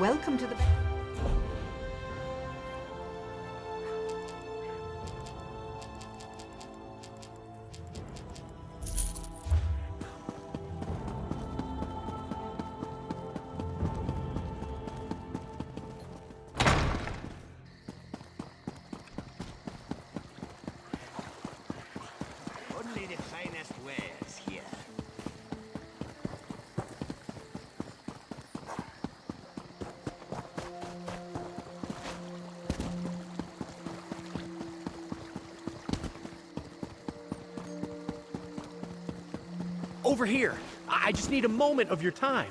Welcome to the... Only the finest wares here. Over here. I just need a moment of your time.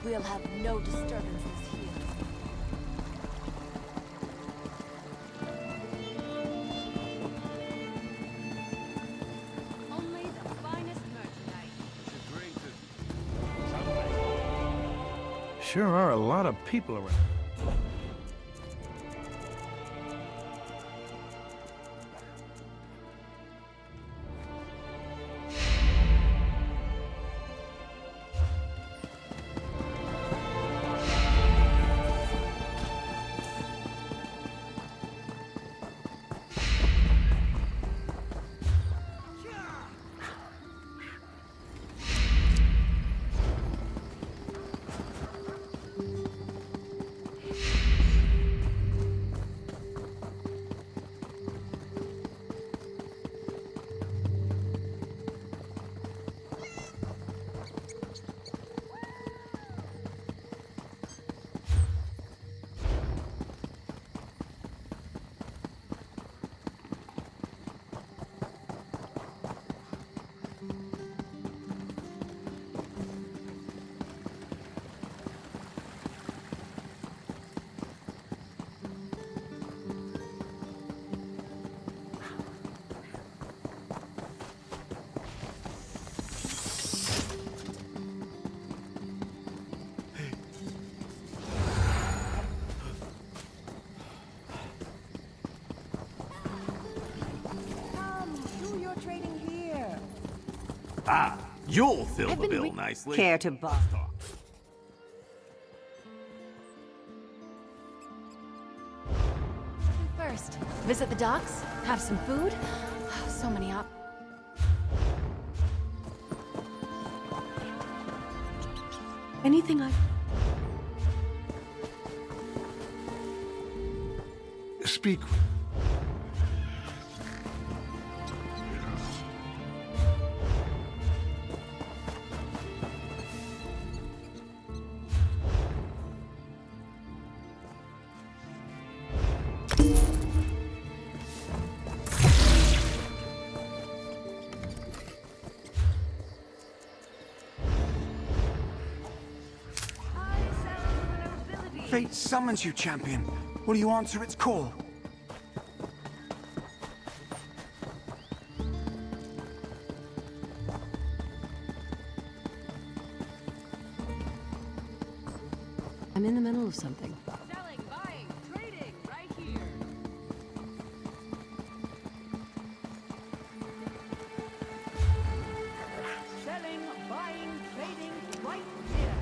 We'll have no disturbances here. Only the finest merchandise. Sure are a lot of people around. Ah, you'll fill the bill nicely. Care to buy? First, visit the docks, have some food. So many up. Anything I... Speak. Fate summons you, champion. Will you answer its call? I'm in the middle of something. Selling, buying, trading, right here. Selling, buying, trading, right here.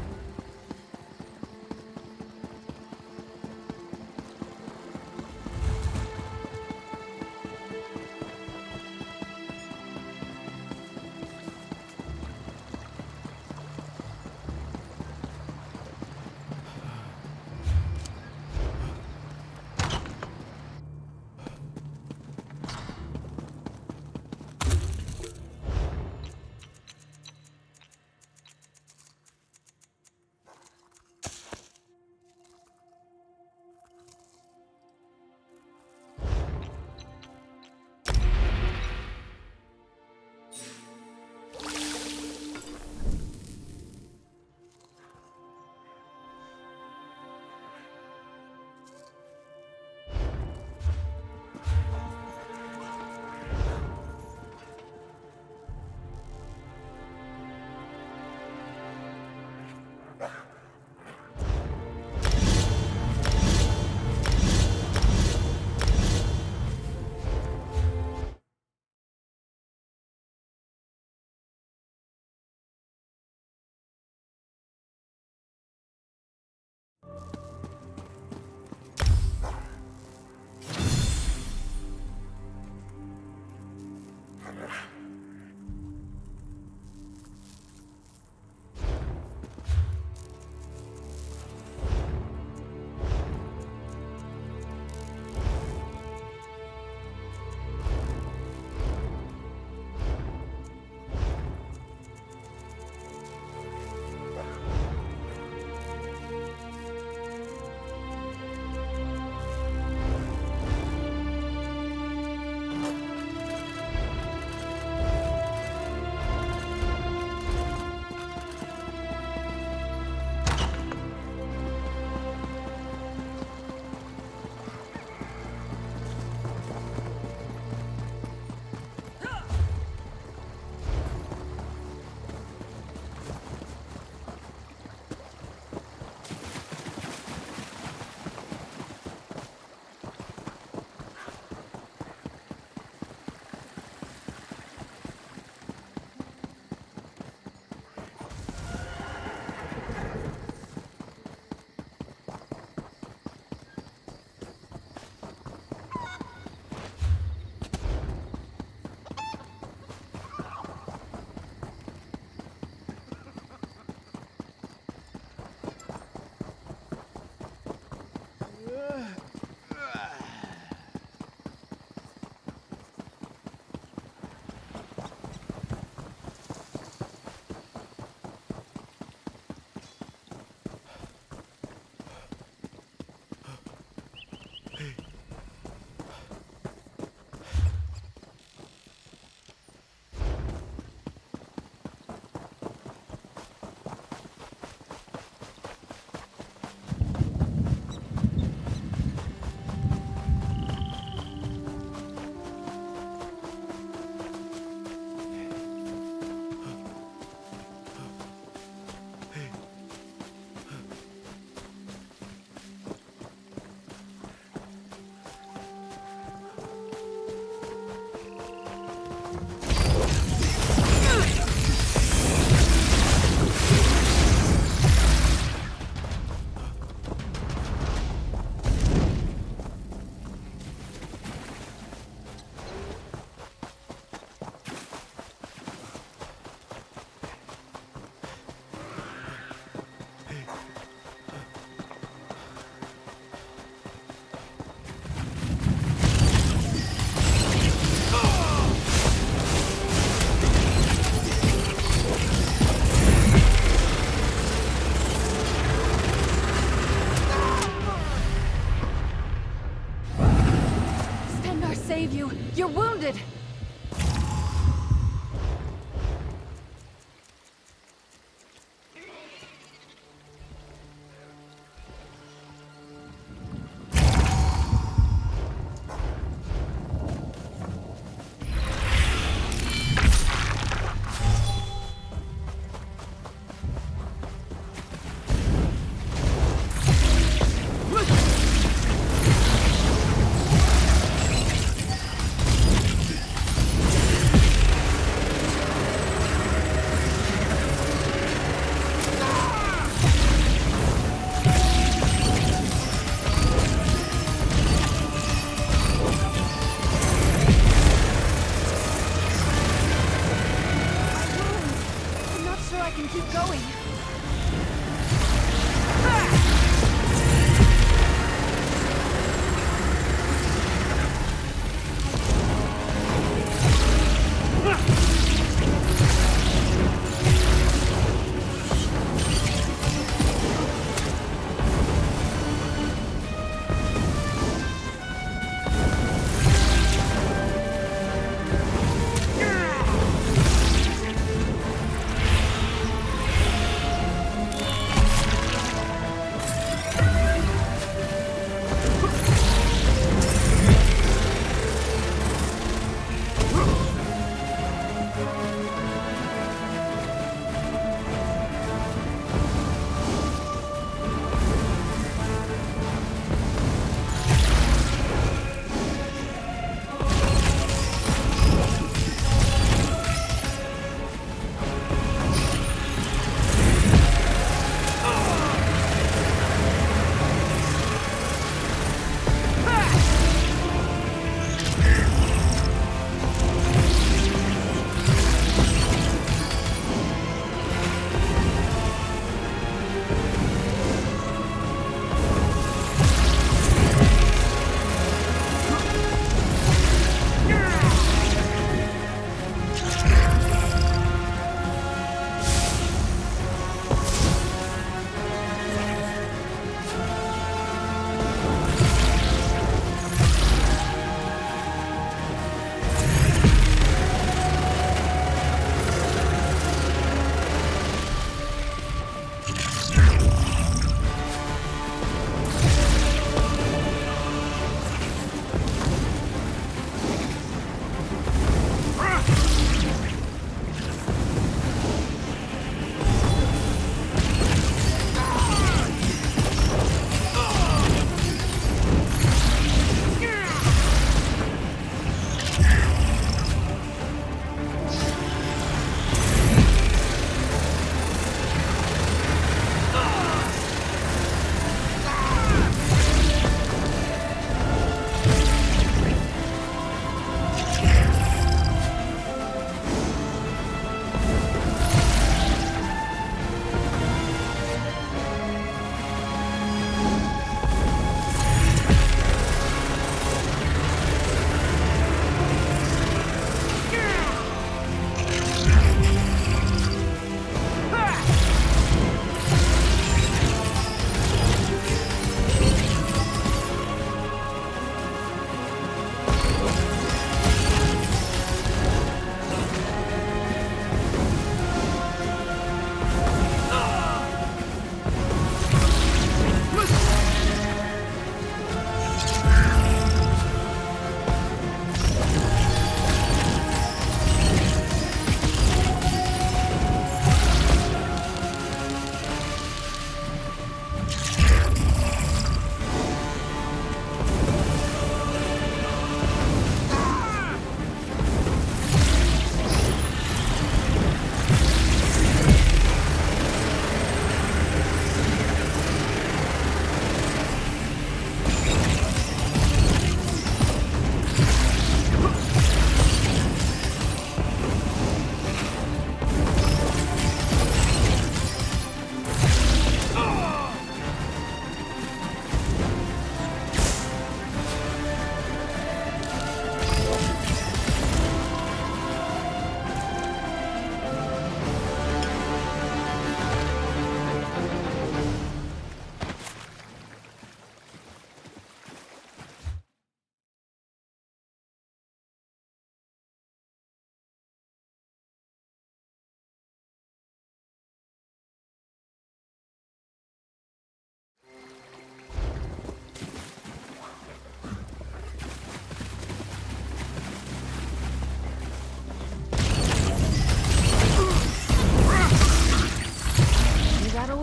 can keep going.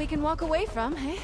We can walk away from, hey?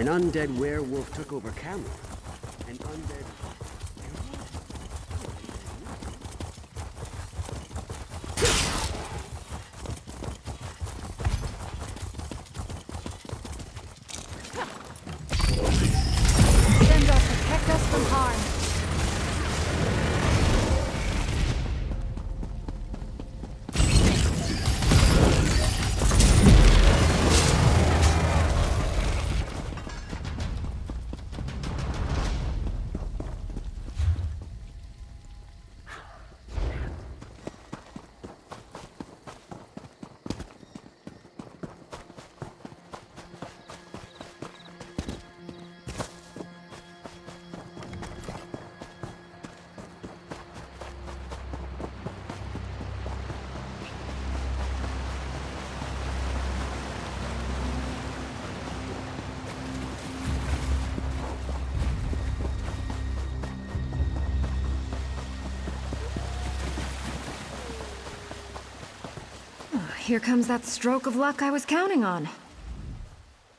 An undead werewolf took over Cameron. An undead... Send us, protect us from harm. Here comes that stroke of luck I was counting on.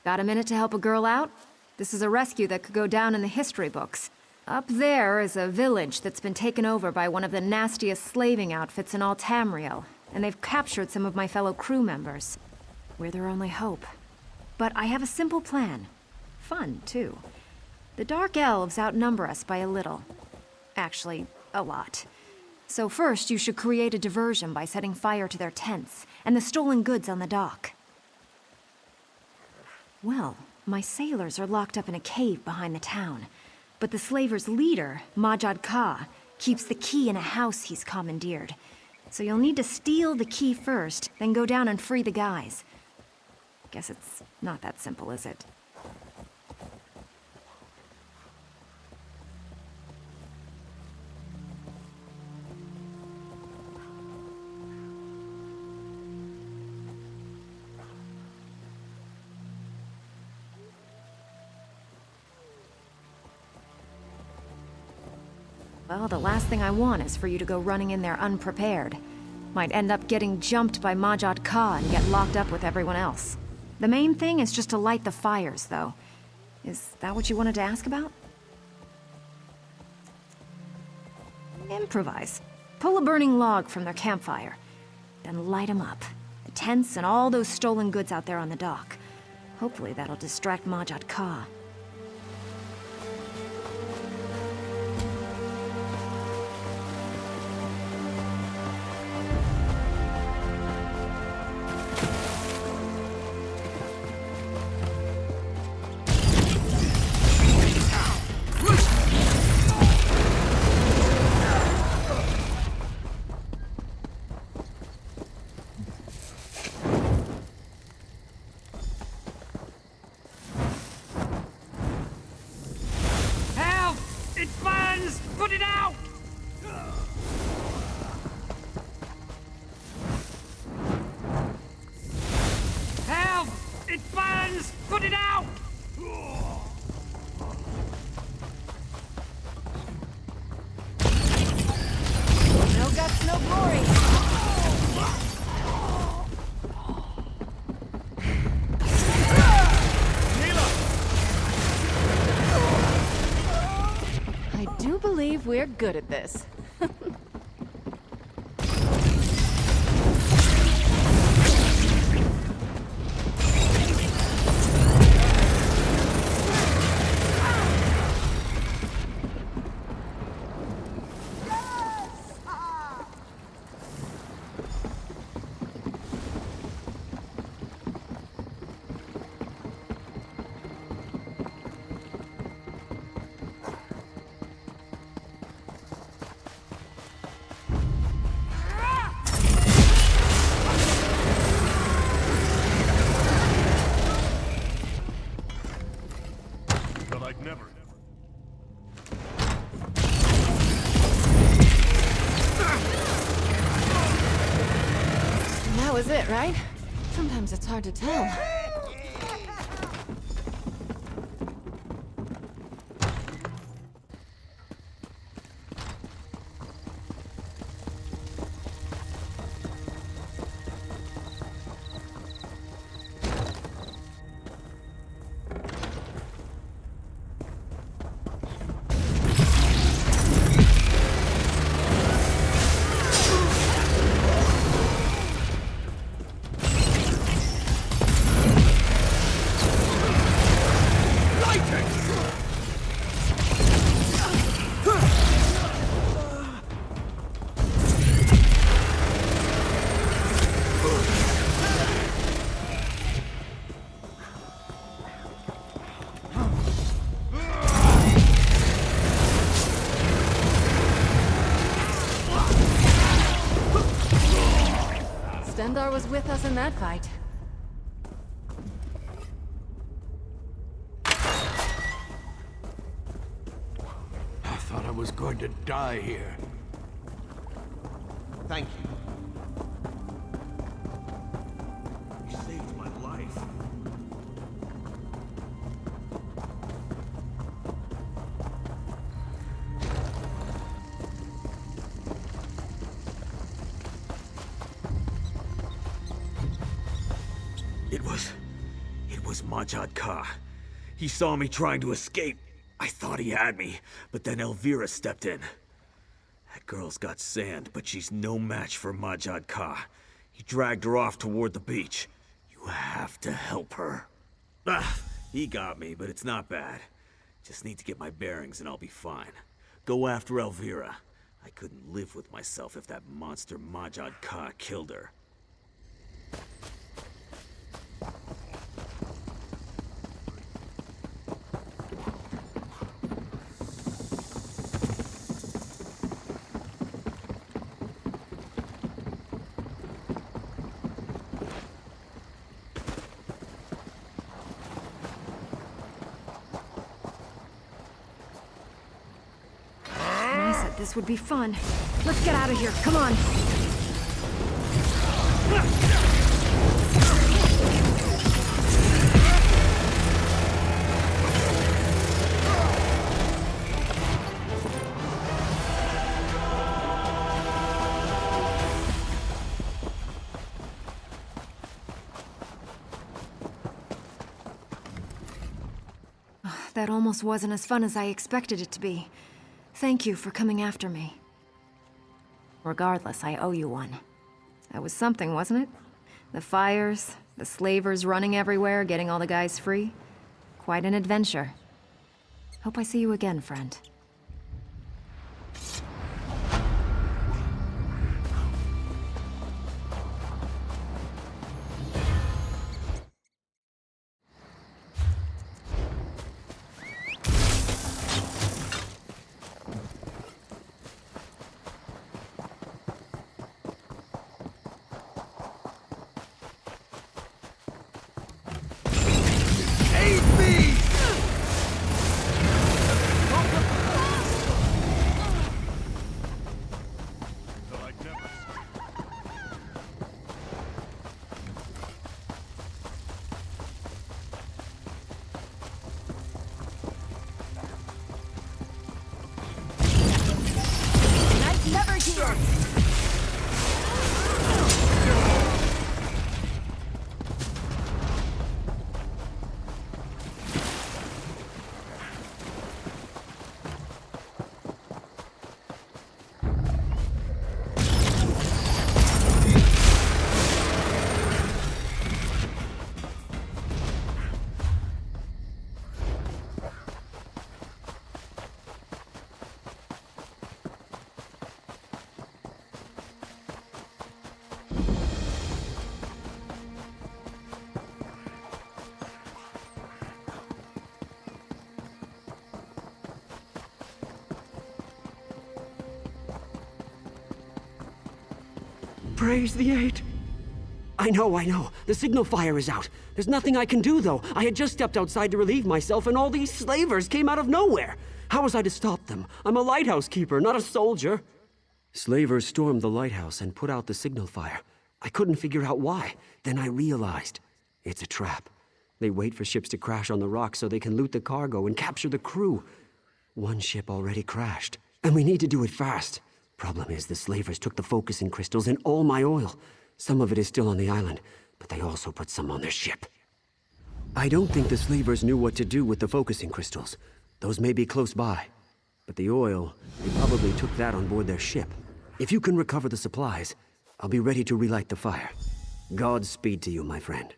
Got a minute to help a girl out? This is a rescue that could go down in the history books. Up there is a village that's been taken over by one of the nastiest slaving outfits in all Tamriel, and they've captured some of my fellow crew members. We're their only hope. But I have a simple plan. Fun, too. The Dark Elves outnumber us by a little. Actually, a lot. So first, you should create a diversion by setting fire to their tents and the stolen goods on the dock. Well, my sailors are locked up in a cave behind the town, but the slavers' leader, Majad Ka, keeps the key in a house he's commandeered. So you'll need to steal the key first, then go down and free the guys. Guess it's not that simple, is it? Well, the last thing I want is for you to go running in there unprepared. Might end up getting jumped by Majad Ka and get locked up with everyone else. The main thing is just to light the fires, though. Is that what you wanted to ask about? Improvise. Pull a burning log from their campfire. Then light them up. The tents and all those stolen goods out there on the dock. Hopefully that'll distract Majad Ka. We're good at this. That was it, right? Sometimes it's hard to tell. Zendar was with us in that fight. I thought I was going to die here. Thank you. You saved my life. It was Majad Ka. He saw me trying to escape. I thought he had me, but then Elvira stepped in. That girl's got sand, but she's no match for Majad Ka. He dragged her off toward the beach. You have to help her. He got me, but it's not bad. Just need to get my bearings and I'll be fine. Go after Elvira. I couldn't live with myself if that monster Majad Ka killed her. This would be fun. Let's get out of here, come on! That almost wasn't as fun as I expected it to be. Thank you for coming after me. Regardless, I owe you one. That was something, wasn't it? The fires, the slavers running everywhere, getting all the guys free. Quite an adventure. Hope I see you again, friend. Praise the Eight. I know. The signal fire is out. There's nothing I can do, though. I had just stepped outside to relieve myself, and all these slavers came out of nowhere. How was I to stop them? I'm a lighthouse keeper, not a soldier. Slavers stormed the lighthouse and put out the signal fire. I couldn't figure out why. Then I realized it's a trap. They wait for ships to crash on the rocks so they can loot the cargo and capture the crew. One ship already crashed, and we need to do it fast. Problem is, the slavers took the focusing crystals and all my oil. Some of it is still on the island, but they also put some on their ship. I don't think the slavers knew what to do with the focusing crystals. Those may be close by. But the oil, they probably took that on board their ship. If you can recover the supplies, I'll be ready to relight the fire. Godspeed to you, my friend.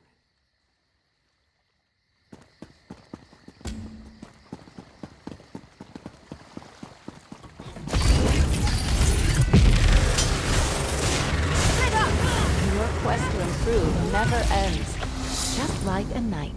Your quest to improve never ends, just like a night.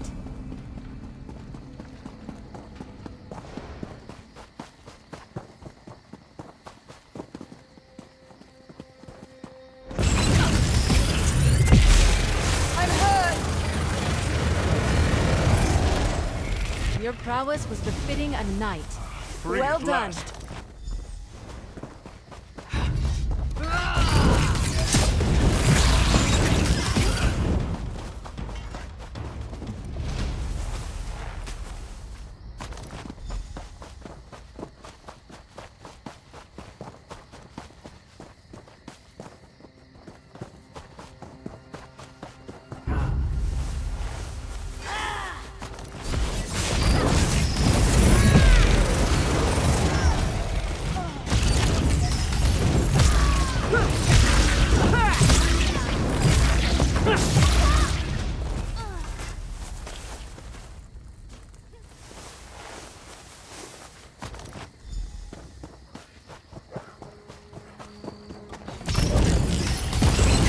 Your prowess was befitting a knight. Free Well at done. last.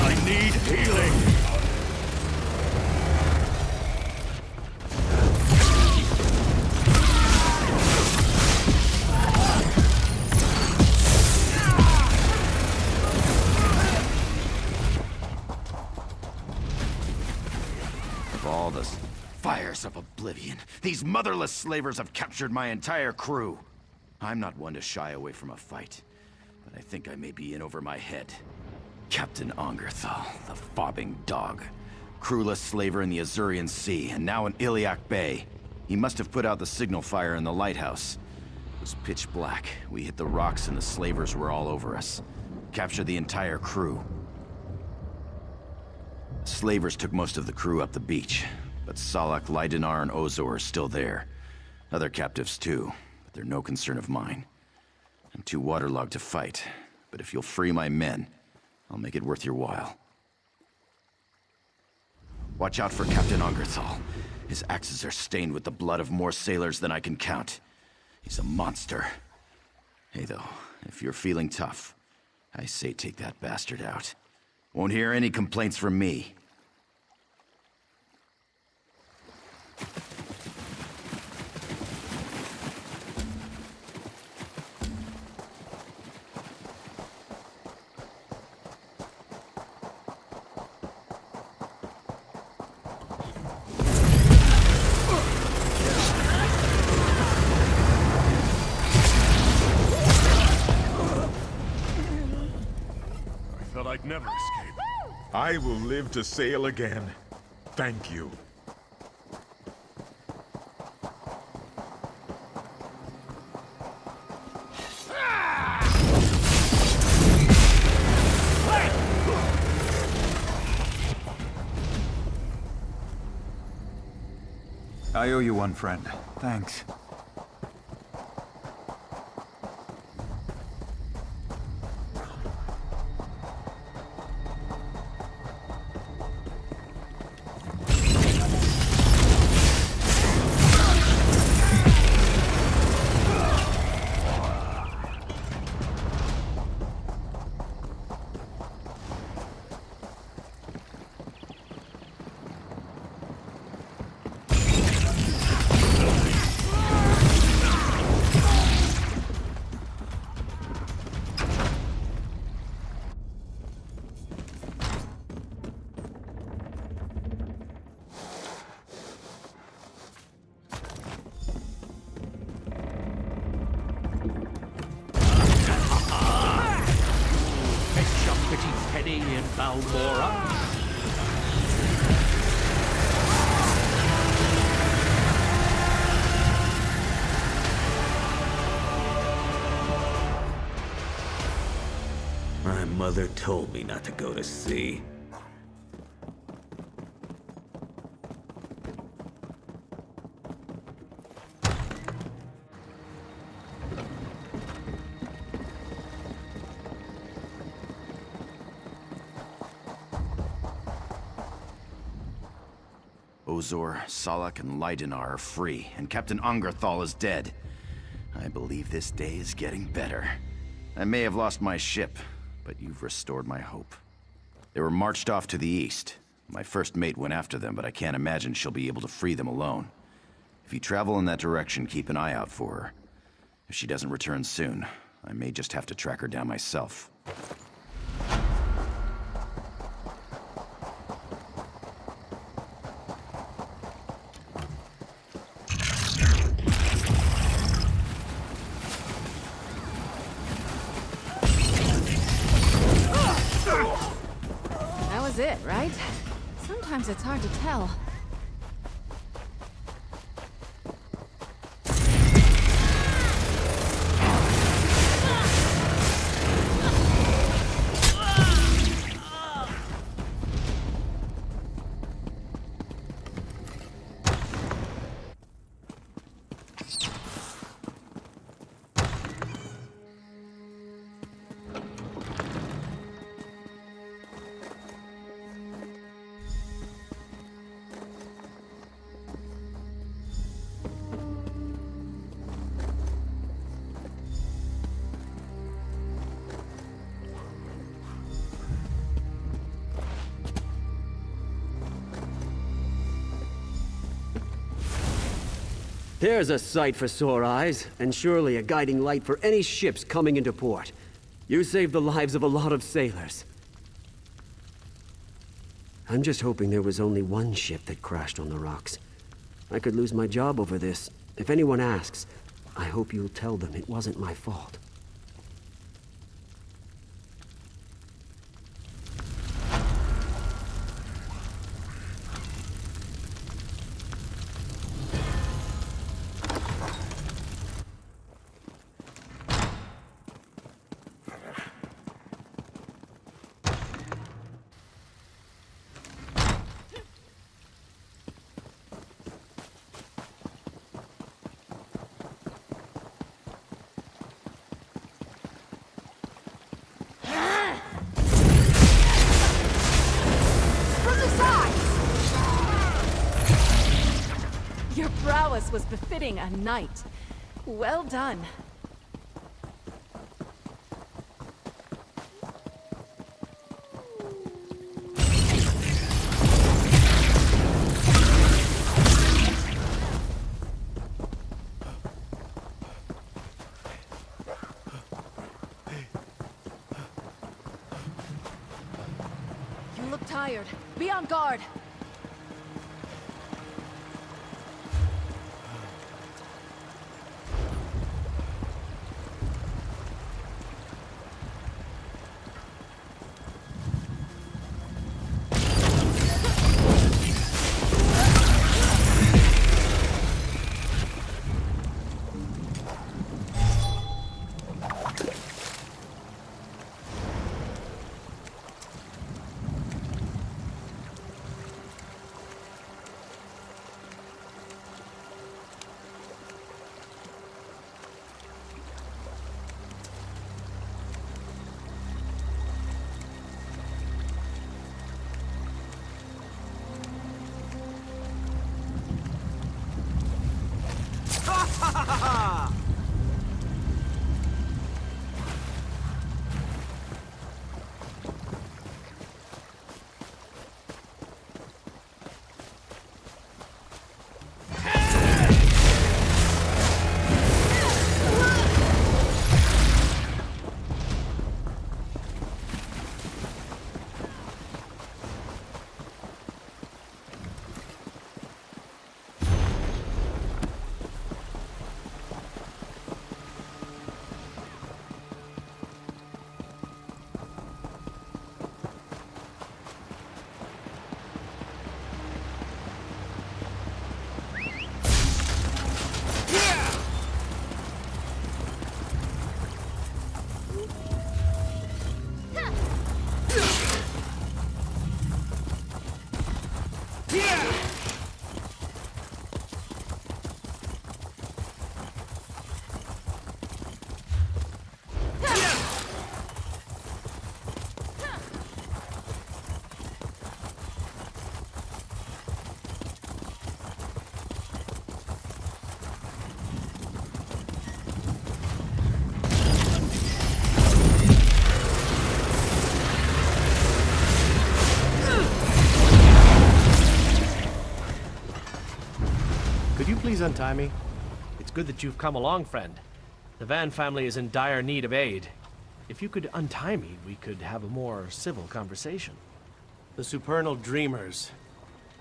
I need healing. Of all the fires of oblivion, these motherless slavers have captured my entire crew. I'm not one to shy away from a fight, but I think I may be in over my head. Captain Ongerthal, the fobbing dog. Crewless slaver in the Azurian Sea, and now in Illiac Bay. He must have put out the signal fire in the lighthouse. It was pitch black. We hit the rocks and the slavers were all over us. Captured the entire crew. The slavers took most of the crew up the beach, but Salak, Leidenar, and Ozor are still there. Other captives too, but they're no concern of mine. I'm too waterlogged to fight, but if you'll free my men, I'll make it worth your while. Watch out for Captain Ongerthal. His axes are stained with the blood of more sailors than I can count. He's a monster. Hey though, if you're feeling tough, I say take that bastard out. Won't hear any complaints from me. I thought I'd never escape. I will live to sail again. Thank you. I owe you one, friend. Thanks. In Balmora. My mother told me not to go to sea. Ozor, Salak, and Leidenar are free, and Captain Ongerthal is dead. I believe this day is getting better. I may have lost my ship, but you've restored my hope. They were marched off to the east. My first mate went after them, but I can't imagine she'll be able to free them alone. If you travel in that direction, keep an eye out for her. If she doesn't return soon, I may just have to track her down myself. it, right? Sometimes it's hard to tell. There's a sight for sore eyes, and surely a guiding light for any ships coming into port. You saved the lives of a lot of sailors. I'm just hoping there was only one ship that crashed on the rocks. I could lose my job over this. If anyone asks, I hope you'll tell them it wasn't my fault. Your prowess was befitting a knight. Well done. You look tired. Be on guard. Please untie me. It's good that you've come along, friend. The Van family is in dire need of aid. If you could untie me, we could have a more civil conversation. The supernal dreamers.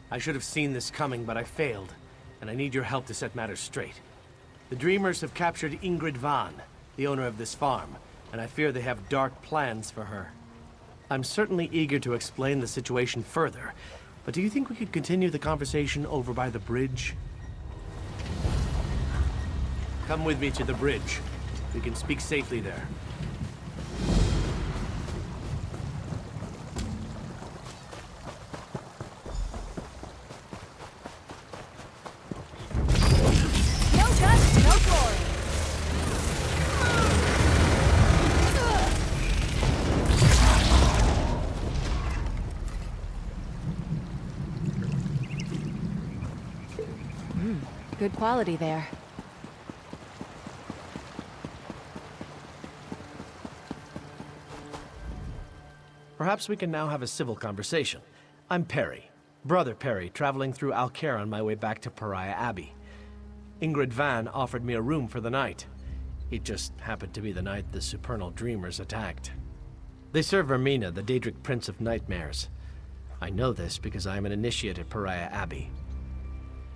I should have seen this coming, but I failed, and I need your help to set matters straight. The dreamers have captured Ingrid Van, the owner of this farm, and I fear they have dark plans for her. I'm certainly eager to explain the situation further, but do you think we could continue the conversation over by the bridge? Come with me to the bridge. We can speak safely there. No touch, no glory. Good quality there. Perhaps we can now have a civil conversation. I'm Perry, Brother Perry, traveling through Alcaire on my way back to Pariah Abbey. Ingrid Van offered me a room for the night. It just happened to be the night the Supernal Dreamers attacked. They serve Vermina, the Daedric Prince of Nightmares. I know this because I am an initiate at Pariah Abbey.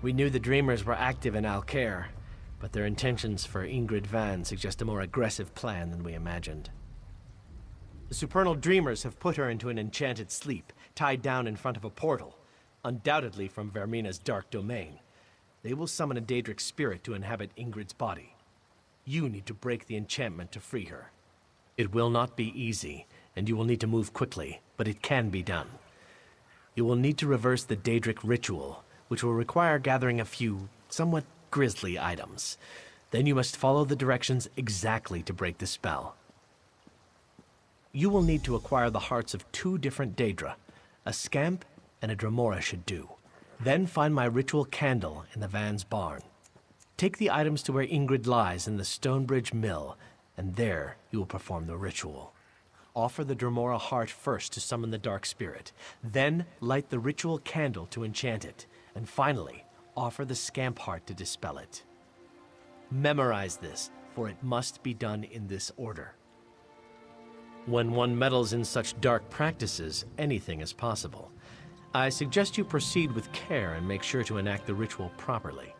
We knew the Dreamers were active in Alcaire, but their intentions for Ingrid Van suggest a more aggressive plan than we imagined. The Supernal Dreamers have put her into an enchanted sleep, tied down in front of a portal, undoubtedly from Vermina's dark domain. They will summon a Daedric spirit to inhabit Ingrid's body. You need to break the enchantment to free her. It will not be easy, and you will need to move quickly, but it can be done. You will need to reverse the Daedric ritual, which will require gathering a few somewhat grisly items. Then you must follow the directions exactly to break the spell. You will need to acquire the hearts of 2 different Daedra. A Scamp and a Dremora should do. Then find my ritual candle in the Van's barn. Take the items to where Ingrid lies in the Stonebridge Mill, and there you will perform the ritual. Offer the Dremora heart first to summon the dark spirit. Then light the ritual candle to enchant it. And finally, offer the Scamp heart to dispel it. Memorize this, for it must be done in this order. When one meddles in such dark practices, anything is possible. I suggest you proceed with care and make sure to enact the ritual properly.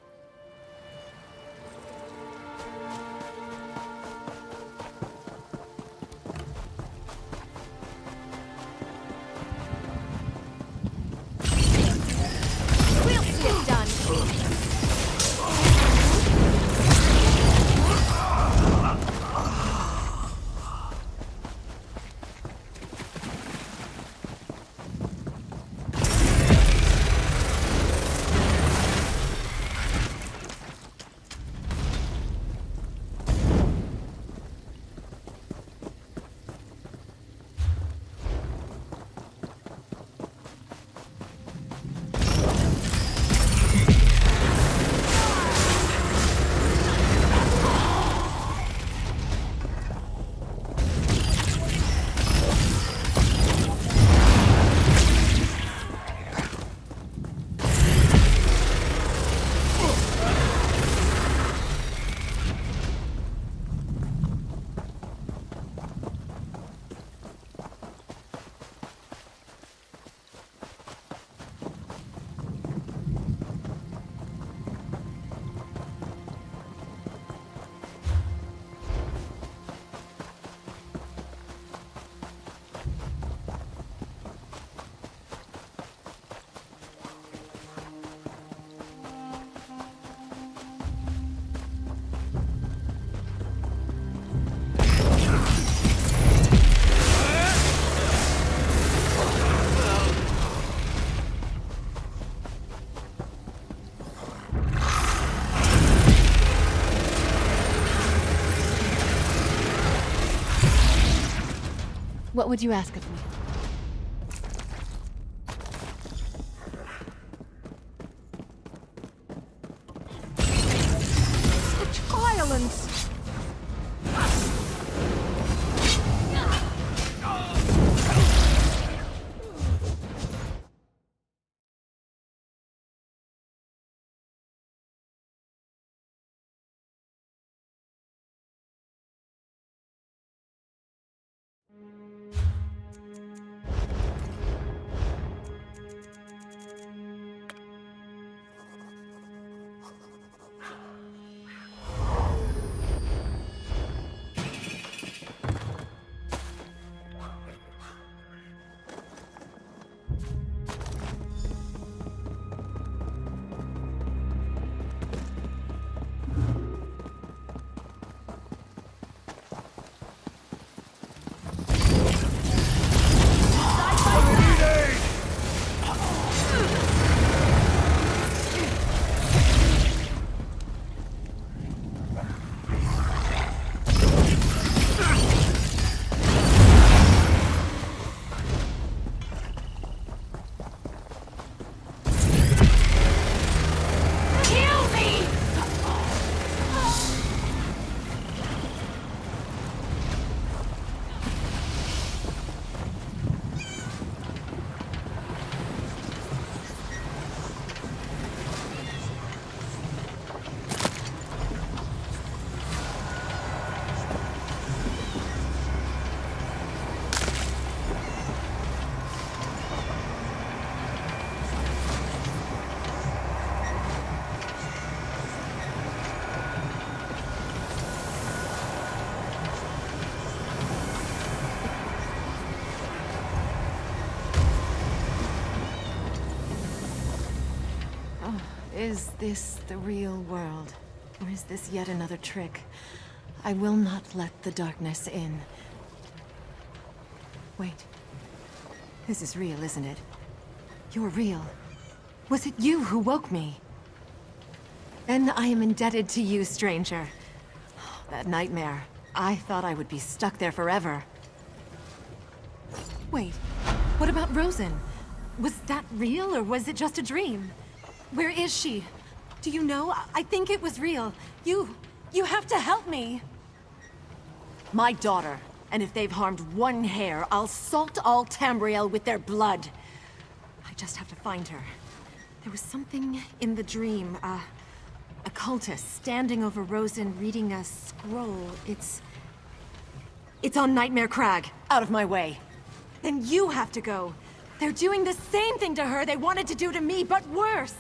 What would you ask of me? Such violence! Is this the real world? Or is this yet another trick? I will not let the darkness in. Wait. This is real, isn't it? You're real. Was it you who woke me? Then I am indebted to you, stranger. That nightmare. I thought I would be stuck there forever. Wait, what about Rosen? Was that real, or was it just a dream? Where is she? Do you know? I think it was real. You have to help me! My daughter. And if they've harmed one hair, I'll salt all Tamriel with their blood. I just have to find her. There was something in the dream, a cultist standing over Rosen reading a scroll. It's on Nightmare Crag. Out of my way. Then you have to go. They're doing the same thing to her they wanted to do to me, but worse.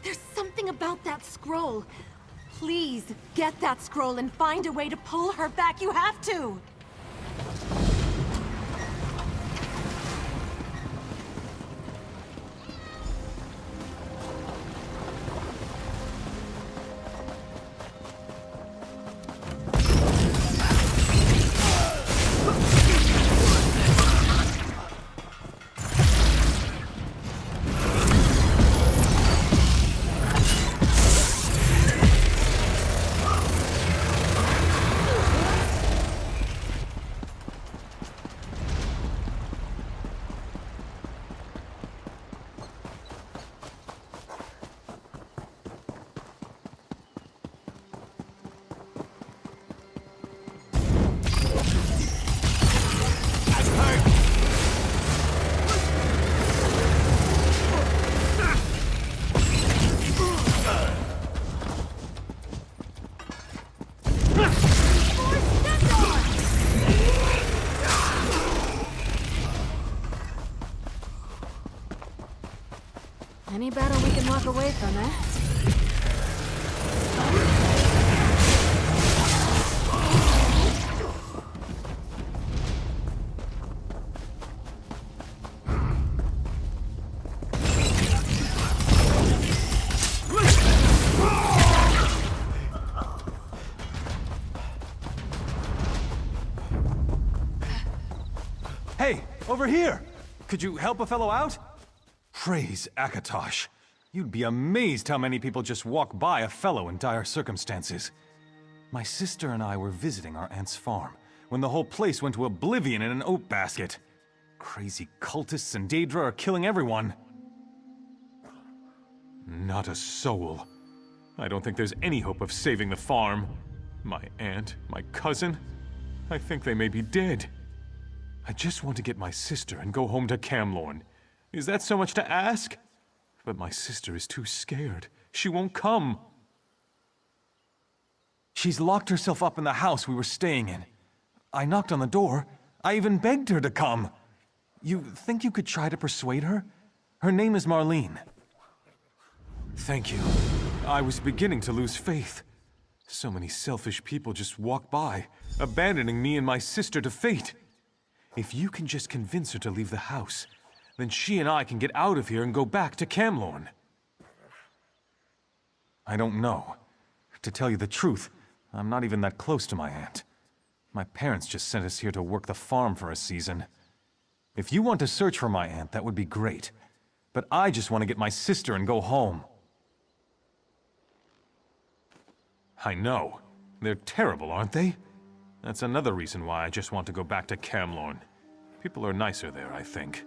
There's something about that scroll. Please, get that scroll and find a way to pull her back. You have to! Any battle we can walk away from, eh? Hey, over here! Could you help a fellow out? Praise Akatosh. You'd be amazed how many people just walk by a fellow in dire circumstances. My sister and I were visiting our aunt's farm when the whole place went to oblivion in an oat basket. Crazy cultists and Daedra are killing everyone. Not a soul. I don't think there's any hope of saving the farm. My aunt, my cousin, I think they may be dead. I just want to get my sister and go home to Camlorn. Is that so much to ask? But my sister is too scared. She won't come. She's locked herself up in the house we were staying in. I knocked on the door. I even begged her to come. You think you could try to persuade her? Her name is Marlene. Thank you. I was beginning to lose faith. So many selfish people just walk by, abandoning me and my sister to fate. If you can just convince her to leave the house, then she and I can get out of here and go back to Camlorn. I don't know. To tell you the truth, I'm not even that close to my aunt. My parents just sent us here to work the farm for a season. If you want to search for my aunt, that would be great. But I just want to get my sister and go home. I know. They're terrible, aren't they? That's another reason why I just want to go back to Camlorn. People are nicer there, I think.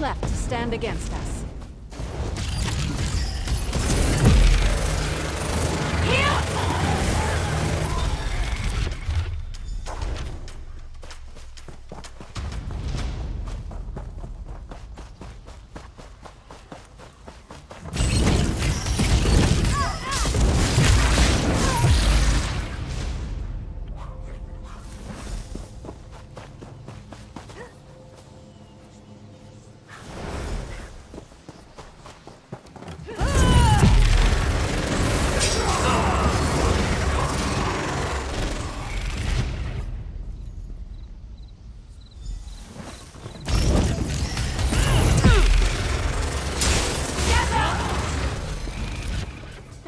left to stand against us.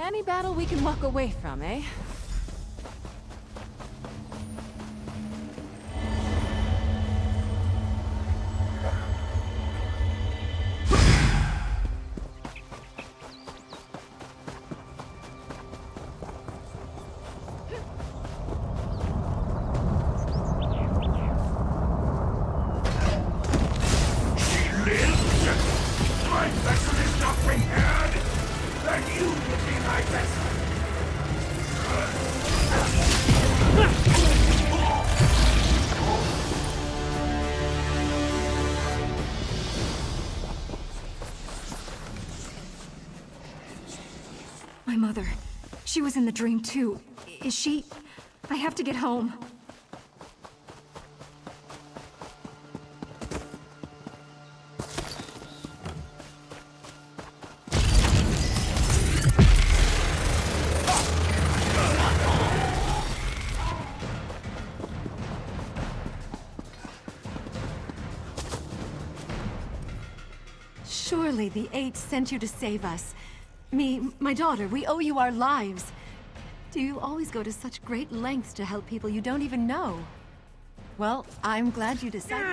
Any battle we can walk away from, eh? My mother. She was in the dream too. Is she... I have to get home. Surely the Eight sent you to save us. Me, my daughter, we owe you our lives. Do you always go to such great lengths to help people you don't even know? Well, I'm glad you decided...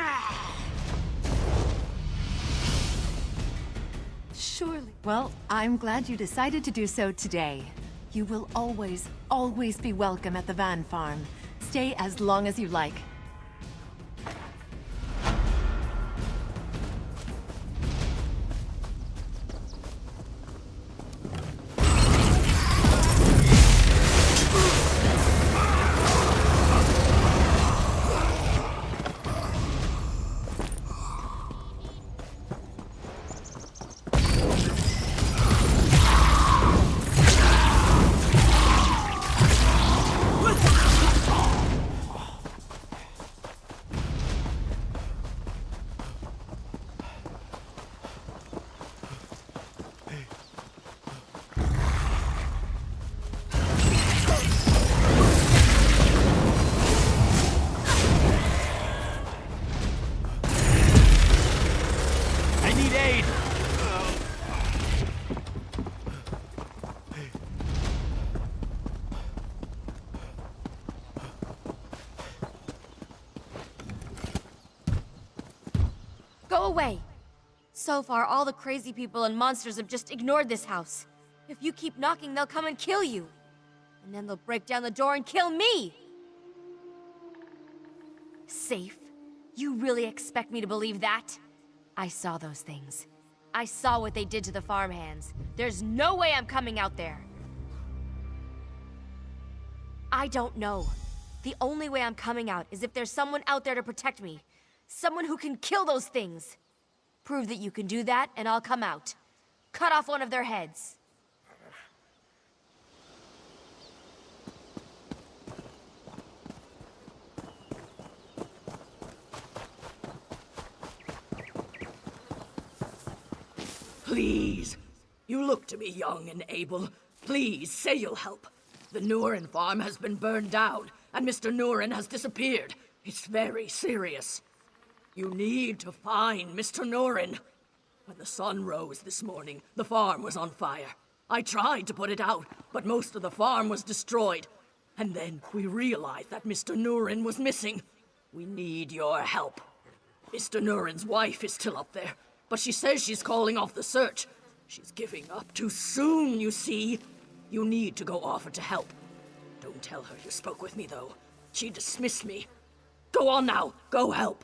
Surely... Well, I'm glad you decided to do so today. You will always, always be welcome at the Van Farm. Stay as long as you like. Go away! So far, all the crazy people and monsters have just ignored this house. If you keep knocking, they'll come and kill you. And then they'll break down the door and kill me! Safe? You really expect me to believe that? I saw those things. I saw what they did to the farmhands. There's no way I'm coming out there. I don't know. The only way I'm coming out is if there's someone out there to protect me. Someone who can kill those things. Prove that you can do that, and I'll come out. Cut off one of their heads. Please. You look to be young and able. Please, say you'll help. The Nuren farm has been burned down, and Mr. Nuren has disappeared. It's very serious. You need to find Mr. Nuren. When the sun rose this morning, the farm was on fire. I tried to put it out, but most of the farm was destroyed. And then we realized that Mr. Nuren was missing. We need your help. Mr. Nuren's wife is still up there, but she says she's calling off the search. She's giving up too soon, you see. You need to go offer to help. Don't tell her you spoke with me, though. She dismissed me. Go on now. Go help.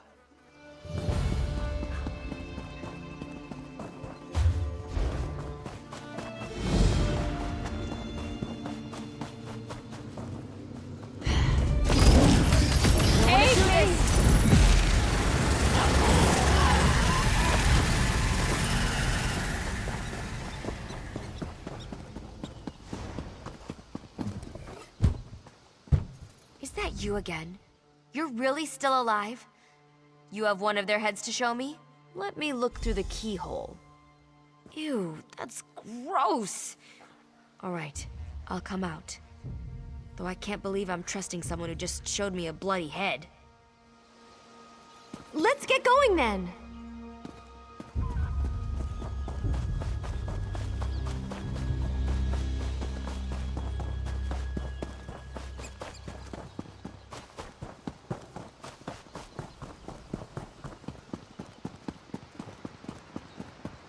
that you again? You're really still alive? You have one of their heads to show me? Let me look through the keyhole. Ew, that's gross! Alright, I'll come out. Though I can't believe I'm trusting someone who just showed me a bloody head. Let's get going then!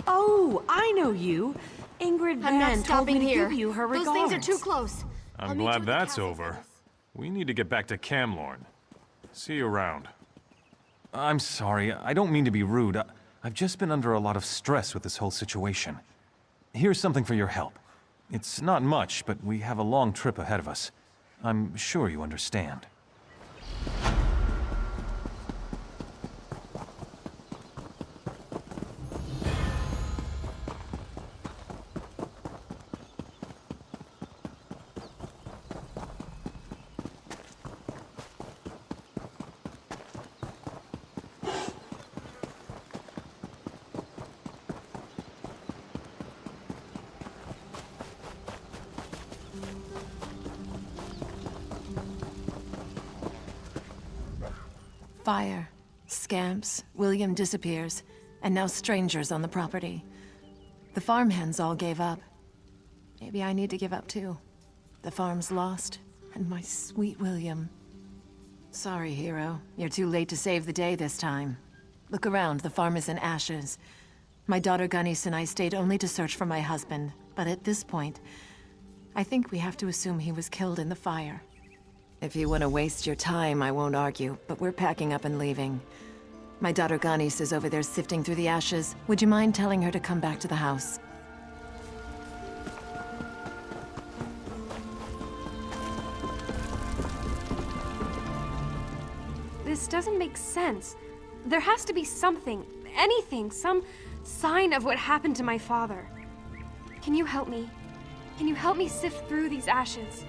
Oh, I know you. Ingrid I'm not Van told stopping me to here. give you her regards. Those things are too close. I'm glad that's over. We need to get back to Camlorn. See you around. I'm sorry, I don't mean to be rude. I've just been under a lot of stress with this whole situation. Here's something for your help. It's not much, but we have a long trip ahead of us. I'm sure you understand. Fire, scamps, William disappears, and now strangers on the property. The farmhands all gave up. Maybe I need to give up too. The farm's lost, and my sweet William. Sorry, hero. You're too late to save the day this time. Look around, the farm is in ashes. My daughter Gunnis and I stayed only to search for my husband, but at this point, I think we have to assume he was killed in the fire. If you want to waste your time, I won't argue, but we're packing up and leaving. My daughter Gunnis is over there sifting through the ashes. Would you mind telling her to come back to the house? This doesn't make sense. There has to be something, anything, some sign of what happened to my father. Can you help me? Can you help me sift through these ashes?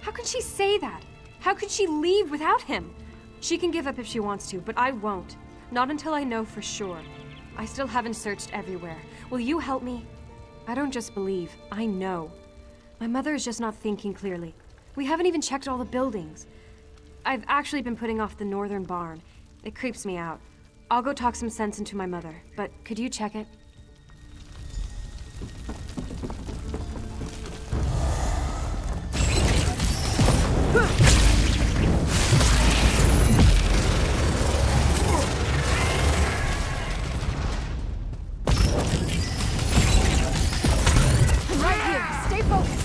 How could she say that? How could she leave without him? She can give up if she wants to, but I won't. Not until I know for sure. I still haven't searched everywhere. Will you help me? I don't just believe, I know. My mother is just not thinking clearly. We haven't even checked all the buildings. I've actually been putting off the northern barn. It creeps me out. I'll go talk some sense into my mother, but could you check it? I'm right here. Stay focused.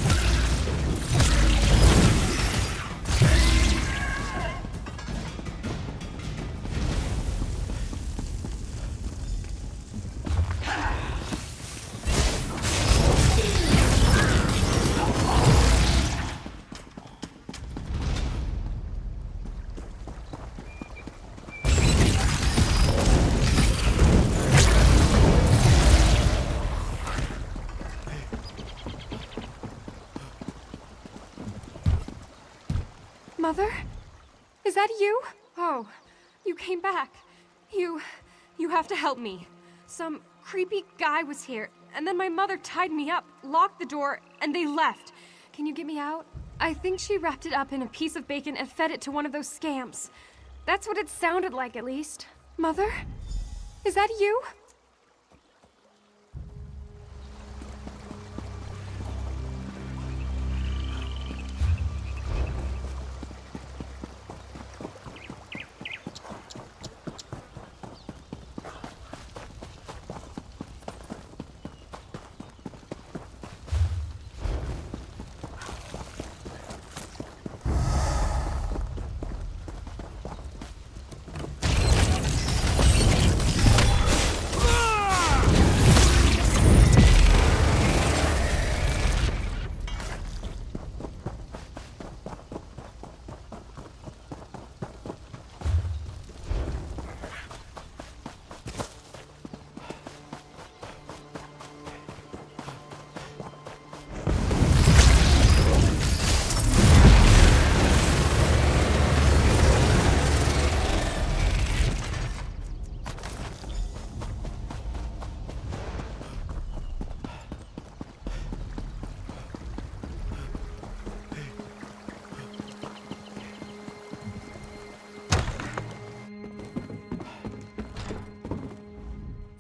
Mother? Is that you? Oh, you came back. You have to help me. Some creepy guy was here, and then my mother tied me up, locked the door, and they left. Can you get me out? I think she wrapped it up in a piece of bacon and fed it to one of those scamps. That's what it sounded like, at least. Mother? Is that you?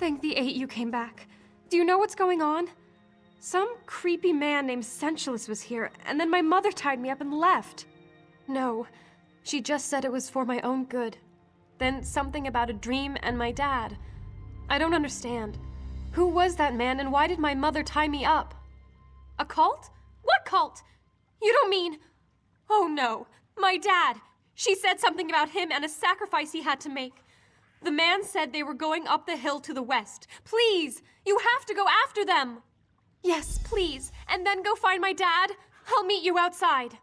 Thank the 8 you came back. Do you know what's going on? Some creepy man named Sensualist was here, and then my mother tied me up and left. No, she just said it was for my own good. Then something about a dream and my dad. I don't understand. Who was that man, and why did my mother tie me up? A cult? What cult? You don't mean... Oh no, my dad. She said something about him and a sacrifice he had to make. The man said they were going up the hill to the west. Please, you have to go after them. Yes, please, and then go find my dad. I'll meet you outside.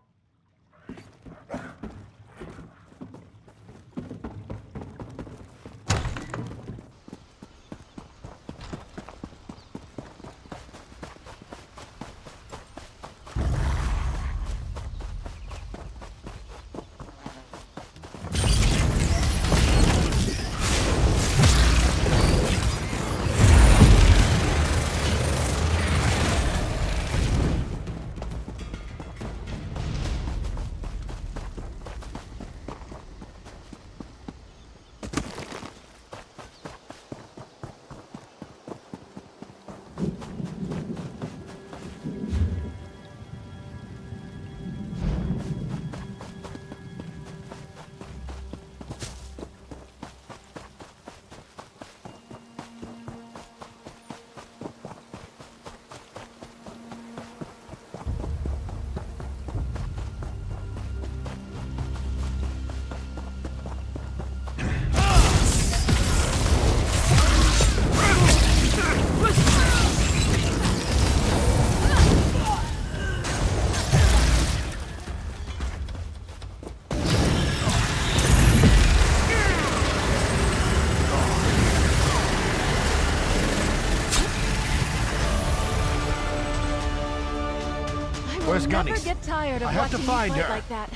Where's Gunny? Never get tired of I have to watching find you fight her. like that.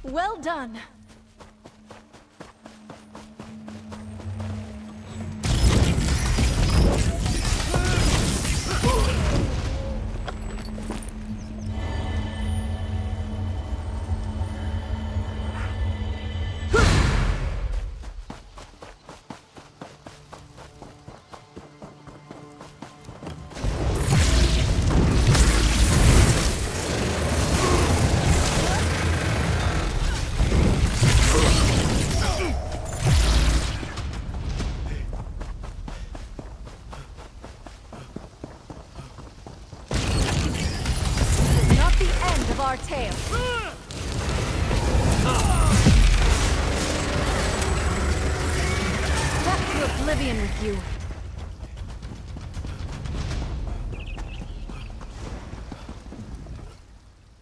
Well done. Our tale. Back to oblivion with you.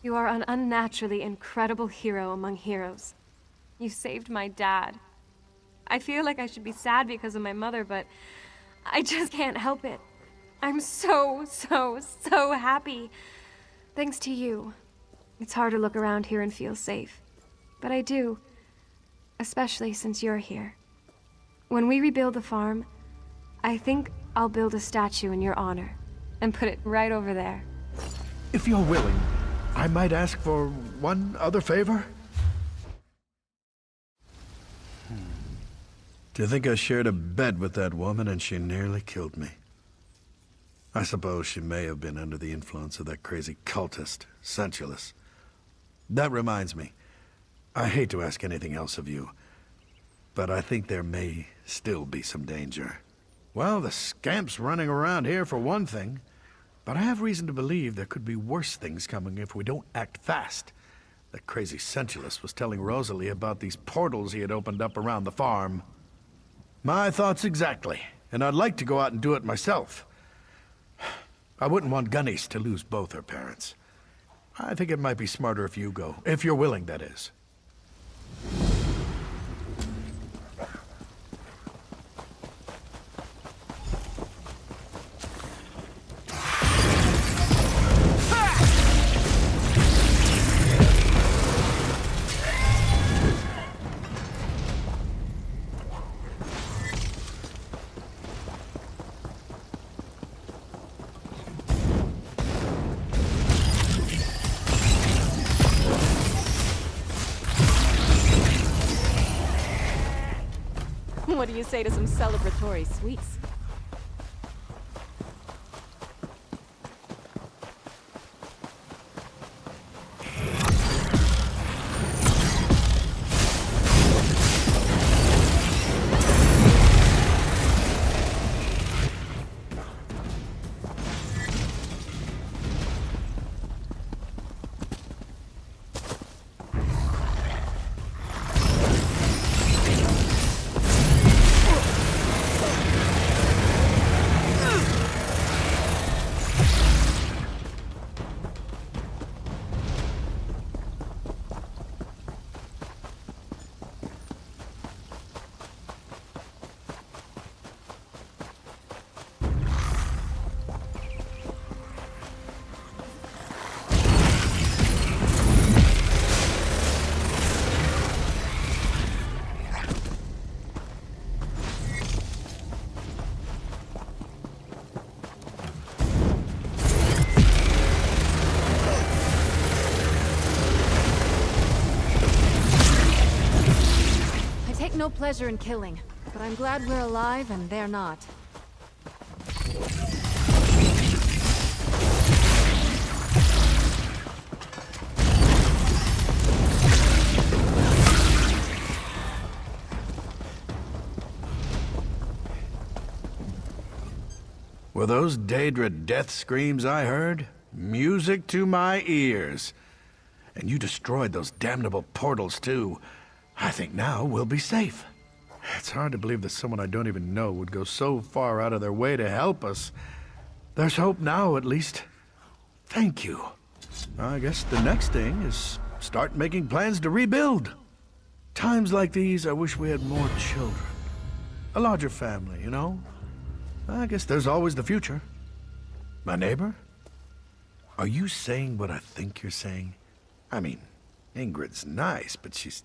You are an unnaturally incredible hero among heroes. You saved my dad. I feel like I should be sad because of my mother, but I just can't help it. I'm so happy. Thanks to you. It's hard to look around here and feel safe. But I do. Especially since you're here. When we rebuild the farm, I think I'll build a statue in your honor. And put it right over there. If you're willing, I might ask for one other favor? Do you think I shared a bed with that woman and she nearly killed me? I suppose she may have been under the influence of that crazy cultist, Sensualist. That reminds me, I hate to ask anything else of you, but I think there may still be some danger. Well, the scamp's running around here for one thing, but I have reason to believe there could be worse things coming if we don't act fast. That crazy Sensualist was telling Rosalie about these portals he had opened up around the farm. My thoughts exactly, and I'd like to go out and do it myself. I wouldn't want Gunnies to lose both her parents. I think it might be smarter if you go. If you're willing, that is. What do you say to some celebratory sweets? no pleasure in killing, but I'm glad we're alive and they're not. Were those Daedra death screams I heard? Music to my ears. And you destroyed those damnable portals, too. I think now we'll be safe. It's hard to believe that someone I don't even know would go so far out of their way to help us. There's hope now, at least. Thank you. I guess the next thing is start making plans to rebuild. Times like these, I wish we had more children. A larger family, you know? I guess there's always the future. My neighbor? Are you saying what I think you're saying? I mean, Ingrid's nice, but she's...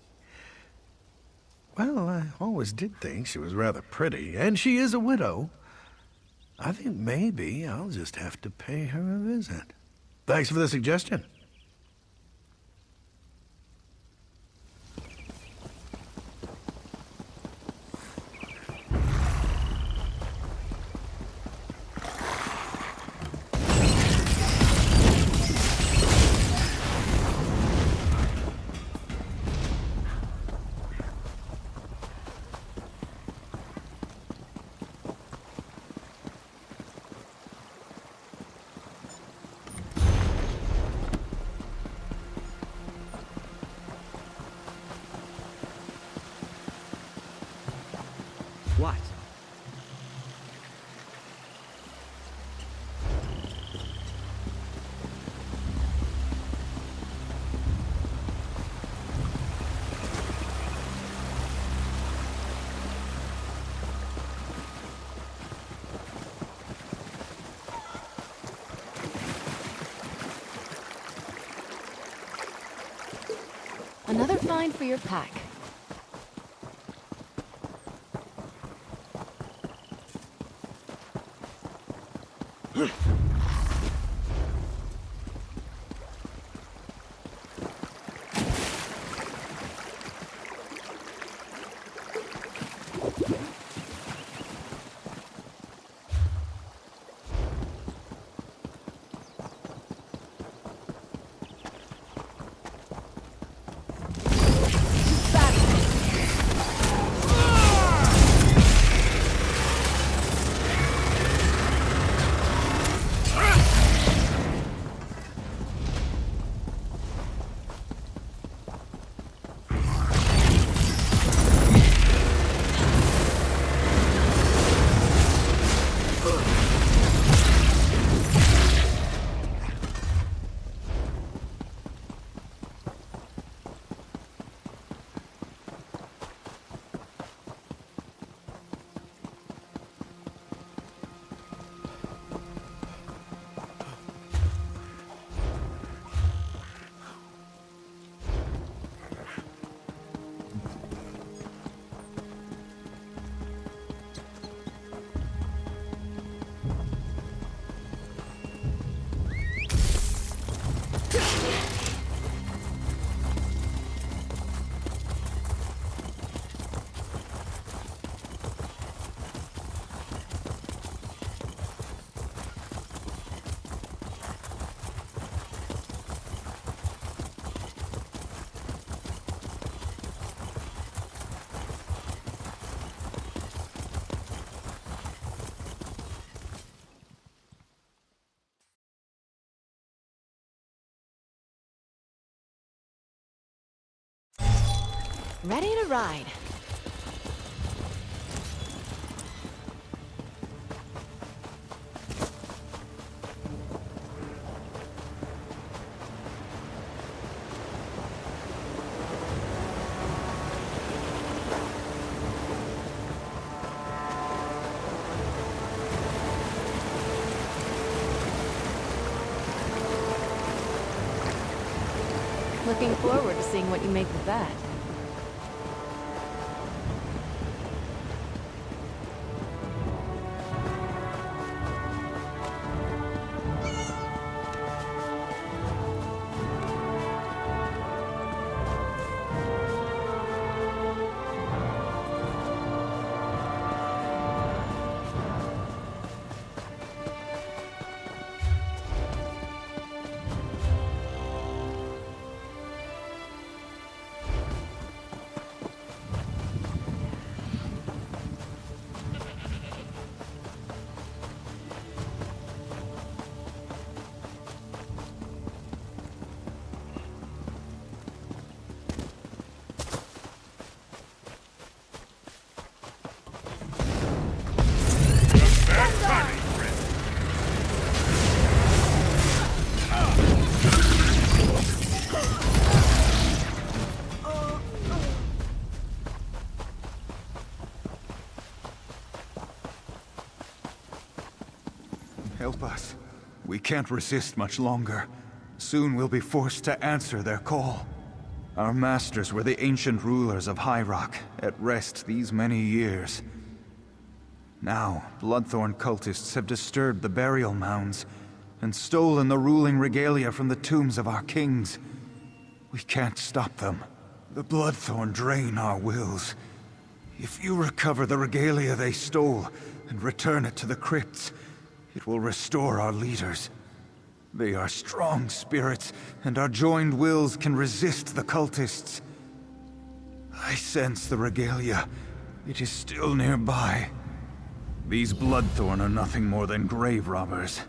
Well, I always did think she was rather pretty, and she is a widow. I think maybe I'll just have to pay her a visit. Thanks for the suggestion. What? Another find for your pack. Ready to ride. Looking forward to seeing what you make with that. can't resist much longer. Soon we'll be forced to answer their call. Our masters were the ancient rulers of High Rock, at rest these many years. Now, Bloodthorn cultists have disturbed the burial mounds and stolen the ruling regalia from the tombs of our kings. We can't stop them. The Bloodthorn drain our wills. If you recover the regalia they stole and return it to the crypts, it will restore our leaders. They are strong spirits, and our joined wills can resist the cultists. I sense the regalia. It is still nearby. These Bloodthorn are nothing more than grave robbers.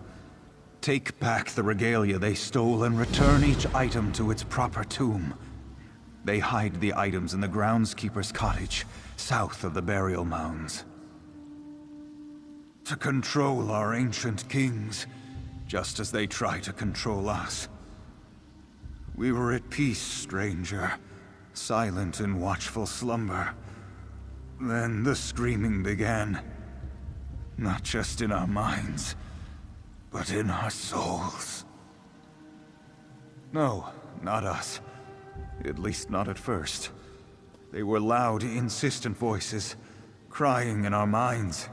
Take back the regalia they stole and return each item to its proper tomb. They hide the items in the groundskeeper's cottage, south of the burial mounds. To control our ancient kings, just as they try to control us. We were at peace, stranger, silent in watchful slumber. Then the screaming began. Not just in our minds, but in our souls. No, not us. At least not at first. They were loud, insistent voices, crying in our minds.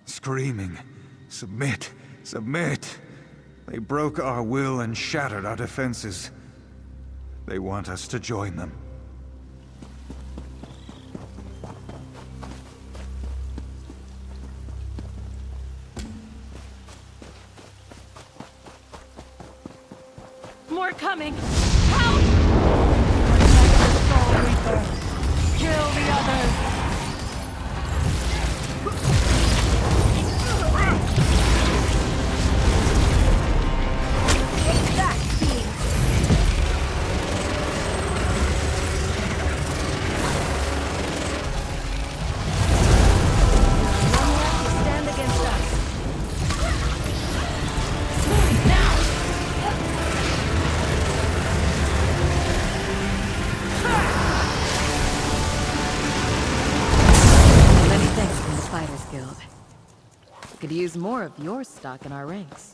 Screaming, submit, submit. They broke our will and shattered our defenses. They want us to join them. More coming! Help! Soul Reaper! Kill the others! Could use more of your stock in our ranks.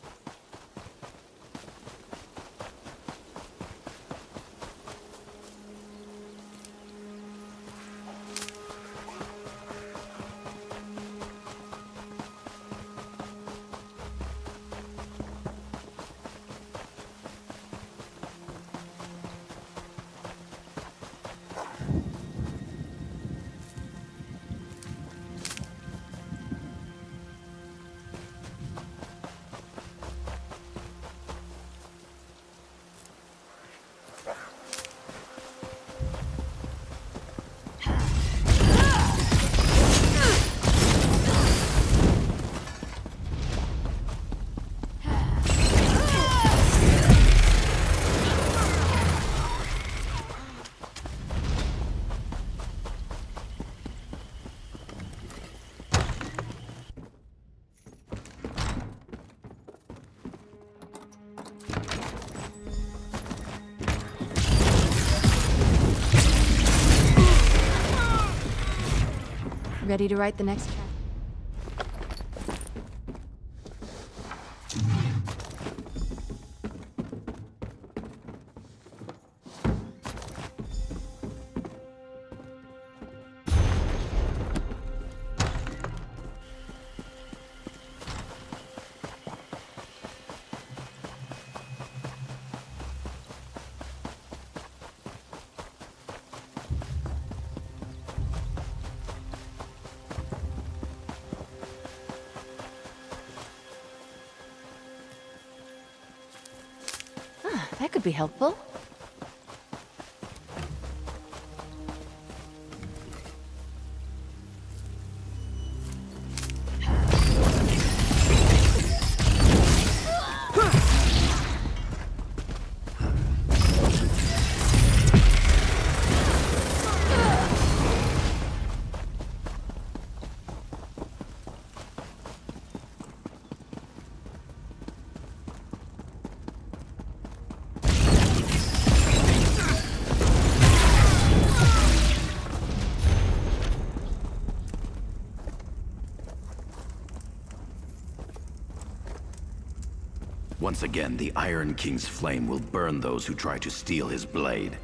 Ready to write the next chapter? That could be helpful. Once again, the Iron King's flame will burn those who try to steal his blade.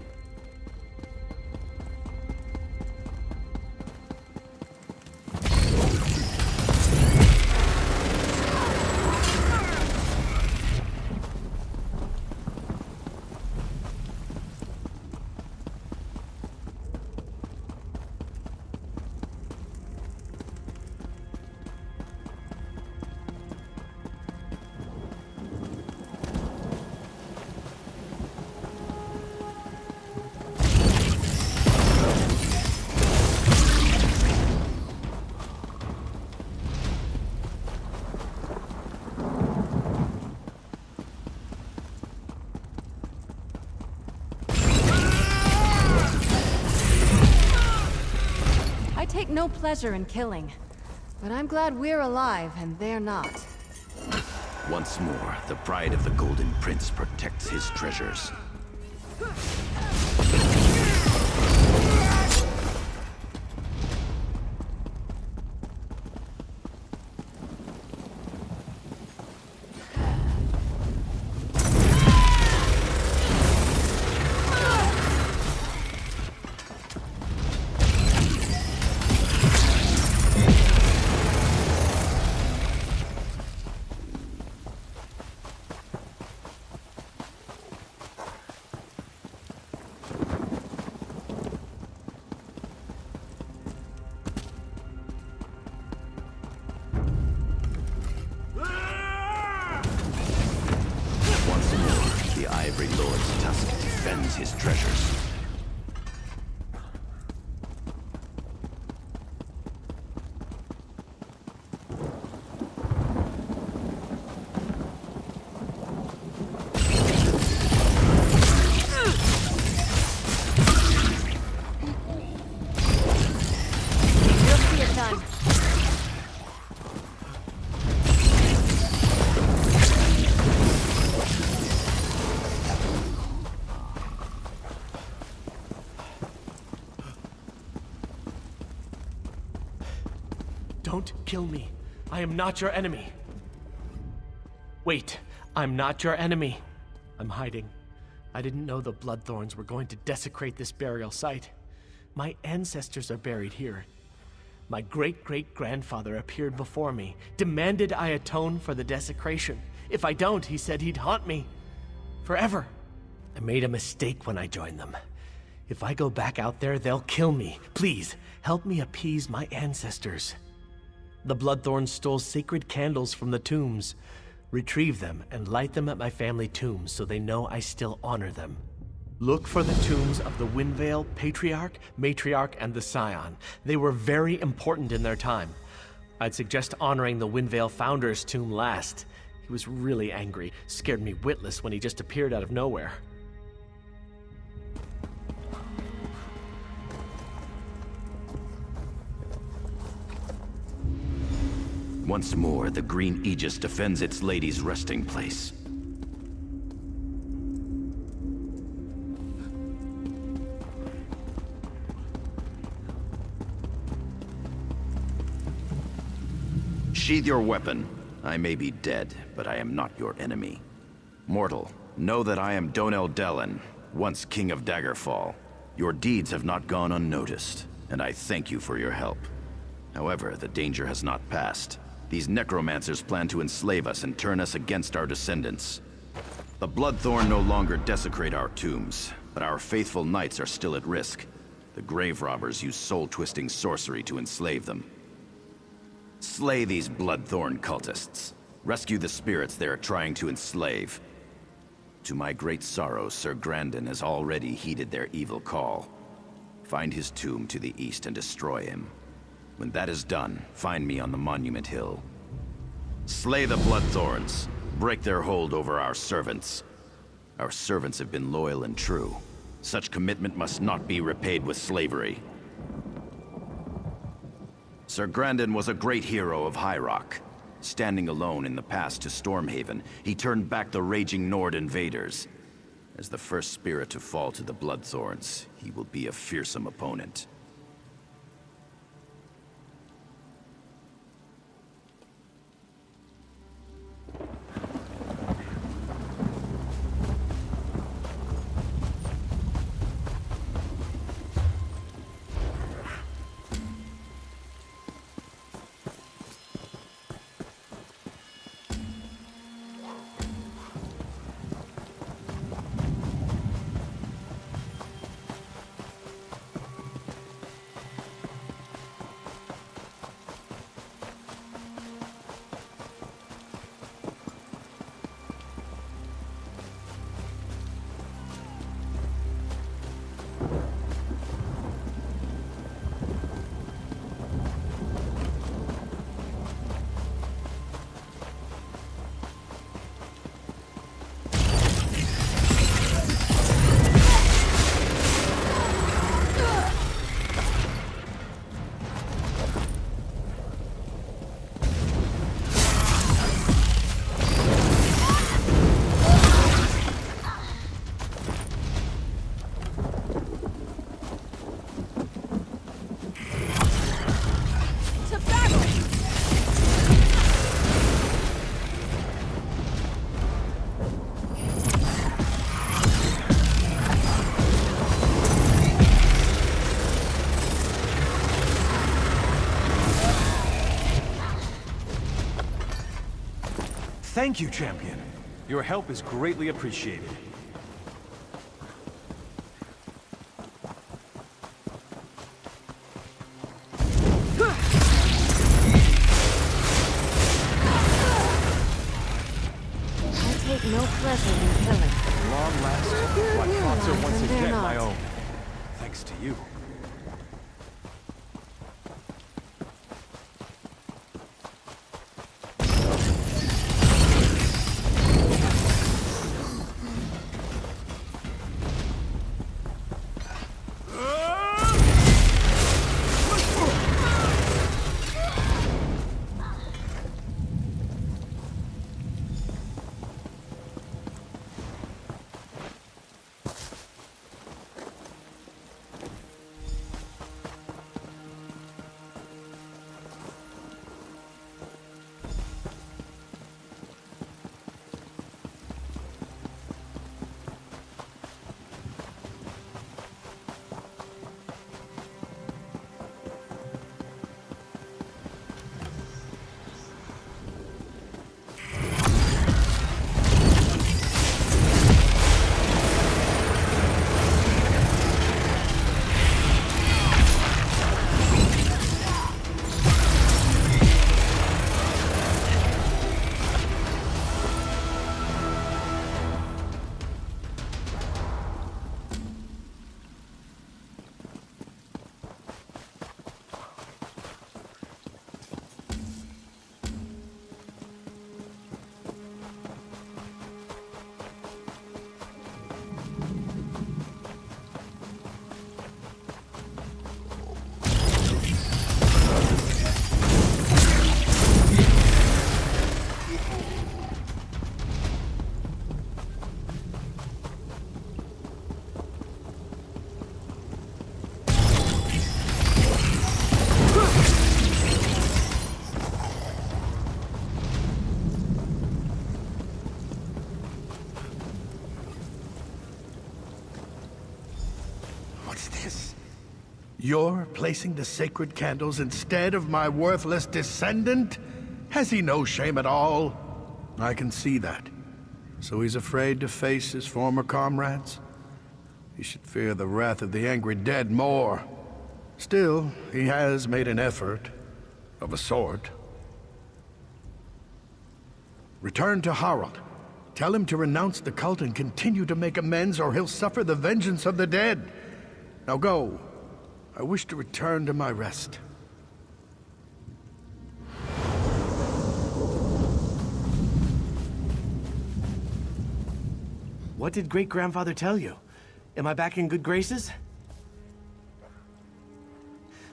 I take no pleasure in killing, but I'm glad we're alive and they're not. Once more, the pride of the Golden Prince protects his treasures. Ivory Lord's tusk defends his treasures. You'll see it done. Don't kill me. I am not your enemy. Wait, I'm not your enemy. I'm hiding. I didn't know the Bloodthorns were going to desecrate this burial site. My ancestors are buried here. My great-great-grandfather appeared before me, demanded I atone for the desecration. If I don't, he said he'd haunt me. Forever. I made a mistake when I joined them. If I go back out there, they'll kill me. Please, help me appease my ancestors. The Bloodthorns stole sacred candles from the tombs. Retrieve them and light them at my family tombs so they know I still honor them. Look for the tombs of the Windvale Patriarch, Matriarch, and the Scion. They were very important in their time. I'd suggest honoring the Windvale Founder's tomb last. He was really angry, scared me witless when he just appeared out of nowhere. Once more, the Green Aegis defends its lady's resting place. Sheathe your weapon. I may be dead, but I am not your enemy. Mortal, know that I am Donel Dellen, once King of Daggerfall. Your deeds have not gone unnoticed, and I thank you for your help. However, the danger has not passed. These necromancers plan to enslave us and turn us against our descendants. The Bloodthorn no longer desecrate our tombs, but our faithful knights are still at risk. The grave robbers use soul-twisting sorcery to enslave them. Slay these Bloodthorn cultists. Rescue the spirits they are trying to enslave. To my great sorrow, Sir Grandin has already heeded their evil call. Find his tomb to the east and destroy him. When that is done, find me on the Monument Hill. Slay the Bloodthorns. Break their hold over our servants. Our servants have been loyal and true. Such commitment must not be repaid with slavery. Sir Grandin was a great hero of High Rock. Standing alone in the pass to Stormhaven, he turned back the raging Nord invaders. As the first spirit to fall to the Bloodthorns, he will be a fearsome opponent. Thank you, champion. Your help is greatly appreciated. I take no pleasure in killing. At long last, my thoughts are once and they're again not. my own. Thanks to you. You're placing the sacred candles instead of my worthless descendant? Has he no shame at all? I can see that. So he's afraid to face his former comrades? He should fear the wrath of the angry dead more. Still, he has made an effort, of a sort. Return to Harald. Tell him to renounce the cult and continue to make amends, or he'll suffer the vengeance of the dead. Now go. I wish to return to my rest. What did great-grandfather tell you? Am I back in good graces?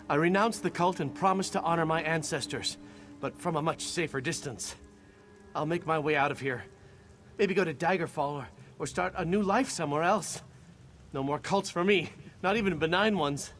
I renounced the cult and promised to honor my ancestors, but from a much safer distance. I'll make my way out of here. Maybe go to Daggerfall or start a new life somewhere else. No more cults for me, not even benign ones.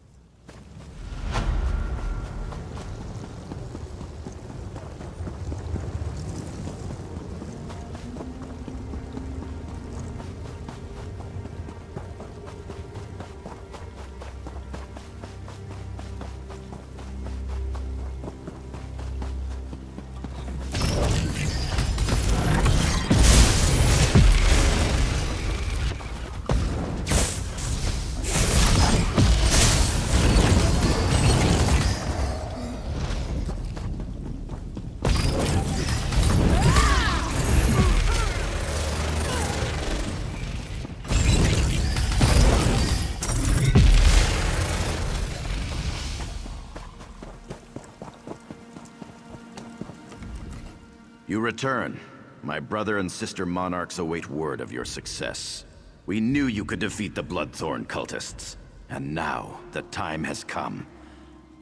You return. My brother and sister monarchs await word of your success. We knew you could defeat the Bloodthorn cultists. And now, the time has come.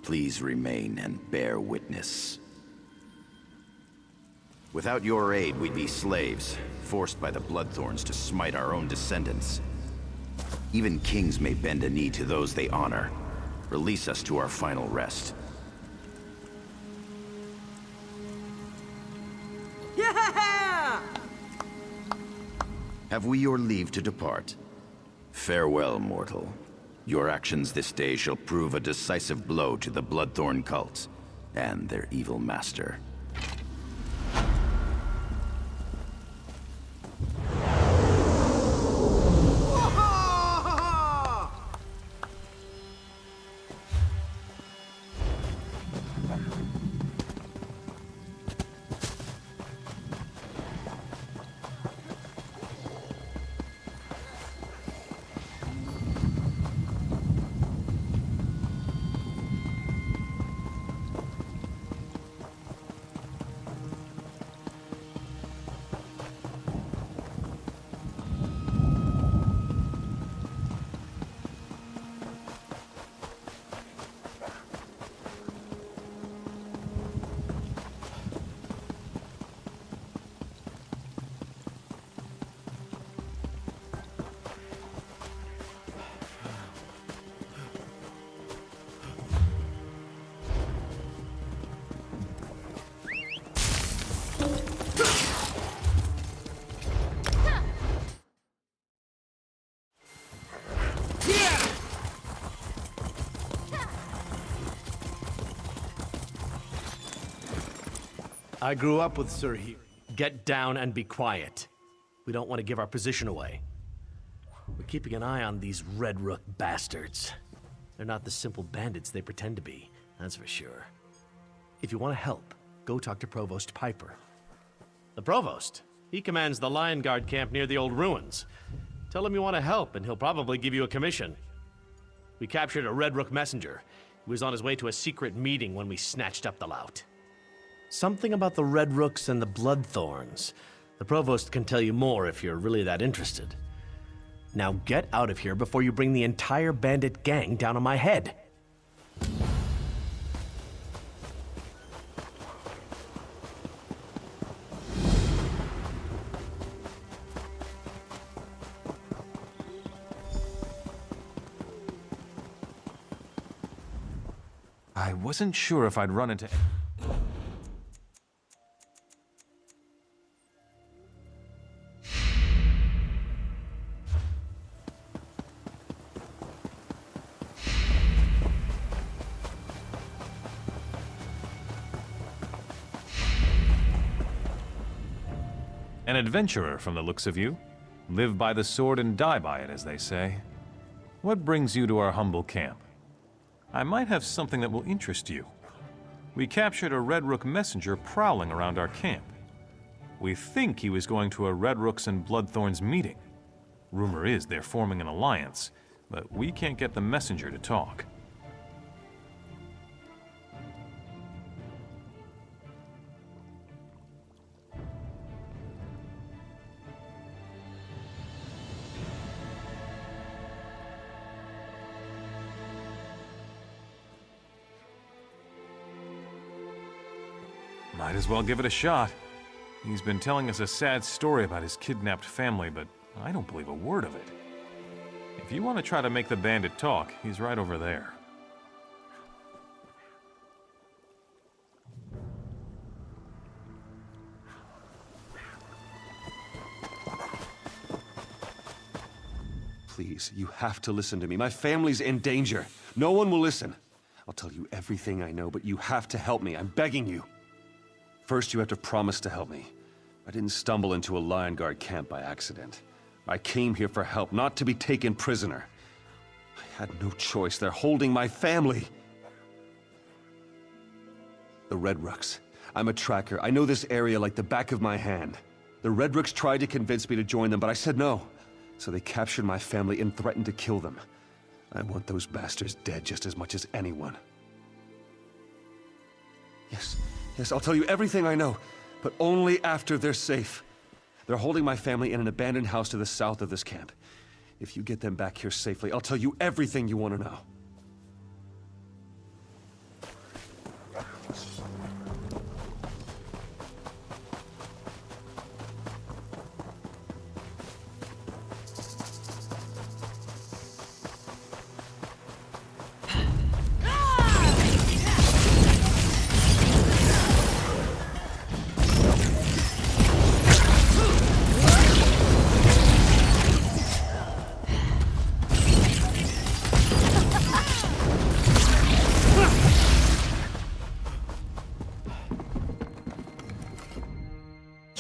Please remain and bear witness. Without your aid, we'd be slaves, forced by the Bloodthorns to smite our own descendants. Even kings may bend a knee to those they honor. Release us to our final rest. Yeah! Have we your leave to depart? Farewell, mortal. Your actions this day shall prove a decisive blow to the Bloodthorn cult and their evil master. I grew up with Sir here. Get down and be quiet. We don't want to give our position away. We're keeping an eye on these Red Rook bastards. They're not the simple bandits they pretend to be, that's for sure. If you want to help, go talk to Provost Piper. The Provost? He commands the Lion Guard camp near the old ruins. Tell him you want to help, and he'll probably give you a commission. We captured a Red Rook messenger. He was on his way to a secret meeting when we snatched up the lout. Something about the Red Rooks and the Bloodthorns. The Provost can tell you more if you're really that interested. Now get out of here before you bring the entire bandit gang down on my head. I wasn't sure if I'd run into... An adventurer from the looks of you. Live by the sword and die by it, as they say. What brings you to our humble camp? I might have something that will interest you. We captured a Red Rook messenger prowling around our camp. We think he was going to a Red Rooks and Bloodthorns meeting. Rumor is they're forming an alliance, but we can't get the messenger to talk. Might as well give it a shot. He's been telling us a sad story about his kidnapped family, but I don't believe a word of it. If you want to try to make the bandit talk, he's right over there. Please, you have to listen to me. My family's in danger. No one will listen. I'll tell you everything I know, but you have to help me. I'm begging you. First, you have to promise to help me. I didn't stumble into a Lion Guard camp by accident. I came here for help, not to be taken prisoner. I had no choice. They're holding my family. The Red Rooks. I'm a tracker. I know this area like the back of my hand. The Red Rooks tried to convince me to join them, but I said no. So they captured my family and threatened to kill them. I want those bastards dead just as much as anyone. Yes, I'll tell you everything I know. but only after they're safe. They're holding my family in an abandoned house to the south of this camp. If you get them back here safely, I'll tell you everything you want to know.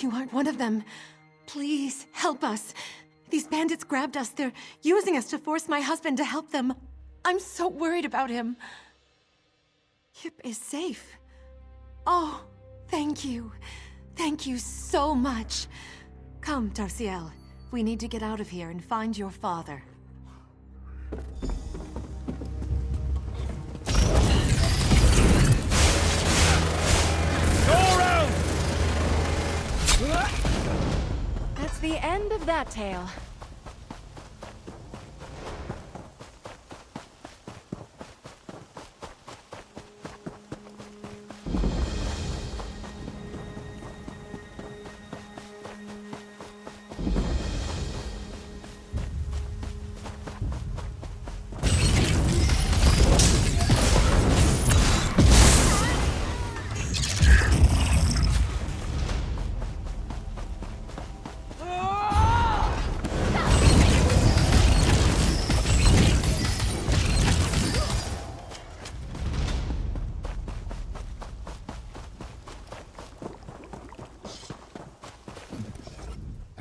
You aren't one of them. Please, help us. These bandits grabbed us. They're using us to force my husband to help them. I'm so worried about him. Yip is safe. Oh, thank you. Thank you so much. Come, Darciel. We need to get out of here and find your father. That's the end of that tale.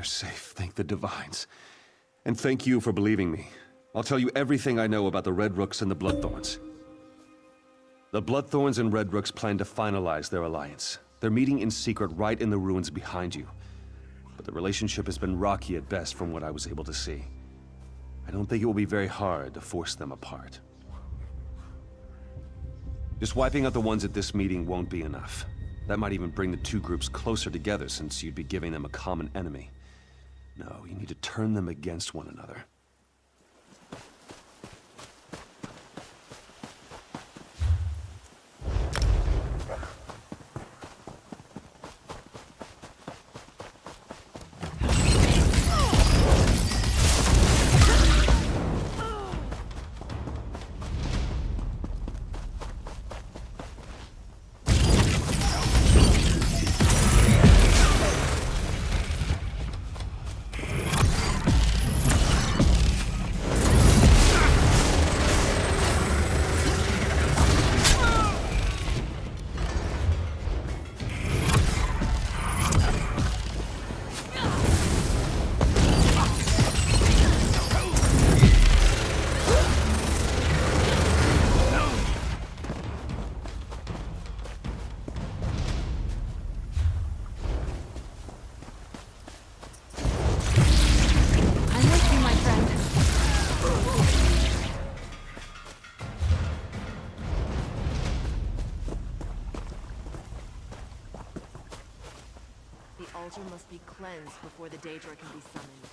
Safe, thank the Divines. And thank you for believing me. I'll tell you everything I know about the Red Rooks and the Bloodthorns. The Bloodthorns and Red Rooks plan to finalize their alliance. They're meeting in secret right in the ruins behind you. But the relationship has been rocky at best from what I was able to see. I don't think it will be very hard to force them apart. Just wiping out the ones at this meeting won't be enough. That might even bring the two groups closer together since you'd be giving them a common enemy. No, you need to turn them against one another. The altar must be cleansed before the Daedra can be summoned.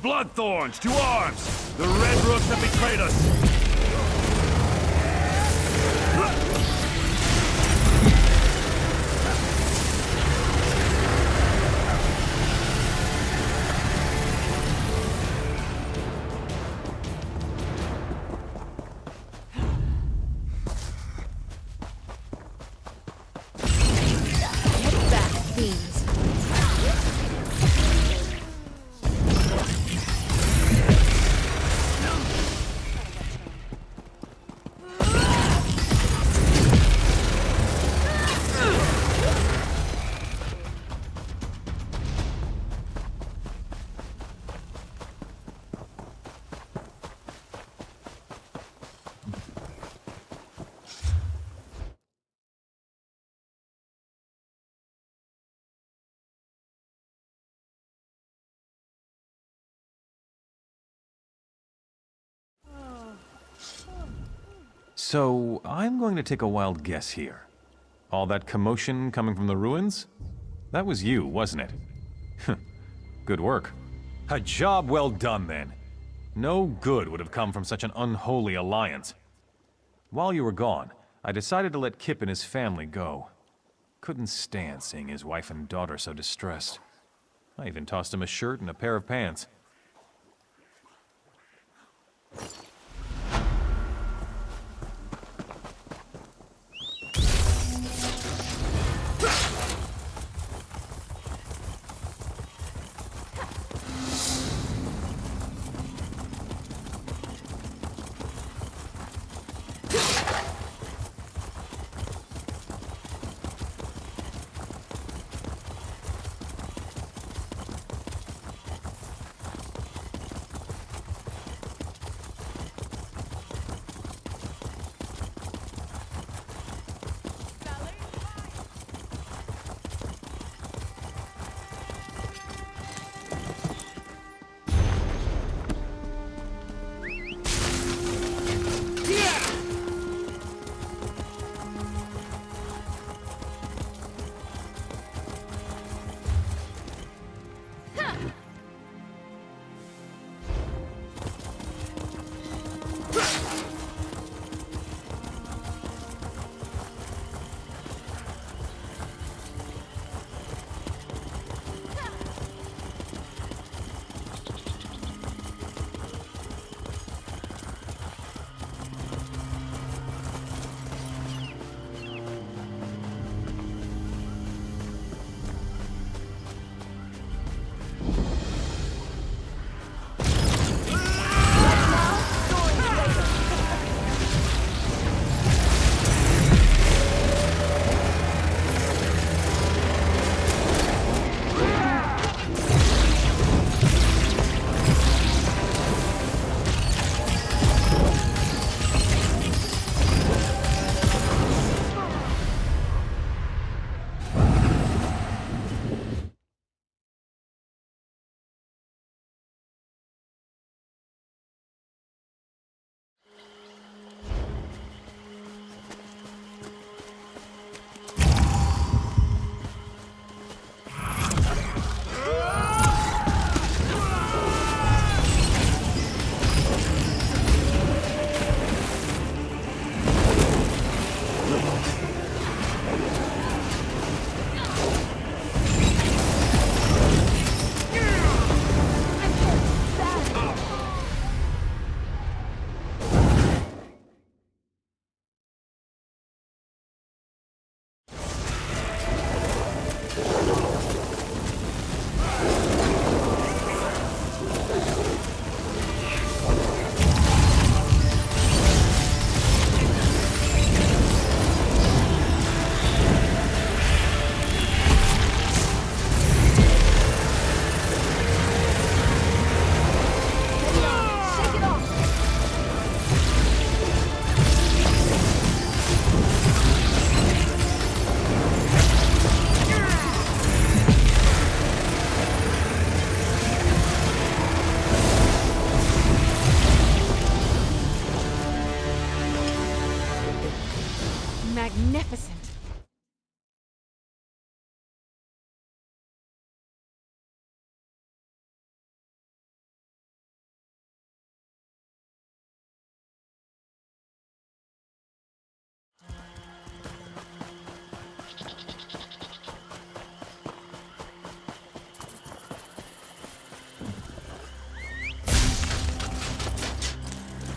Bloodthorns, to arms! The Red Rooks have betrayed us! So, I'm going to take a wild guess here. All that commotion coming from the ruins? That was you, wasn't it? Good work. A job well done, then. No good would have come from such an unholy alliance. While you were gone, I decided to let Kip and his family go. Couldn't stand seeing his wife and daughter so distressed. I even tossed him a shirt and a pair of pants.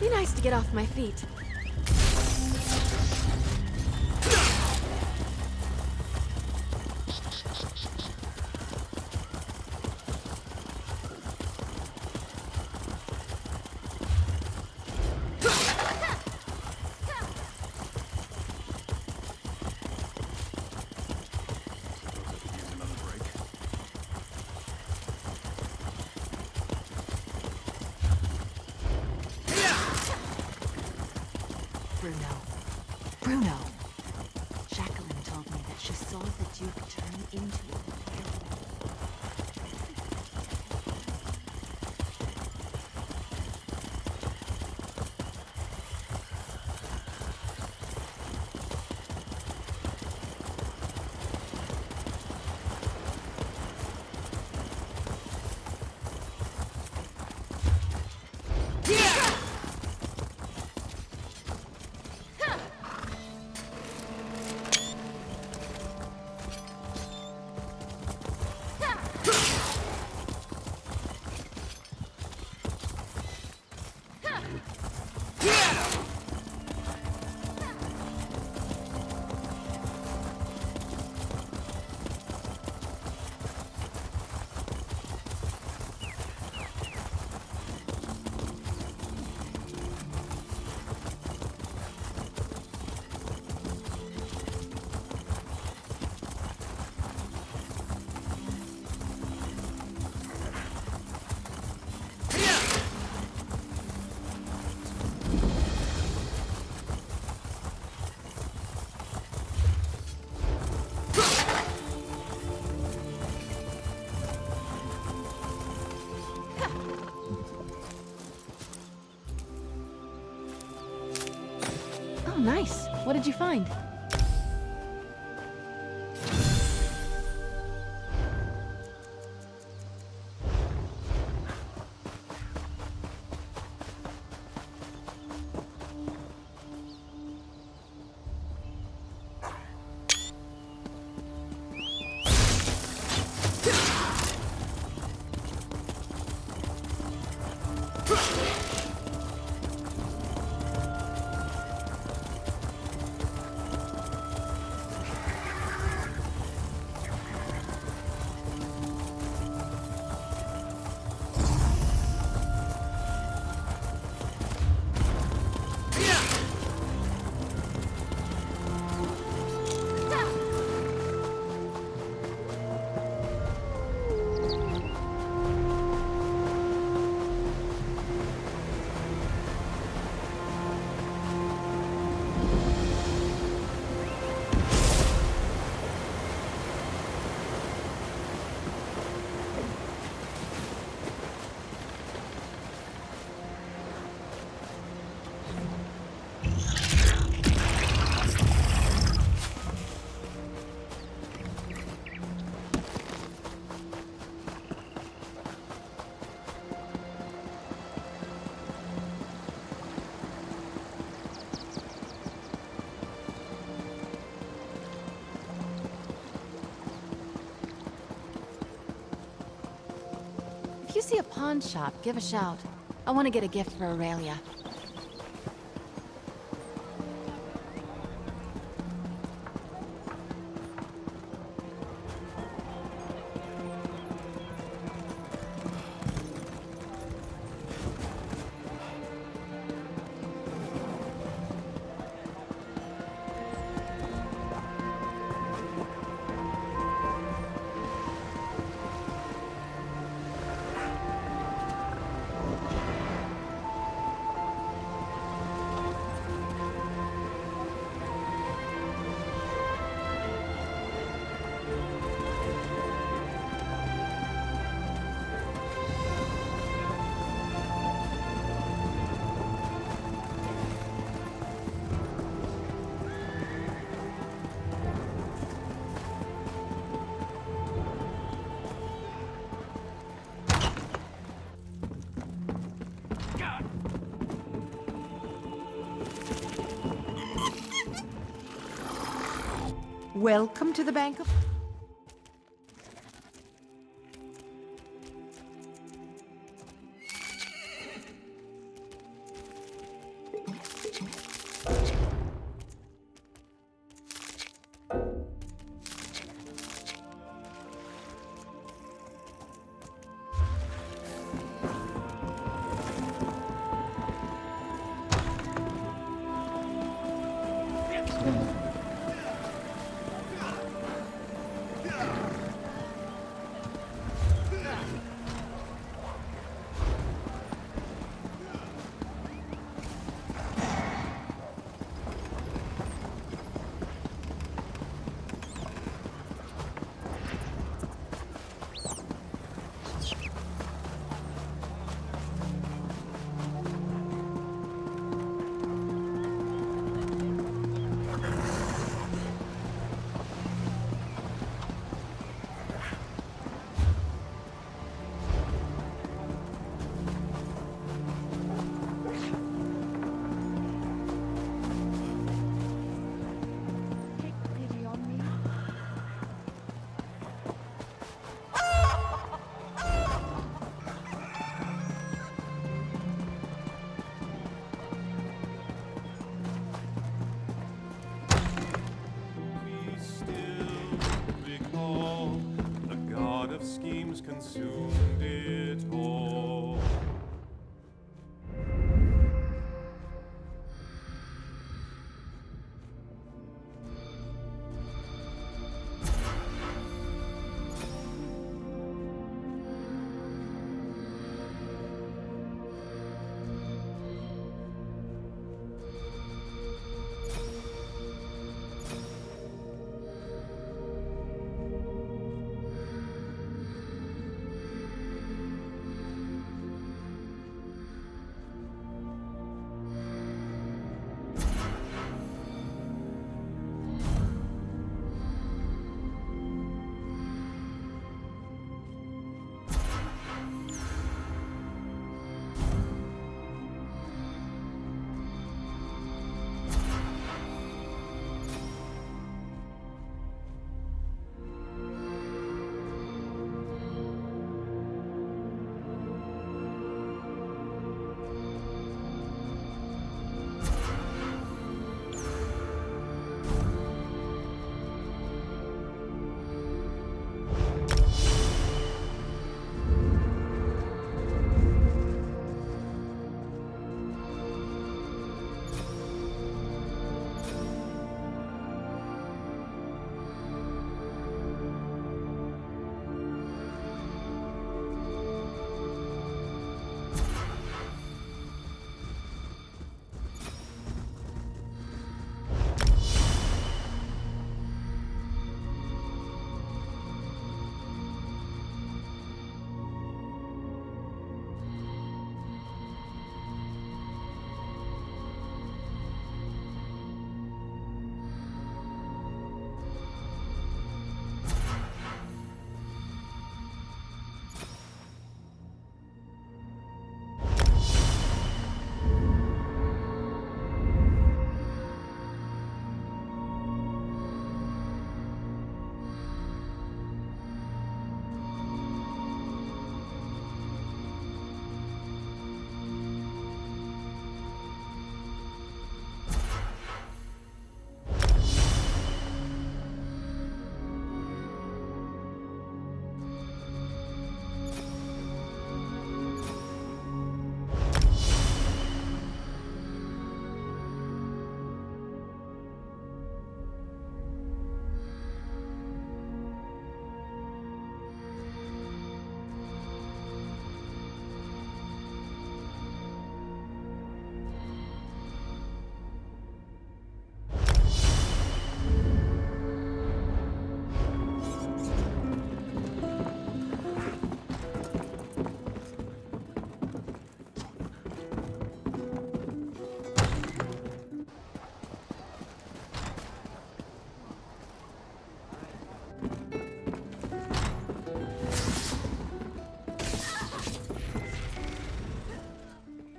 Be nice to get off my feet. Bruno. Jacqueline told me that she saw the Duke turn into a werewolf. Oh, nice. What did you find? If you see a pawn shop, give a shout. I want to get a gift for Aurelia. Welcome to the Bank of... Consumed it all.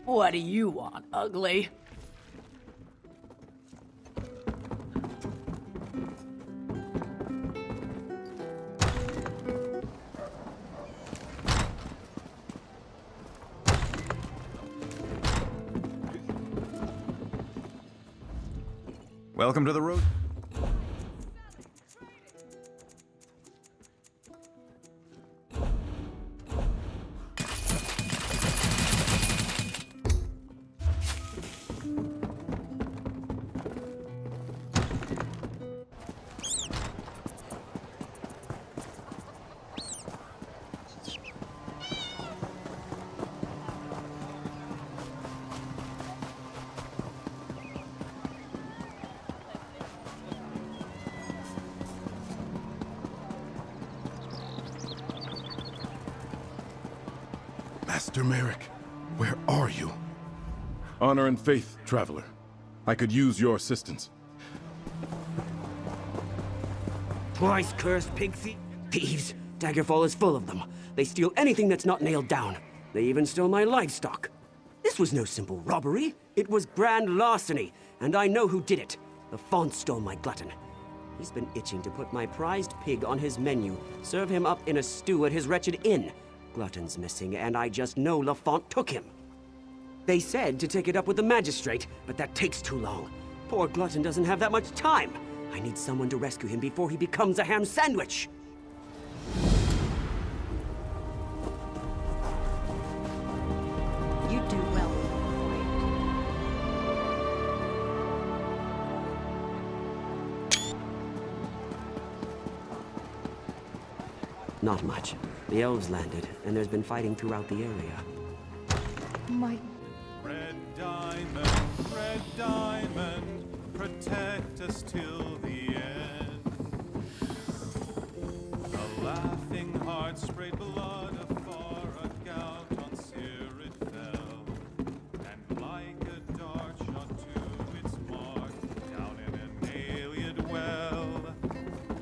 What do you want, ugly? Welcome to the road. Master Merrick, where are you? Honor and faith, traveler. I could use your assistance. Twice cursed pig thieves. Daggerfall is full of them. They steal anything that's not nailed down. They even stole my livestock. This was no simple robbery. It was grand larceny, and I know who did it. Lafont stole my glutton. He's been itching to put my prized pig on his menu, serve him up in a stew at his wretched inn. Glutton's missing, and I just know Lafont took him. They said to take it up with the magistrate, but that takes too long. Poor Glutton doesn't have that much time. I need someone to rescue him before he becomes a ham sandwich. You do well. Not much. The elves landed, and there's been fighting throughout the area. My... Red diamond, protect us till the end. A laughing heart sprayed blood afar, a gout on Cyr it fell, and like a dart shot to its mark, down in an Iliad well.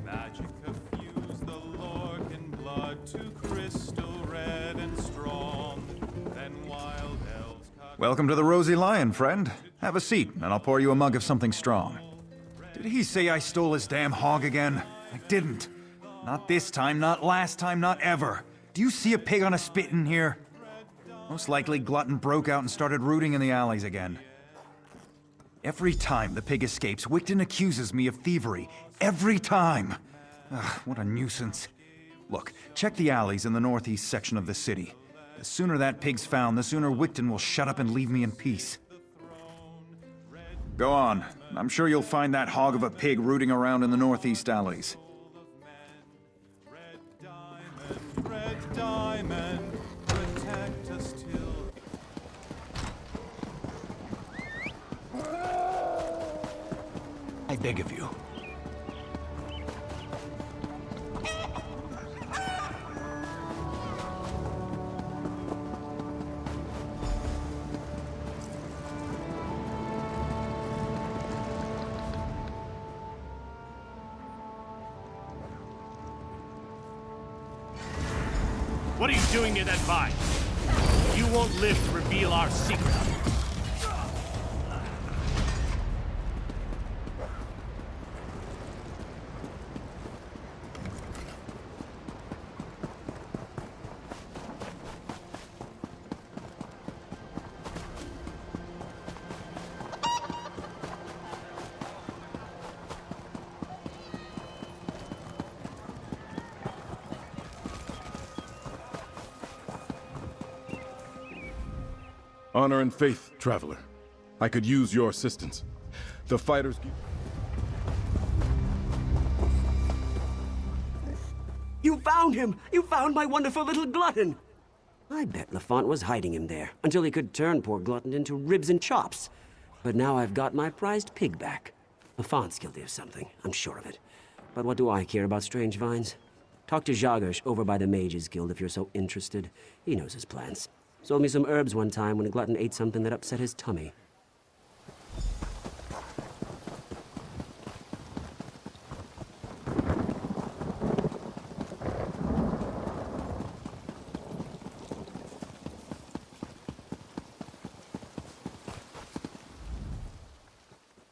Magic effused the Lorcan blood to crystal red and strong, then wild elves cut... Welcome to the Rosy Lion, friend. Have a seat, and I'll pour you a mug of something strong. Did he say I stole his damn hog again? I didn't. Not this time, not last time, not ever. Do you see a pig on a spit in here? Most likely Glutton broke out and started rooting in the alleys again. Every time the pig escapes, Wigton accuses me of thievery. Every time! Ugh, what a nuisance. Look, check the alleys in the northeast section of the city. The sooner that pig's found, the sooner Wigton will shut up and leave me in peace. Go on. I'm sure you'll find that hog of a pig rooting around in the northeast alleys. Red diamond, protect us till... I beg of you. What are you doing near that vine? You won't live to reveal our secret. Honor and faith, traveler. I could use your assistance. The fighters... You found him! You found my wonderful little Glutton! I bet Lafont was hiding him there, until he could turn poor Glutton into ribs and chops. But now I've got my prized pig back. Lafont's guilty of something, I'm sure of it. But what do I care about strange vines? Talk to Jagersh over by the Mages Guild if you're so interested. He knows his plans. Sold me some herbs one time when a glutton ate something that upset his tummy.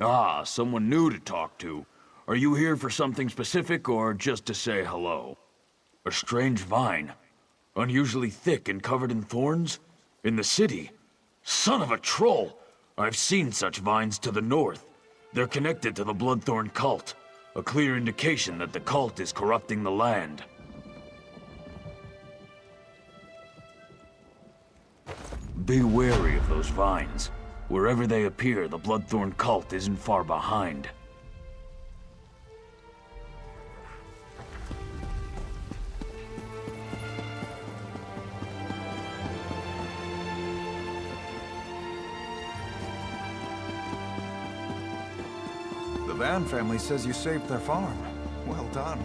Ah, someone new to talk to. Are you here for something specific or just to say hello? A strange vine. Unusually thick and covered in thorns? In the city? Son of a troll! I've seen such vines to the north. They're connected to the Bloodthorn cult. A clear indication that the cult is corrupting the land. Be wary of those vines. Wherever they appear, the Bloodthorn cult isn't far behind. The Van family says you saved their farm. Well done.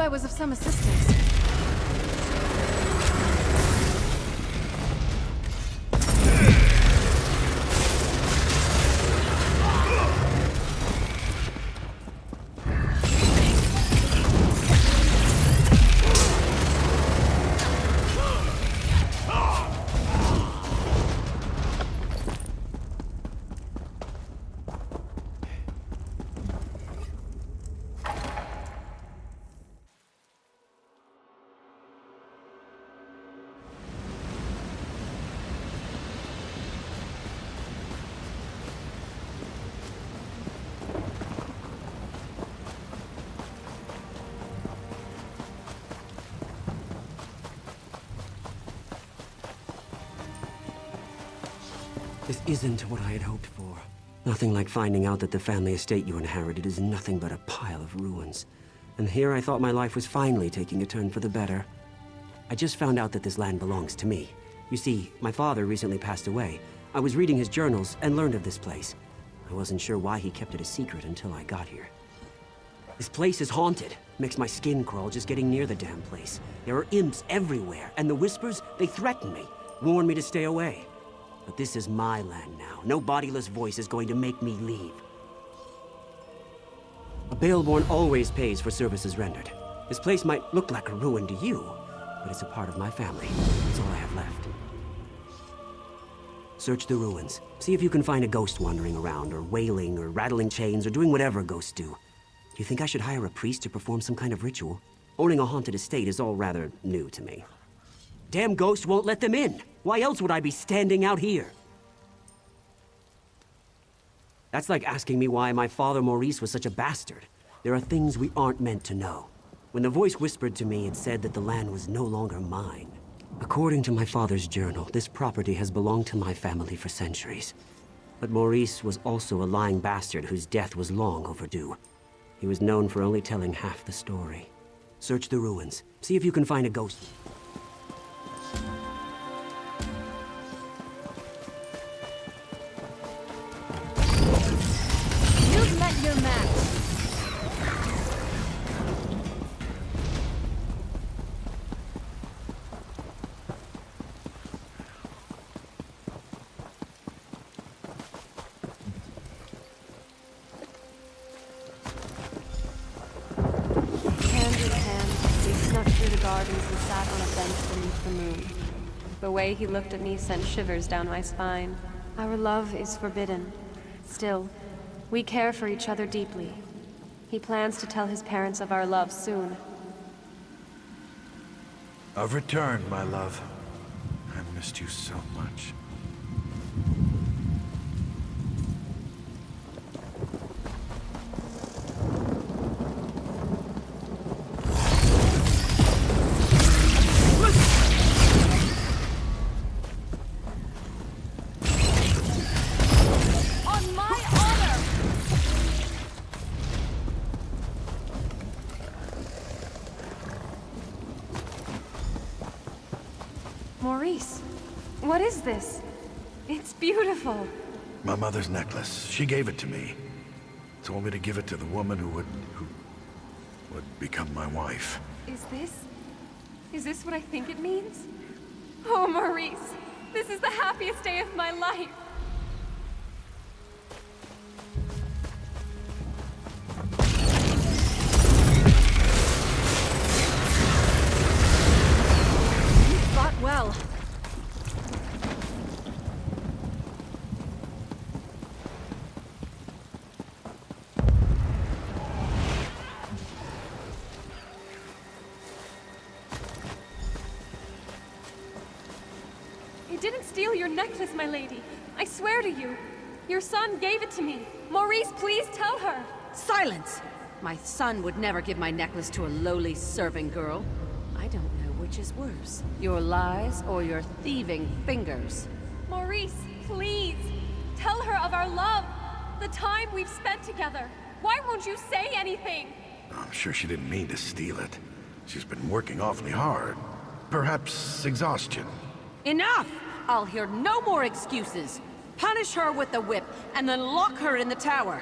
I was of some assistance. This isn't what I had hoped for. Nothing like finding out that the family estate you inherited is nothing but a pile of ruins. And here I thought my life was finally taking a turn for the better. I just found out that this land belongs to me. You see, my father recently passed away. I was reading his journals and learned of this place. I wasn't sure why he kept it a secret until I got here. This place is haunted. Makes my skin crawl just getting near the damn place. There are imps everywhere, and the whispers, they threaten me, warn me to stay away. But this is my land now. No bodiless voice is going to make me leave. A Baelborn always pays for services rendered. This place might look like a ruin to you, but it's a part of my family. It's all I have left. Search the ruins. See if you can find a ghost wandering around, or wailing, or rattling chains, or doing whatever ghosts do. Do you think I should hire a priest to perform some kind of ritual? Owning a haunted estate is all rather new to me. Damn ghost won't let them in! Why else would I be standing out here? That's like asking me why my father Maurice was such a bastard. There are things we aren't meant to know. When the voice whispered to me, it said that the land was no longer mine. According to my father's journal, this property has belonged to my family for centuries. But Maurice was also a lying bastard whose death was long overdue. He was known for only telling half the story. Search the ruins. See if you can find a ghost. You've met your match. Hand in hand, we snuck through the gardens and sat on a bench beneath the moon. The way he looked at me sent shivers down my spine. Our love is forbidden. Still, we care for each other deeply. He plans to tell his parents of our love soon. I've returned, my love. I missed you so much. On my honor! Maurice, what is this? It's beautiful. My mother's necklace. She gave it to me. Told me to give it to the woman who would become my wife. Is this what I think it means? Oh, Maurice, this is the happiest day of my life. You fought well. I didn't steal your necklace, my lady. I swear to you. Your son gave it to me. Maurice, please tell her. Silence! My son would never give my necklace to a lowly serving girl. I don't know which is worse, your lies or your thieving fingers. Maurice, please. Tell her of our love. The time we've spent together. Why won't you say anything? I'm sure she didn't mean to steal it. She's been working awfully hard. Perhaps exhaustion. Enough! I'll hear no more excuses. Punish her with the whip, and then lock her in the tower.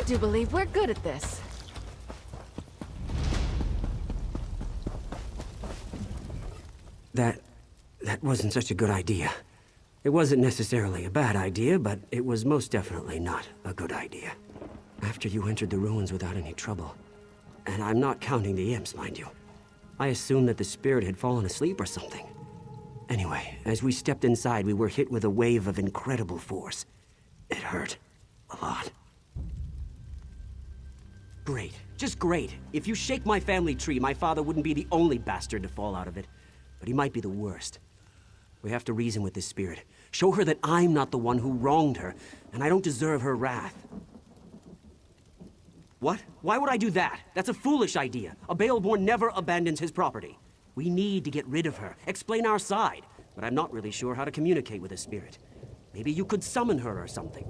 do believe we're good at this. That wasn't such a good idea. It wasn't necessarily a bad idea, but it was most definitely not a good idea. After you entered the ruins without any trouble, and I'm not counting the imps, mind you, I assumed that the spirit had fallen asleep or something. Anyway, as we stepped inside, we were hit with a wave of incredible force. It hurt. A lot. Great. Just great. If you shake my family tree, my father wouldn't be the only bastard to fall out of it. But he might be the worst. We have to reason with this spirit. Show her that I'm not the one who wronged her, and I don't deserve her wrath. What? Why would I do that? That's a foolish idea. A Baelborn never abandons his property. We need to get rid of her, explain our side, but I'm not really sure how to communicate with a spirit. Maybe you could summon her or something.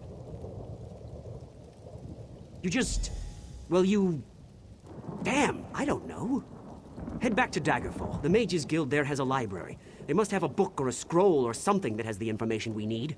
Damn, I don't know. Head back to Daggerfall. The Mages Guild there has a library. They must have a book or a scroll or something that has the information we need.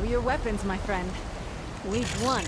Your weapons, my friend. We've won.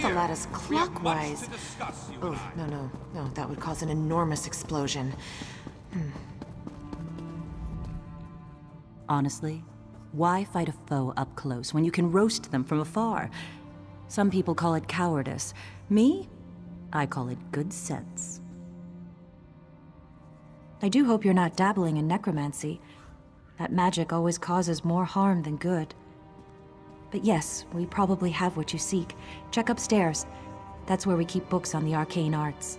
The lattice clockwise. Oh, no, that would cause an enormous explosion. Honestly, why fight a foe up close when you can roast them from afar? Some people call it cowardice. Me? I call it good sense. I do hope you're not dabbling in necromancy. That magic always causes more harm than good. But yes, we probably have what you seek. Check upstairs. That's where we keep books on the arcane arts.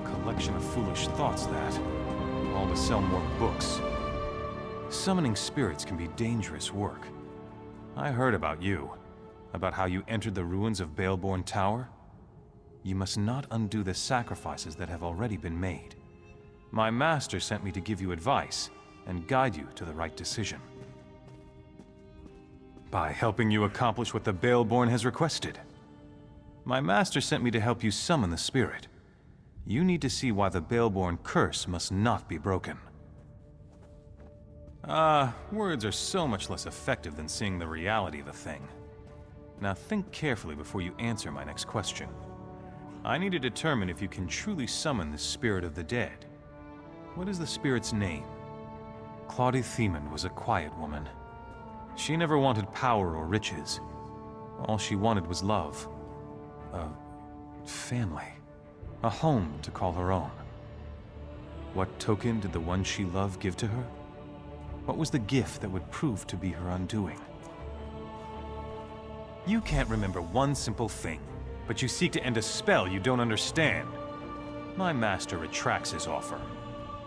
Collection of foolish thoughts, that. All to sell more books. Summoning spirits can be dangerous work. I heard about you. About how you entered the ruins of Baelborn Tower. You must not undo the sacrifices that have already been made. My master sent me to give you advice and guide you to the right decision. By helping you accomplish what the Baelborn has requested. My master sent me to help you summon the spirit. You need to see why the Baelborn curse must not be broken. Words are so much less effective than seeing the reality of a thing. Now think carefully before you answer my next question. I need to determine if you can truly summon the spirit of the dead. What is the spirit's name? Claudia Thiemann was a quiet woman. She never wanted power or riches. All she wanted was love. A family. A home to call her own. What token did the one she loved give to her? What was the gift that would prove to be her undoing? You can't remember one simple thing, but you seek to end a spell you don't understand. My master retracts his offer.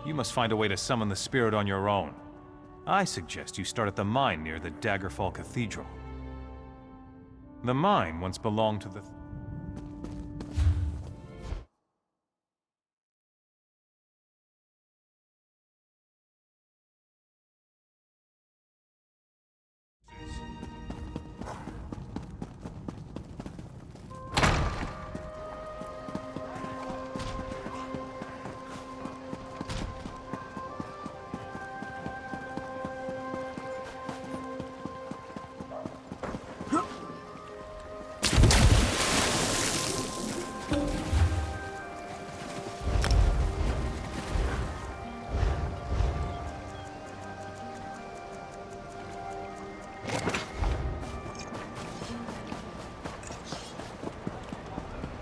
You must find a way to summon the spirit on your own. I suggest you start at the mine near the Daggerfall Cathedral. The mine once belonged to the...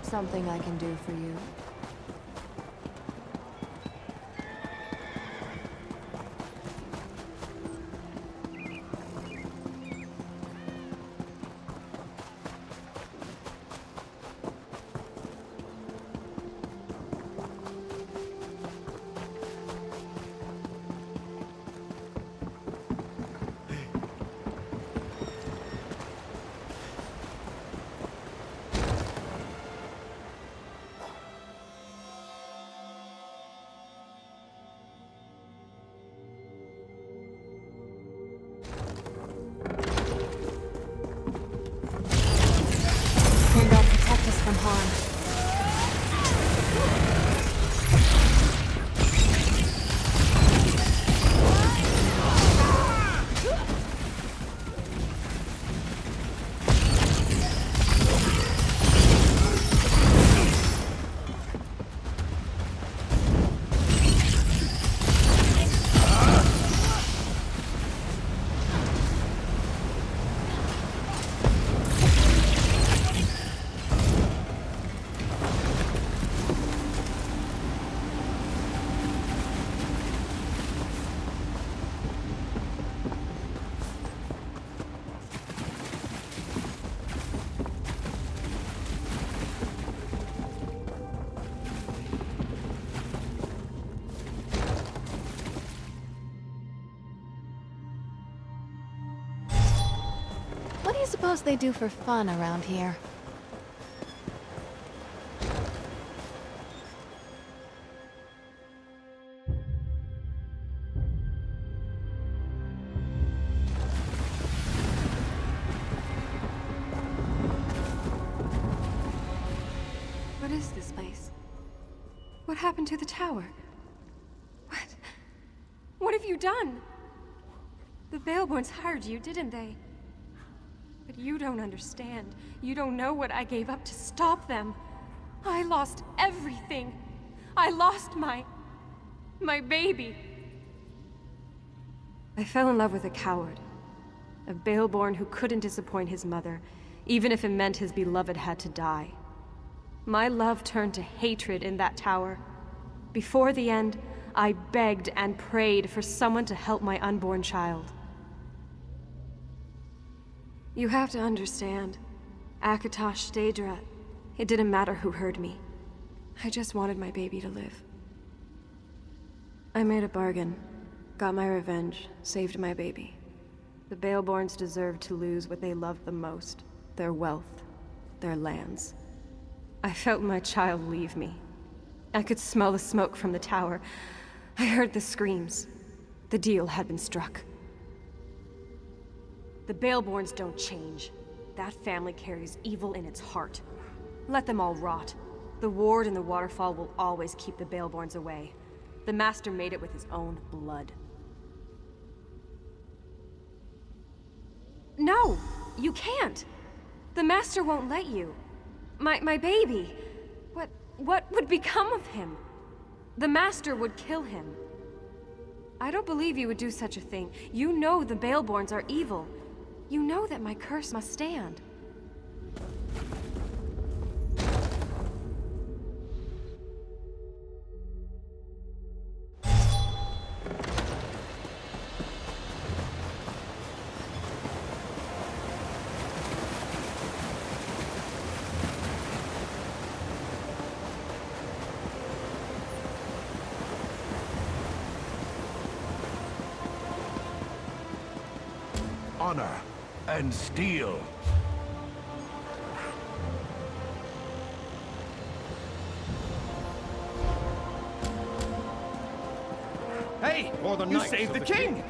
Something I can do for you. From harm. What do you suppose they do for fun around here? What is this place? What happened to the tower? What have you done? The Baleborns hired you, didn't they? But you don't understand. You don't know what I gave up to stop them. I lost everything. I lost my baby. I fell in love with a coward. A Baleborn who couldn't disappoint his mother, even if it meant his beloved had to die. My love turned to hatred in that tower. Before the end, I begged and prayed for someone to help my unborn child. You have to understand. Akatosh, Daedra, it didn't matter who heard me. I just wanted my baby to live. I made a bargain, got my revenge, saved my baby. The Baleborns deserved to lose what they loved the most, their wealth, their lands. I felt my child leave me. I could smell the smoke from the tower. I heard the screams. The deal had been struck. The Baleborns don't change. That family carries evil in its heart. Let them all rot. The ward and the waterfall will always keep the Baleborns away. The Master made it with his own blood. No! You can't! The Master won't let you. My baby! What would become of him? The Master would kill him. I don't believe you would do such a thing. You know the Baleborns are evil. You know that my curse must stand. honor and steel. Hey! For the You knights saved of the the king!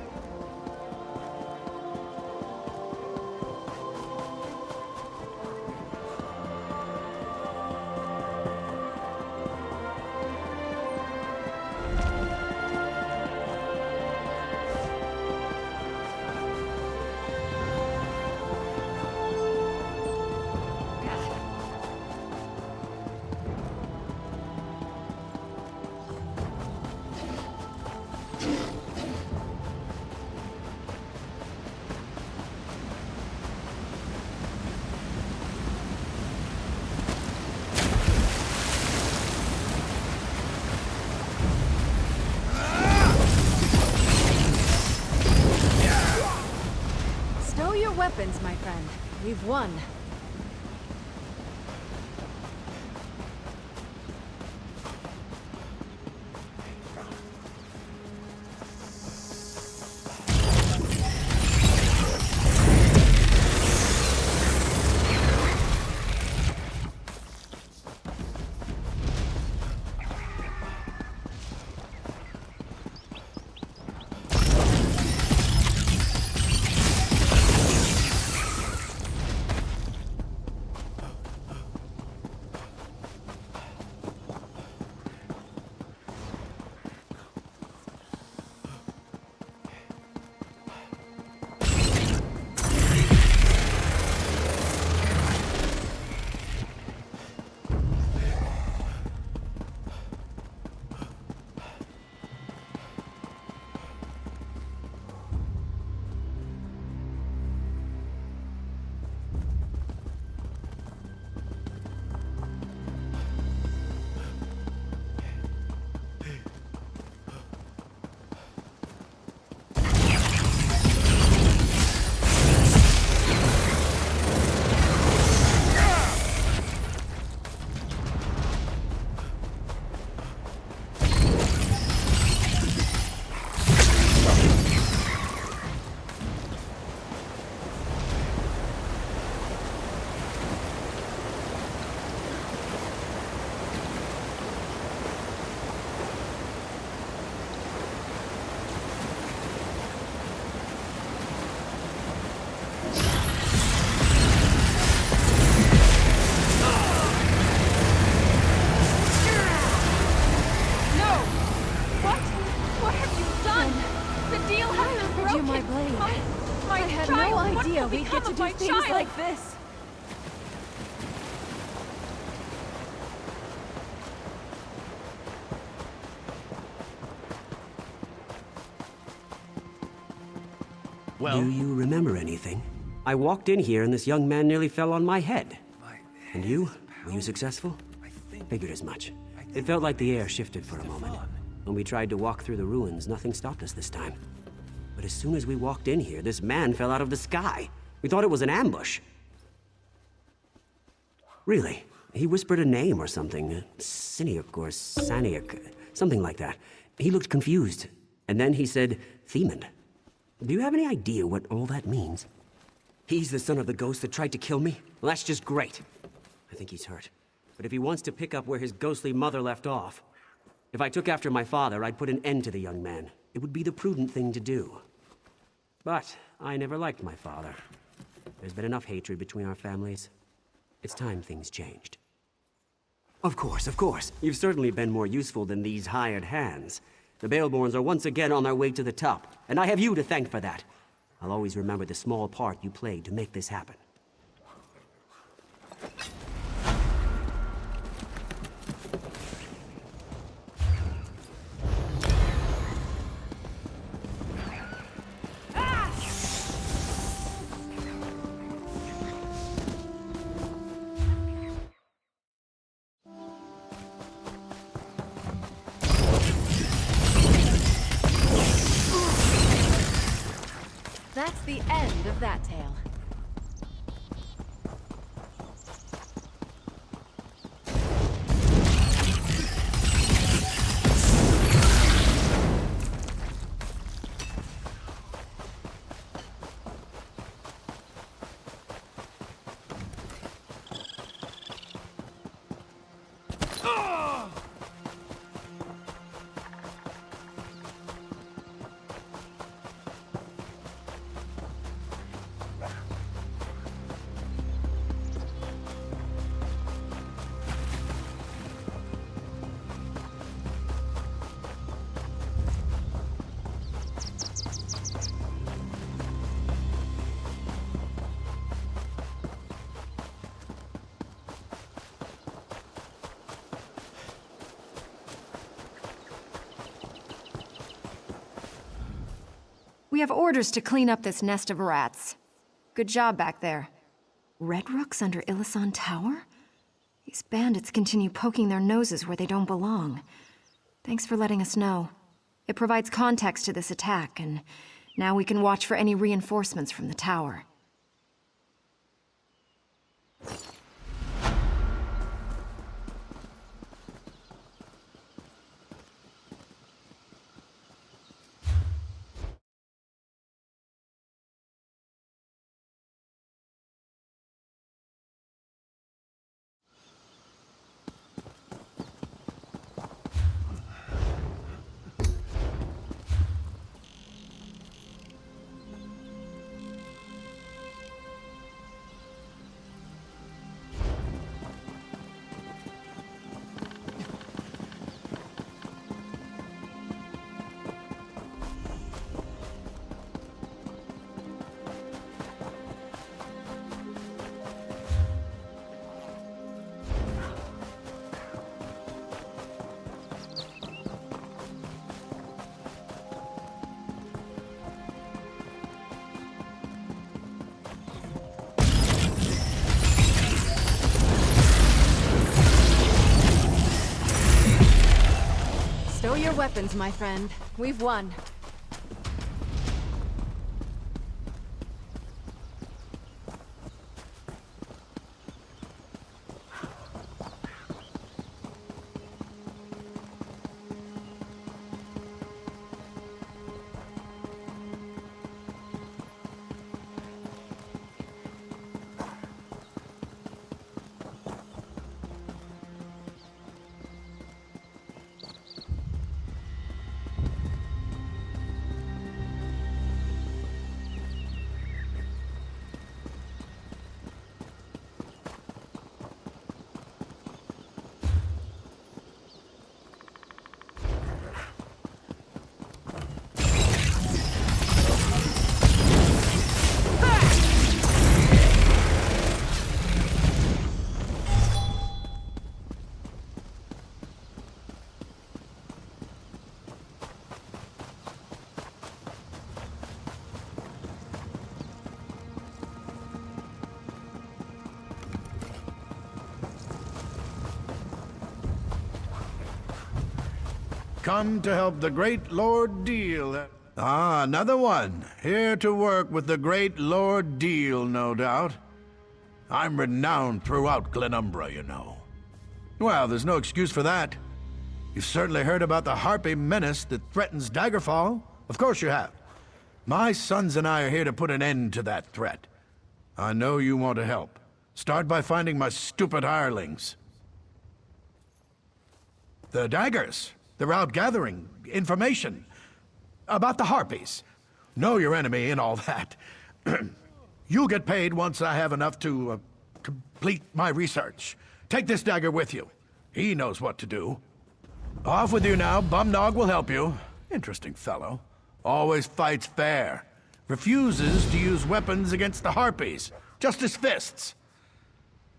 Stow your weapons, my friend. We've won. We get to do things like this. Well, do you remember anything? I walked in here and this young man nearly fell on my head. And you? Were you successful? Figured as much. It felt like the air shifted for a moment. When we tried to walk through the ruins, nothing stopped us this time. But as soon as we walked in here, this man fell out of the sky. We thought it was an ambush. Really, he whispered a name or something. Siniak or Saniak, something like that. He looked confused. And then he said, Themond. Do you have any idea what all that means? He's the son of the ghost that tried to kill me? Well, that's just great. I think he's hurt. But if he wants to pick up where his ghostly mother left off, if I took after my father, I'd put an end to the young man. It would be the prudent thing to do. But I never liked my father. There's been enough hatred between our families. It's time things changed. Of course, of course. You've certainly been more useful than these hired hands. The Baleborns are once again on their way to the top, and I have you to thank for that. I'll always remember the small part you played to make this happen. That's the end of that tale. We have orders to clean up this nest of rats. Good job back there. Red Rooks under Illisan Tower? These bandits continue poking their noses where they don't belong. Thanks for letting us know. It provides context to this attack, and now we can watch for any reinforcements from the tower. Stow your weapons, my friend. We've won. Come to help the great Lord Deal. Ah, another one. Here to work with the great Lord Deal, no doubt. I'm renowned throughout Glenumbra, you know. Well, there's no excuse for that. You've certainly heard about the Harpy menace that threatens Daggerfall. Of course you have. My sons and I are here to put an end to that threat. I know you want to help. Start by finding my stupid hirelings. The daggers. They're out gathering information about the Harpies. Know your enemy and all that. You'll get paid once I have enough to complete my research. Take this dagger with you. He knows what to do. Off with you now. Bumnog will help you. Interesting fellow. Always fights fair. Refuses to use weapons against the Harpies. Just his fists.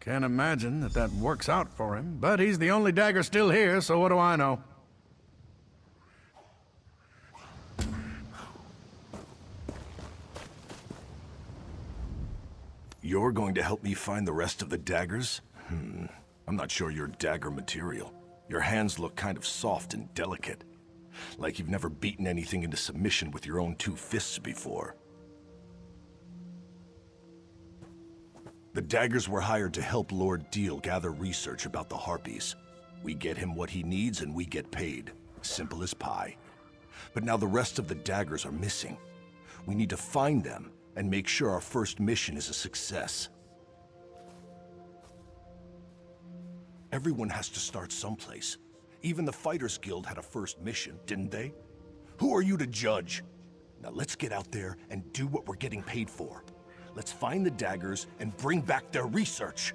Can't imagine that works out for him, but he's the only dagger still here, so what do I know? You're going to help me find the rest of the daggers? I'm not sure you're dagger material. Your hands look kind of soft and delicate. Like you've never beaten anything into submission with your own two fists before. The daggers were hired to help Lord Deal gather research about the Harpies. We get him what he needs and we get paid. Simple as pie. But now the rest of the daggers are missing. We need to find them and make sure our first mission is a success. Everyone has to start someplace. Even the Fighters Guild had a first mission, didn't they? Who are you to judge? Now let's get out there and do what we're getting paid for. Let's find the daggers and bring back their research.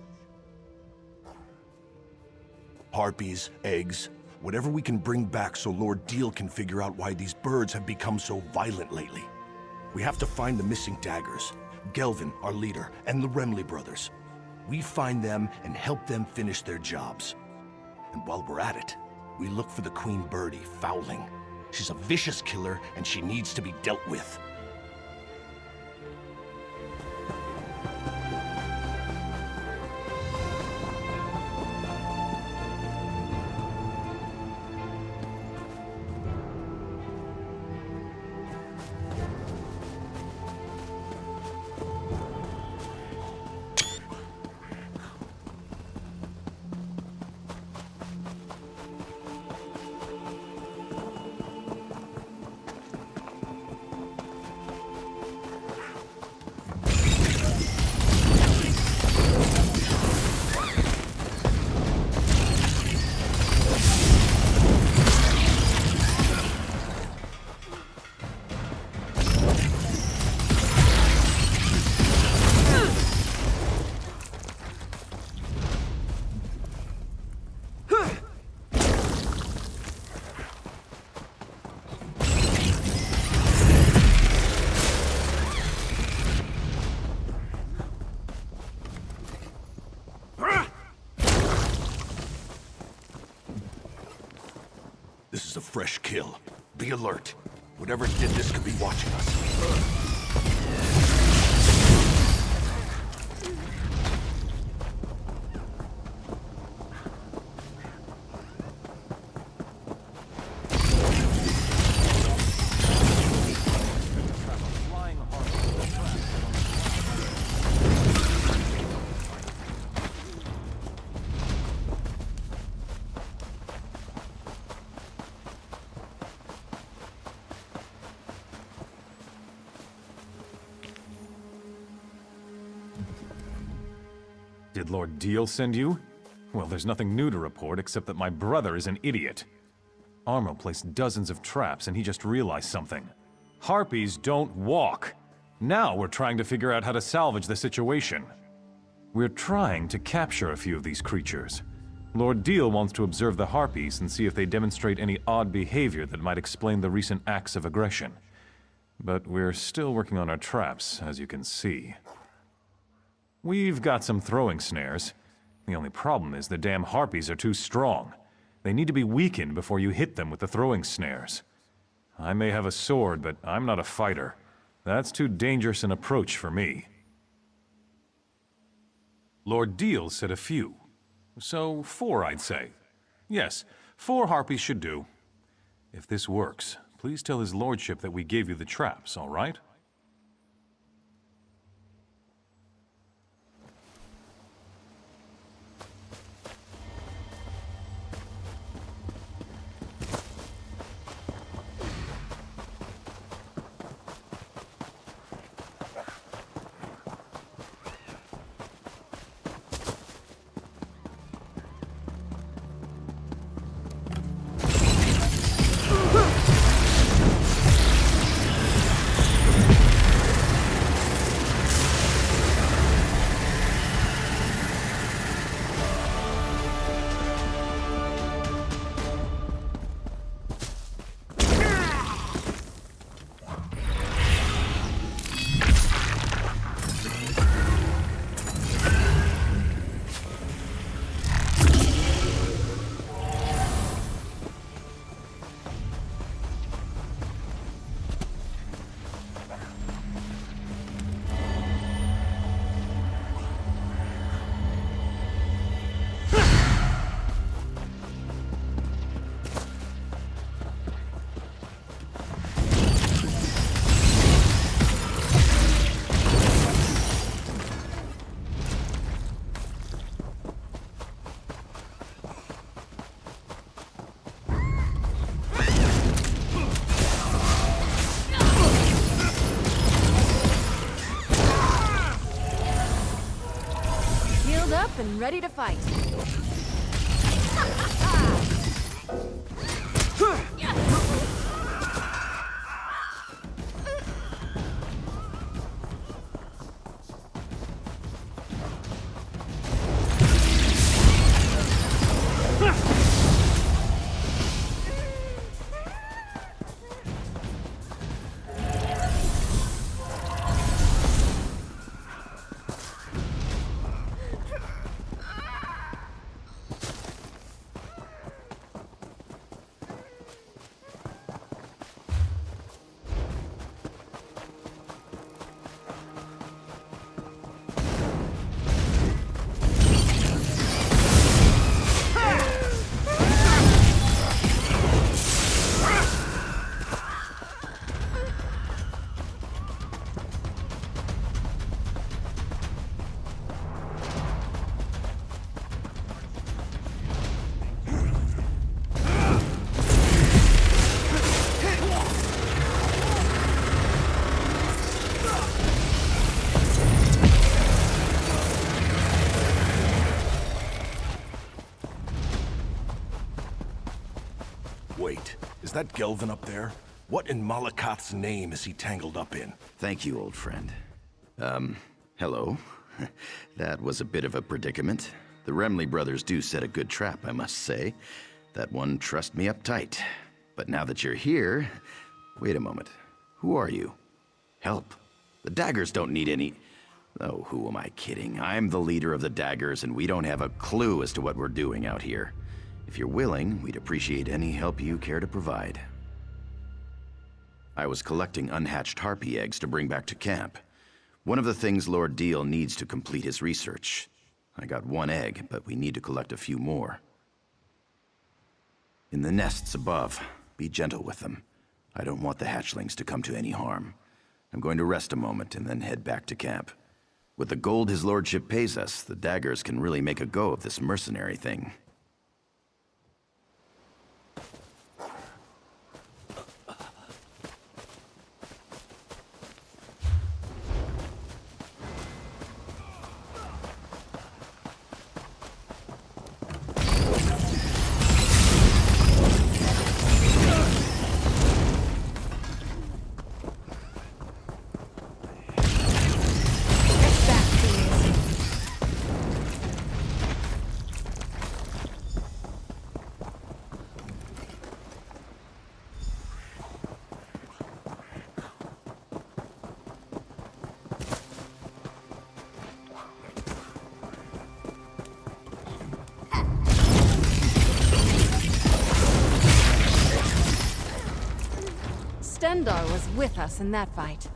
Harpies, eggs, whatever we can bring back so Lord Deal can figure out why these birds have become so violent lately. We have to find the missing daggers, Gelvin, our leader, and the Remley brothers. We find them and help them finish their jobs. And while we're at it, we look for the Queen Birdie, Fowling. She's a vicious killer and she needs to be dealt with. fresh kill. Be alert. Whatever did this could be watching us. Did Lord Deal send you? Well, there's nothing new to report except that my brother is an idiot. Armo placed dozens of traps and he just realized something. Harpies don't walk. Now we're trying to figure out how to salvage the situation. We're trying to capture a few of these creatures. Lord Deal wants to observe the harpies and see if they demonstrate any odd behavior that might explain the recent acts of aggression. But we're still working on our traps, as you can see. We've got some throwing snares. The only problem is the damn harpies are too strong. They need to be weakened before you hit them with the throwing snares. I may have a sword, but I'm not a fighter. That's too dangerous an approach for me. Lord Deal said a few. So 4, I'd say. Yes, 4 harpies should do. If this works, please tell his lordship that we gave you the traps, all right? And ready to fight. Wait, is that Gelvin up there? What in Malakath's name is he tangled up in? Thank you, old friend. Hello. That was a bit of a predicament. The Remley brothers do set a good trap, I must say. That one trussed me up tight. But now that you're here... Wait a moment. Who are you? Help. The Daggers don't need any... Oh, who am I kidding? I'm the leader of the Daggers, and we don't have a clue as to what we're doing out here. If you're willing, we'd appreciate any help you care to provide. I was collecting unhatched harpy eggs to bring back to camp. One of the things Lord Deal needs to complete his research. I got one egg, but we need to collect a few more. In the nests above, be gentle with them. I don't want the hatchlings to come to any harm. I'm going to rest a moment and then head back to camp. With the gold his lordship pays us, the daggers can really make a go of this mercenary thing. Stendarr was with us in that fight.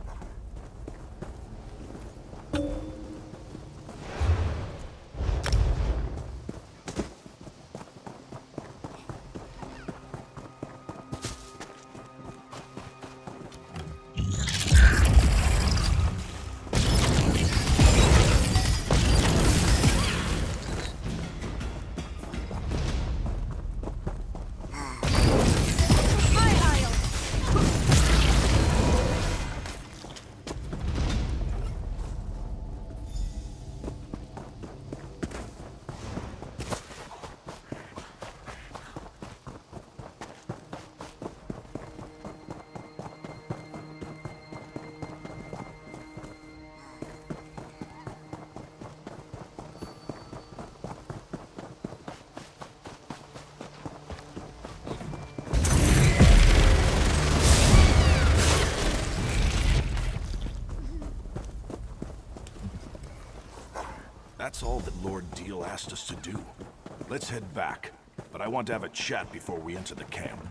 That's all that Lord Deal asked us to do. Let's head back, but I want to have a chat before we enter the camp.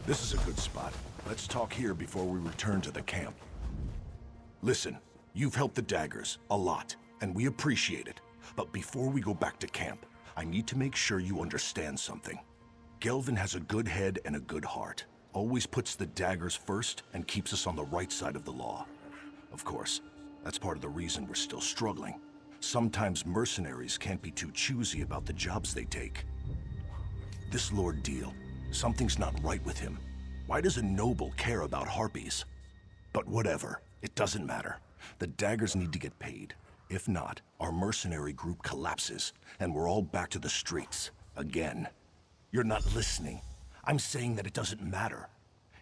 This is a good spot. Let's talk here before we return to the camp. Listen, you've helped the daggers a lot, and we appreciate it. But before we go back to camp, I need to make sure you understand something. Gelvin has a good head and a good heart. Always puts the daggers first and keeps us on the right side of the law. Of course, that's part of the reason we're still struggling. Sometimes mercenaries can't be too choosy about the jobs they take. This Lord Deal, something's not right with him. Why does a noble care about harpies? But whatever, it doesn't matter. The daggers need to get paid. If not, our mercenary group collapses, and we're all back to the streets. Again. You're not listening. I'm saying that it doesn't matter.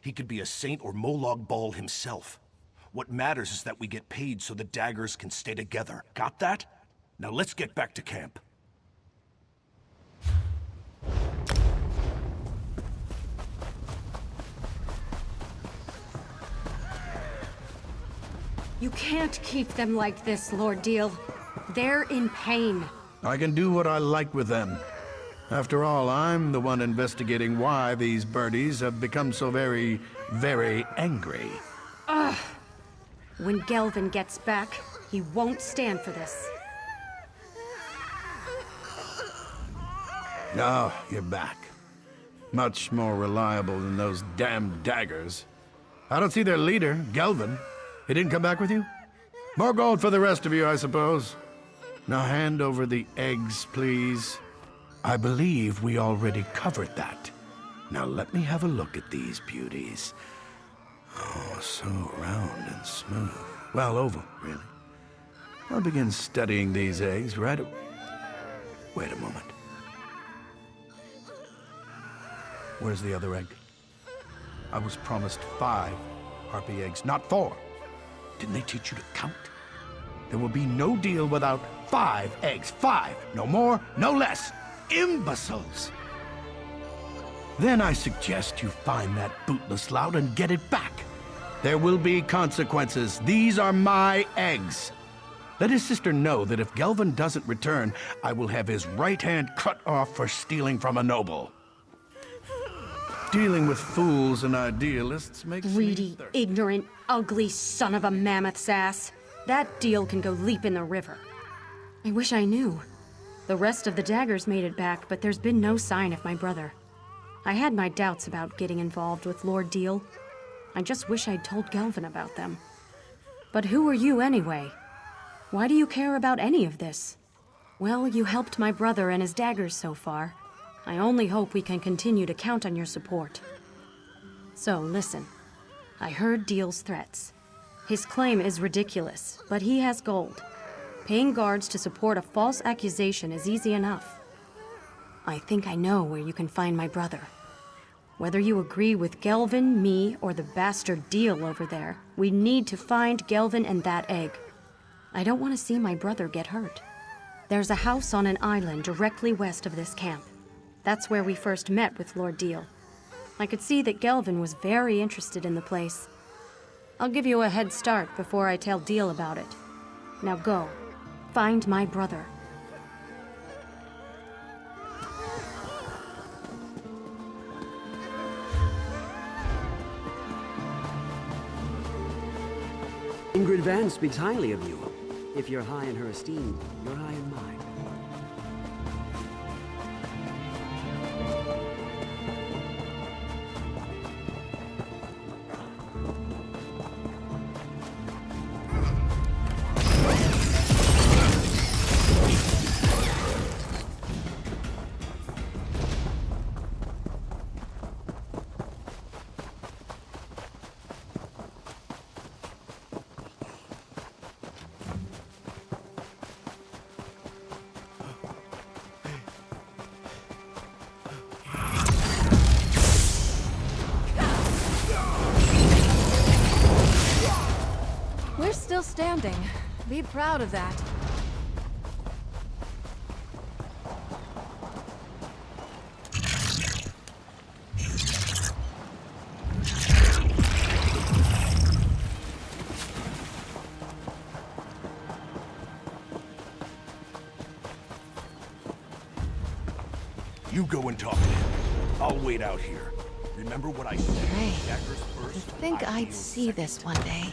He could be a saint or Molag Bal himself. What matters is that we get paid so the daggers can stay together. Got that? Now let's get back to camp. You can't keep them like this, Lord Deal. They're in pain. I can do what I like with them. After all, I'm the one investigating why these birdies have become so very, very angry. Ugh. When Gelvin gets back, he won't stand for this. Oh, you're back. Much more reliable than those damn daggers. I don't see their leader, Gelvin. He didn't come back with you? More gold for the rest of you, I suppose. Now hand over the eggs, please. I believe we already covered that. Now let me have a look at these beauties. Oh, so round and smooth. Well, oval, really. I'll begin studying these eggs right... Wait a moment. Where's the other egg? I was promised 5 harpy eggs, not 4. Didn't they teach you to count? There will be no deal without 5 eggs. 5! No more, no less. Imbeciles! Then I suggest you find that bootless lout and get it back. There will be consequences. These are my eggs. Let his sister know that if Gelvin doesn't return, I will have his right hand cut off for stealing from a noble. Dealing with fools and idealists makes Greedy, ignorant, ugly son of a mammoth's ass. That deal can go leap in the river. I wish I knew. The rest of the daggers made it back, but there's been no sign of my brother. I had my doubts about getting involved with Lord Deal. I just wish I'd told Gelvin about them. But who are you anyway? Why do you care about any of this? Well, you helped my brother and his daggers so far. I only hope we can continue to count on your support. So, listen. I heard Deal's threats. His claim is ridiculous, but he has gold. Paying guards to support a false accusation is easy enough. I think I know where you can find my brother. Whether you agree with Gelvin, me, or the bastard Deal over there, we need to find Gelvin and that egg. I don't want to see my brother get hurt. There's a house on an island directly west of this camp. That's where we first met with Lord Deal. I could see that Gelvin was very interested in the place. I'll give you a head start before I tell Deal about it. Now go. Find my brother. Ingrid Van speaks highly of you. If you're high in her esteem, you're high in mine. We're still standing. Be proud of that. You go and talk to him. I'll wait out here. Remember what I said? Hey, Daggers I first. think I'd see this one day.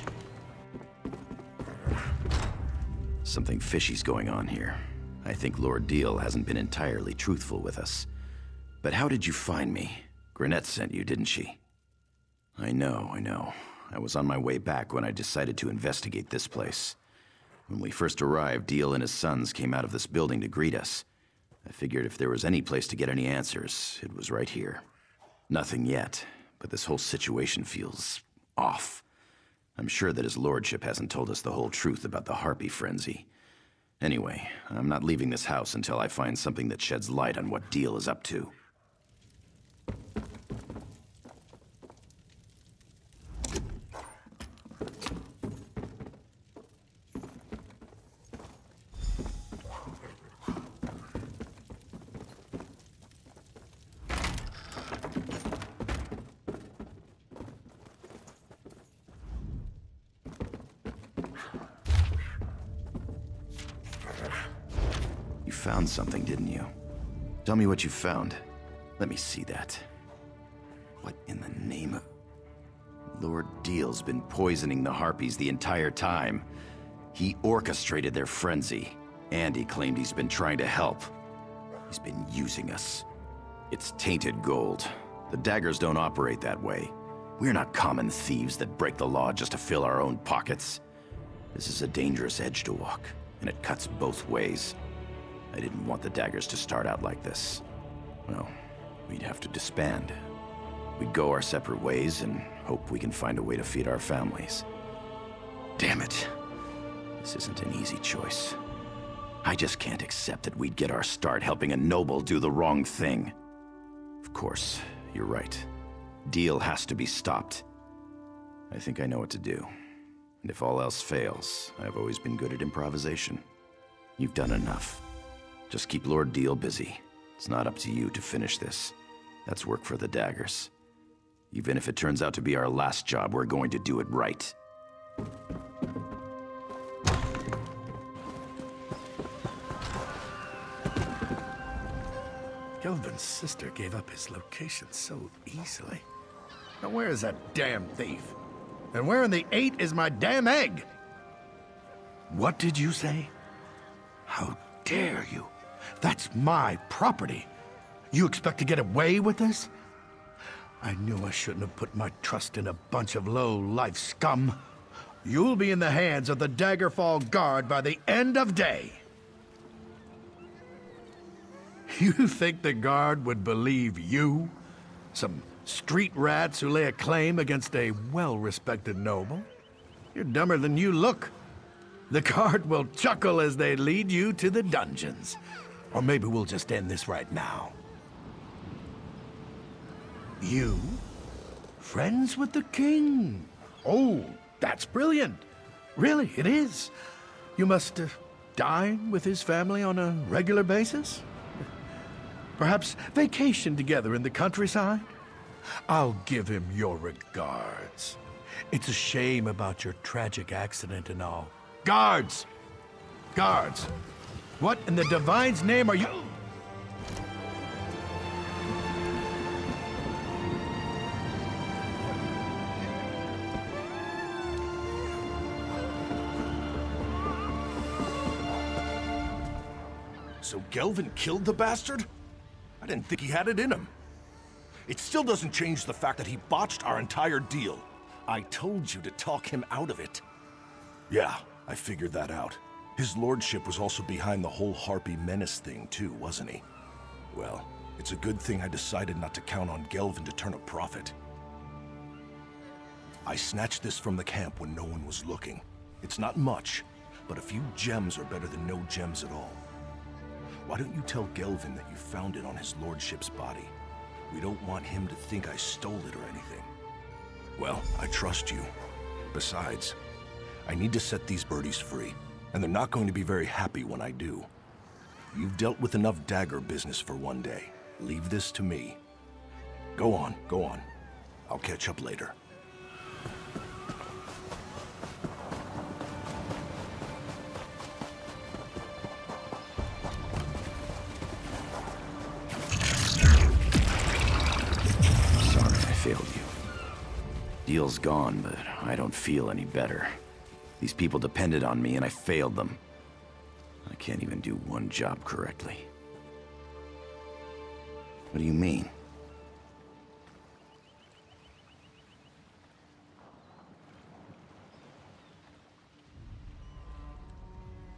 Something fishy's going on here. I think Lord Deal hasn't been entirely truthful with us. But how did you find me? Granette sent you, didn't she? I know. I was on my way back when I decided to investigate this place. When we first arrived, Deal and his sons came out of this building to greet us. I figured if there was any place to get any answers, it was right here. Nothing yet, but this whole situation feels off. I'm sure that his lordship hasn't told us the whole truth about the Harpy frenzy. Anyway, I'm not leaving this house until I find something that sheds light on what Deal is up to. You found something, didn't you? Tell me what you found. Let me see that. What in the name of... Lord Deal's been poisoning the Harpies the entire time. He orchestrated their frenzy, and he claimed he's been trying to help. He's been using us. It's tainted gold. The daggers don't operate that way. We're not common thieves that break the law just to fill our own pockets. This is a dangerous edge to walk, and it cuts both ways. I didn't want the daggers to start out like this. Well, we'd have to disband. We'd go our separate ways and hope we can find a way to feed our families. Damn it. This isn't an easy choice. I just can't accept that we'd get our start helping a noble do the wrong thing. Of course, you're right. Deal has to be stopped. I think I know what to do. And if all else fails, I've always been good at improvisation. You've done enough. Just keep Lord Deal busy. It's not up to you to finish this. That's work for the Daggers. Even if it turns out to be our last job, we're going to do it right. Gelvin's sister gave up his location so easily. Now where is that damn thief? And where in the 8 is my damn egg? What did you say? How dare you? That's my property. You expect to get away with this? I knew I shouldn't have put my trust in a bunch of low-life scum. You'll be in the hands of the Daggerfall Guard by the end of day. You think the Guard would believe you? Some street rats who lay a claim against a well-respected noble? You're dumber than you look. The Guard will chuckle as they lead you to the dungeons. Or maybe we'll just end this right now. You? Friends with the king? Oh, that's brilliant. Really, it is. You must dine with his family on a regular basis? Perhaps vacation together in the countryside? I'll give him your regards. It's a shame about your tragic accident and all. Guards! Guards! What in the Divine's name are you— So Gelvin killed the bastard? I didn't think he had it in him. It still doesn't change the fact that he botched our entire deal. I told you to talk him out of it. Yeah, I figured that out. His lordship was also behind the whole Harpy menace thing too, wasn't he? Well, it's a good thing I decided not to count on Gelvin to turn a profit. I snatched this from the camp when no one was looking. It's not much, but a few gems are better than no gems at all. Why don't you tell Gelvin that you found it on his lordship's body? We don't want him to think I stole it or anything. Well, I trust you. Besides, I need to set these birdies free, and they're not going to be very happy when I do. You've dealt with enough dagger business for one day. Leave this to me. Go on, go on. I'll catch up later. Failed you. Deal's gone, but I don't feel any better. These people depended on me and I failed them. I can't even do one job correctly. What do you mean?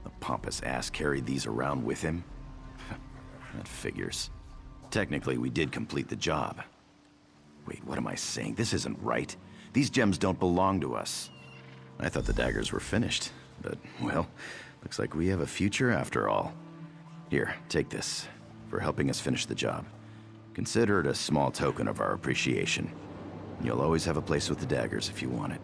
The pompous ass carried these around with him? That figures. Technically, we did complete the job. Wait, what am I saying? This isn't right. These gems don't belong to us. I thought the daggers were finished, but, well, looks like we have a future after all. Here, take this, for helping us finish the job. Consider it a small token of our appreciation. You'll always have a place with the daggers if you want it.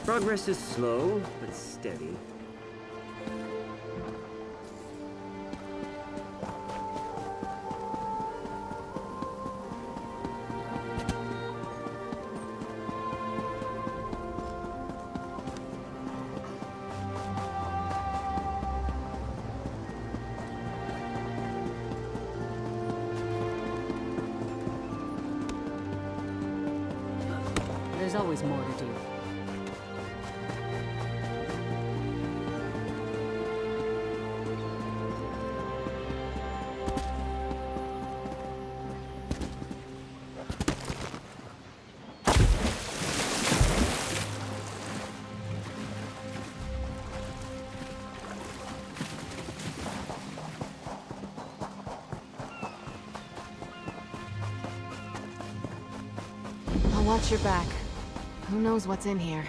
Progress is slow, but steady. There's always more to do. I'll watch your back. Who knows what's in here?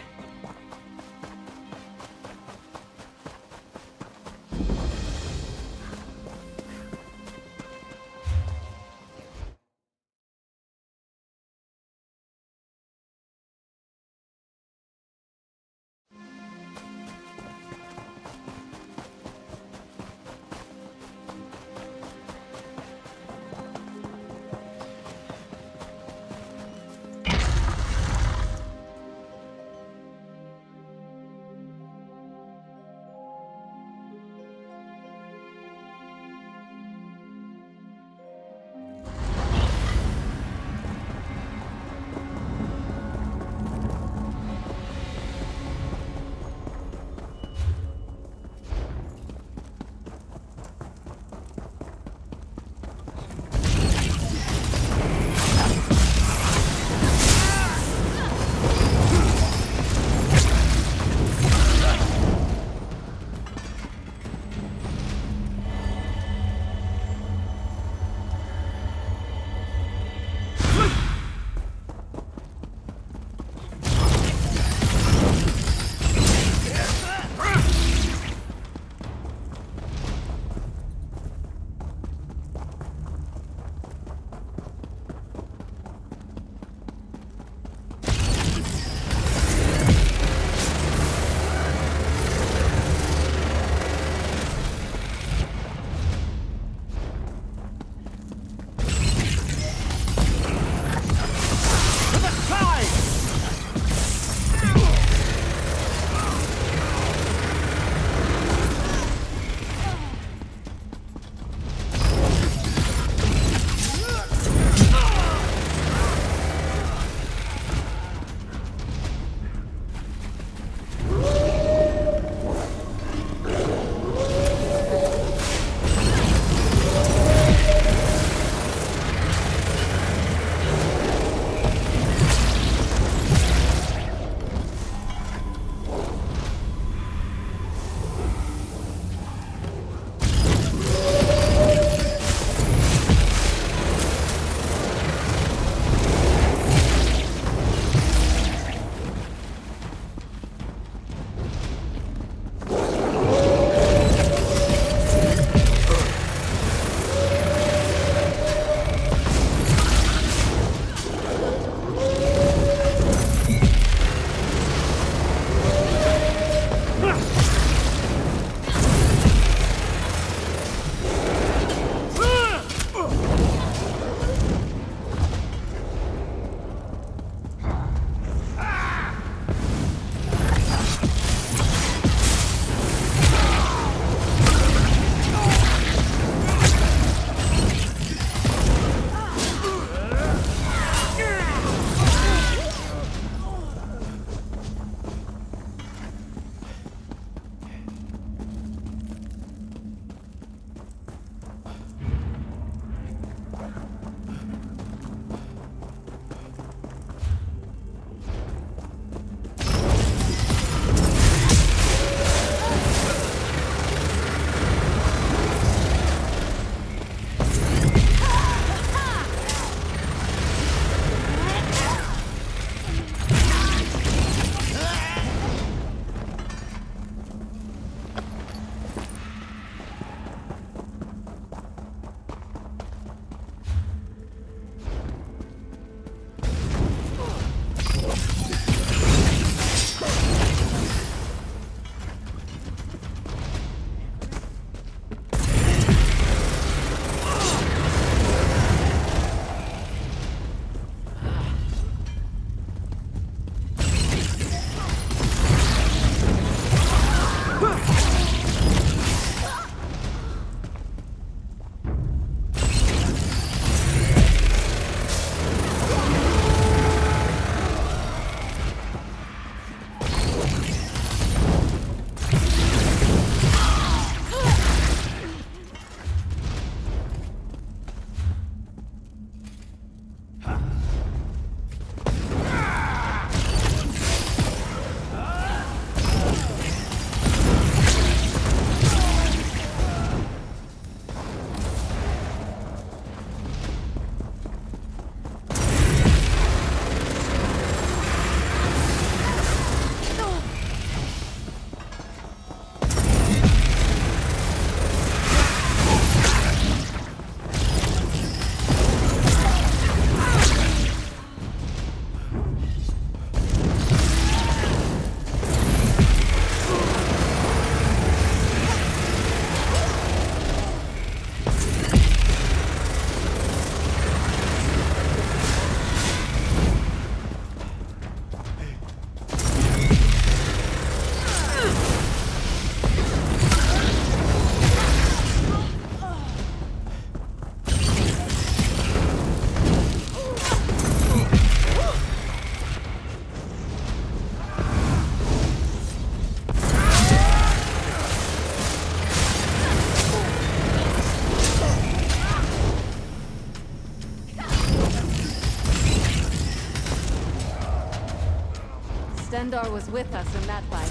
Endar was with us in that fight.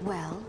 Well?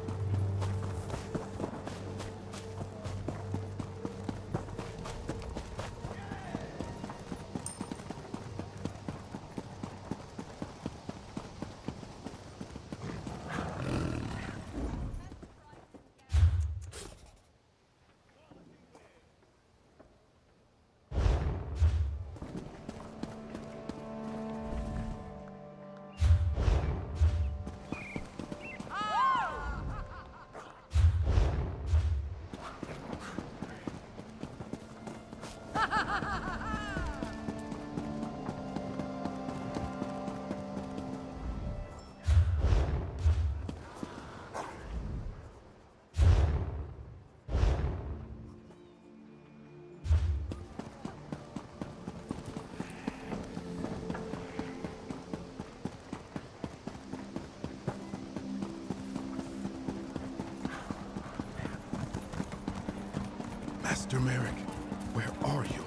Master Merrick, where are you?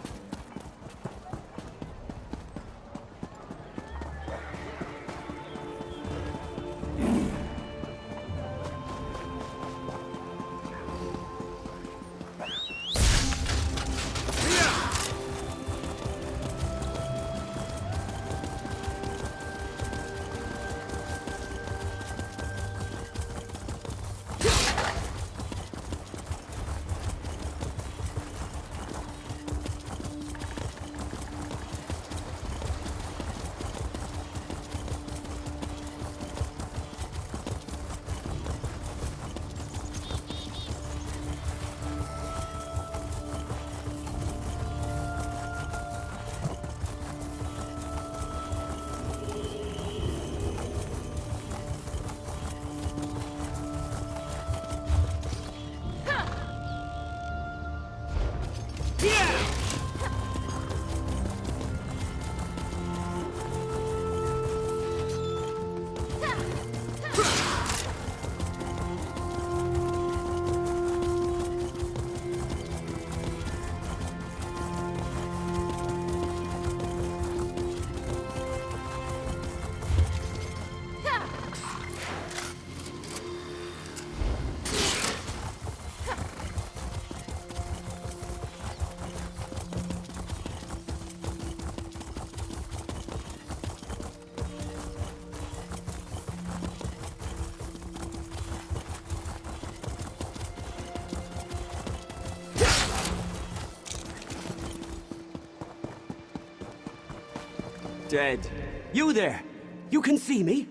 Dead. You there! You can see me?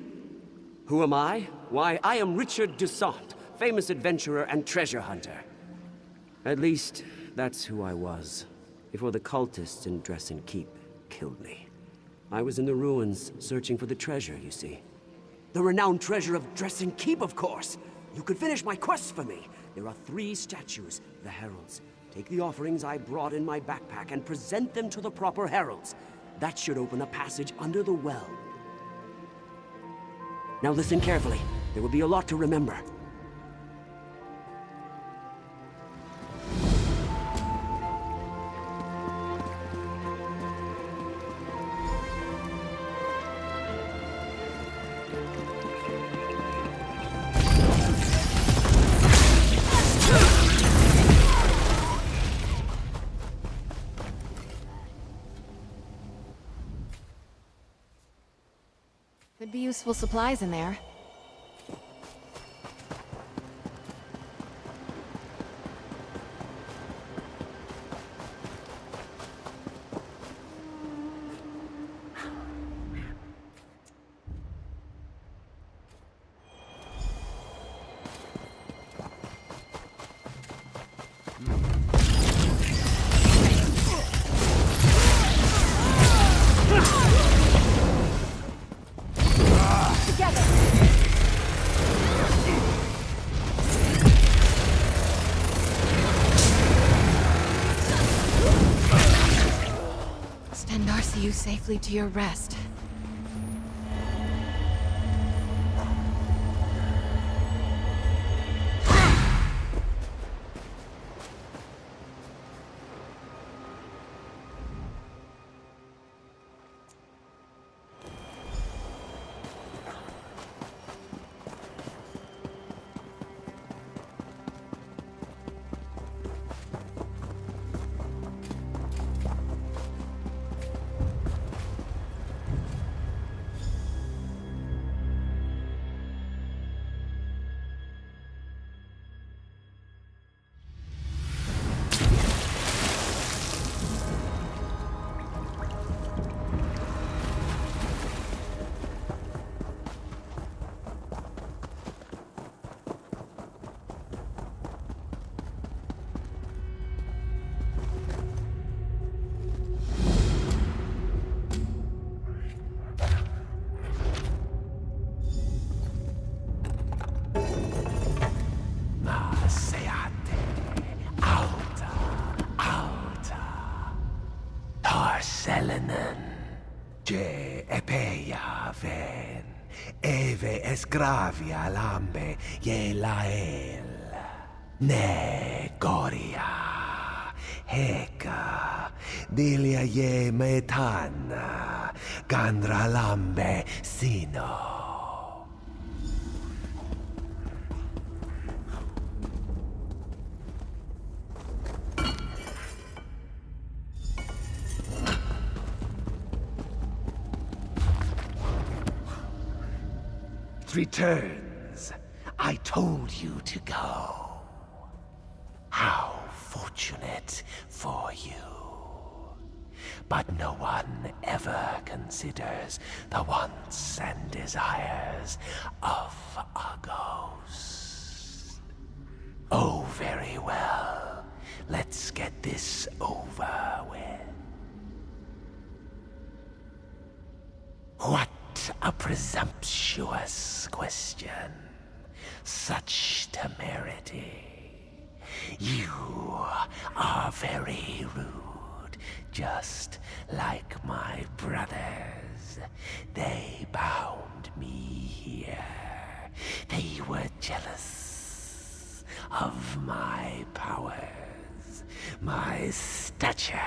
Who am I? Why, I am Richard Dusant, famous adventurer and treasure hunter. At least, that's who I was, before the cultists in Dresden Keep killed me. I was in the ruins, searching for the treasure, you see. The renowned treasure of Dresden Keep, of course! You could finish my quest for me. There are 3 statues, the heralds, Take the offerings I brought in my backpack and present them to the proper heralds. That should open a passage under the well. Now listen carefully. There will be a lot to remember. Could be useful supplies in there. See you safely to your rest. Eve esgravia lambe ye lael. Ne goria. Heka. Dilia ye metana. Gandra lambe sino. Returns. I told you to go. How fortunate for you. But no one ever considers the wants and desires of a ghost. Oh, very well. Let's get this over with. What a presumptuous question. Such temerity. You are very rude, just like my brothers. They bound me here. They were jealous of my powers, my stature.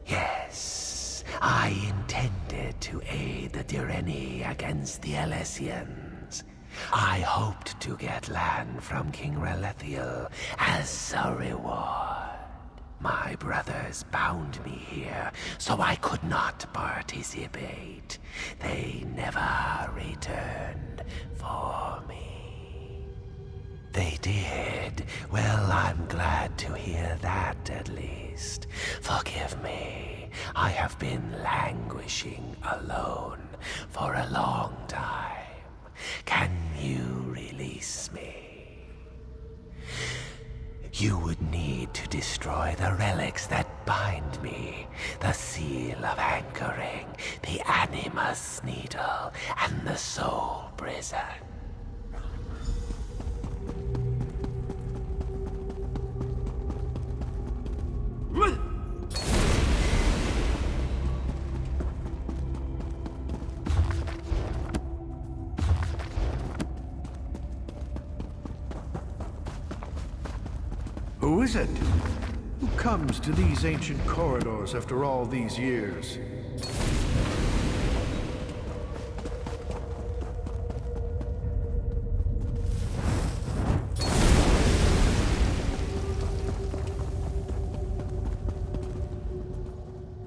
Yes, I intended to aid the Direni against the Elysians. I hoped to get land from King Relethiel as a reward. My brothers bound me here, so I could not participate. They never returned for me. They did. Well, I'm glad to hear that at least. Forgive me. I have been languishing alone for a long time. Can you release me? You would need to destroy the relics that bind me, the seal of anchoring, the animus needle, and the soul prison. is it? Who comes to these ancient corridors after all these years?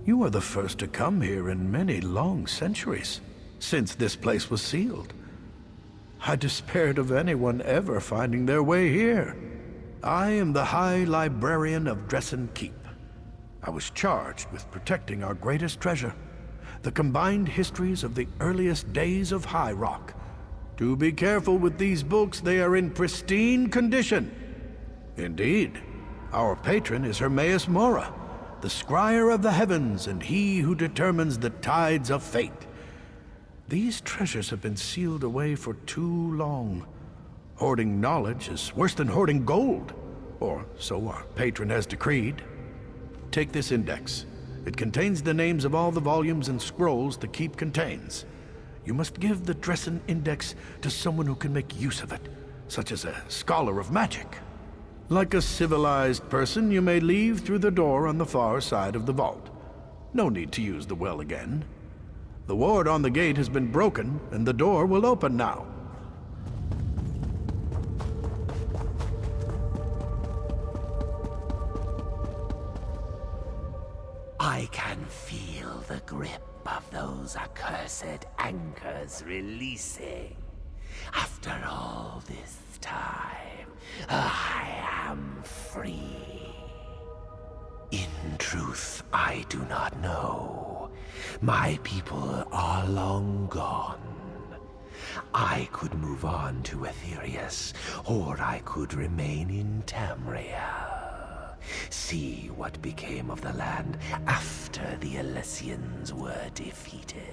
You are the first to come here in many long centuries, since this place was sealed. I despaired of anyone ever finding their way here. I am the High Librarian of Dressen Keep. I was charged with protecting our greatest treasure, the combined histories of the earliest days of High Rock. Do be careful with these books, they are in pristine condition. Indeed, our patron is Hermaeus Mora, the scryer of the heavens and he who determines the tides of fate. These treasures have been sealed away for too long. Hoarding knowledge is worse than hoarding gold, or so our patron has decreed. Take this index. It contains the names of all the volumes and scrolls the keep contains. You must give the Dressen Index to someone who can make use of it, such as a scholar of magic. Like a civilized person, you may leave through the door on the far side of the vault. No need to use the well again. The ward on the gate has been broken, and the door will open now. I can feel the grip of those accursed anchors releasing. After all this time, I am free. In truth, I do not know. My people are long gone. I could move on to Aetherius, or I could remain in Tamriel. See what became of the land after the Elysians were defeated.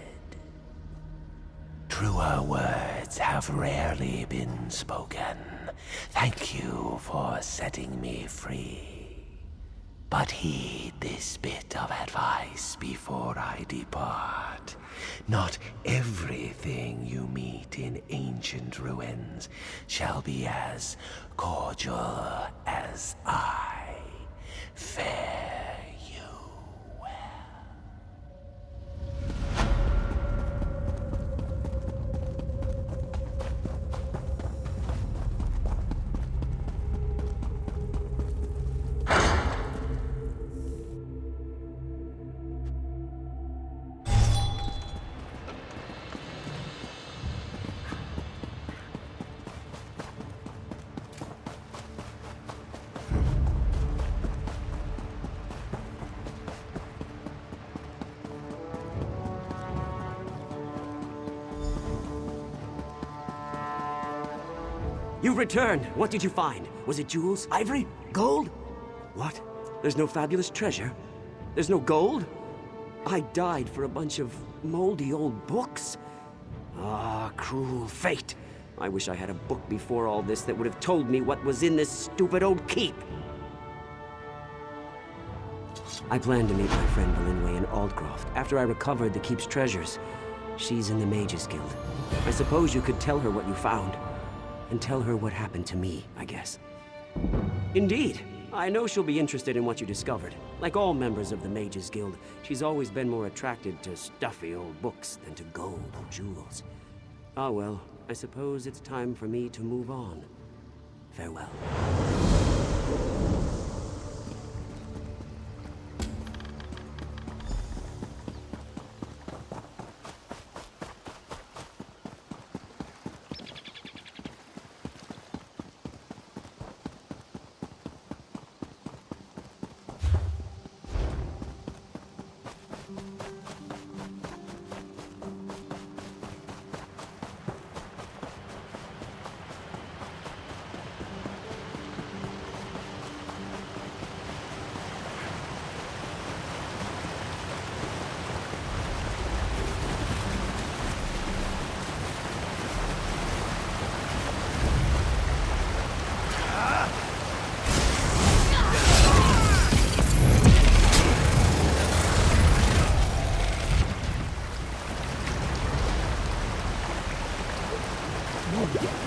Truer words have rarely been spoken. Thank you for setting me free. But heed this bit of advice before I depart. Not everything you meet in ancient ruins shall be as cordial as I. Fare you well. You returned. What did you find? Was it jewels? Ivory? Gold? What? There's no fabulous treasure? There's no gold? I died for a bunch of moldy old books? Ah, cruel fate. I wish I had a book before all this that would have told me what was in this stupid old keep. I plan to meet my friend Belinway in Aldcroft after I recovered the keep's treasures. She's in the Mages Guild. I suppose you could tell her what you found. And tell her what happened to me, I guess. Indeed. I know she'll be interested in what you discovered. Like all members of the Mages Guild, she's always been more attracted to stuffy old books than to gold or jewels. Ah well, I suppose it's time for me to move on. Farewell.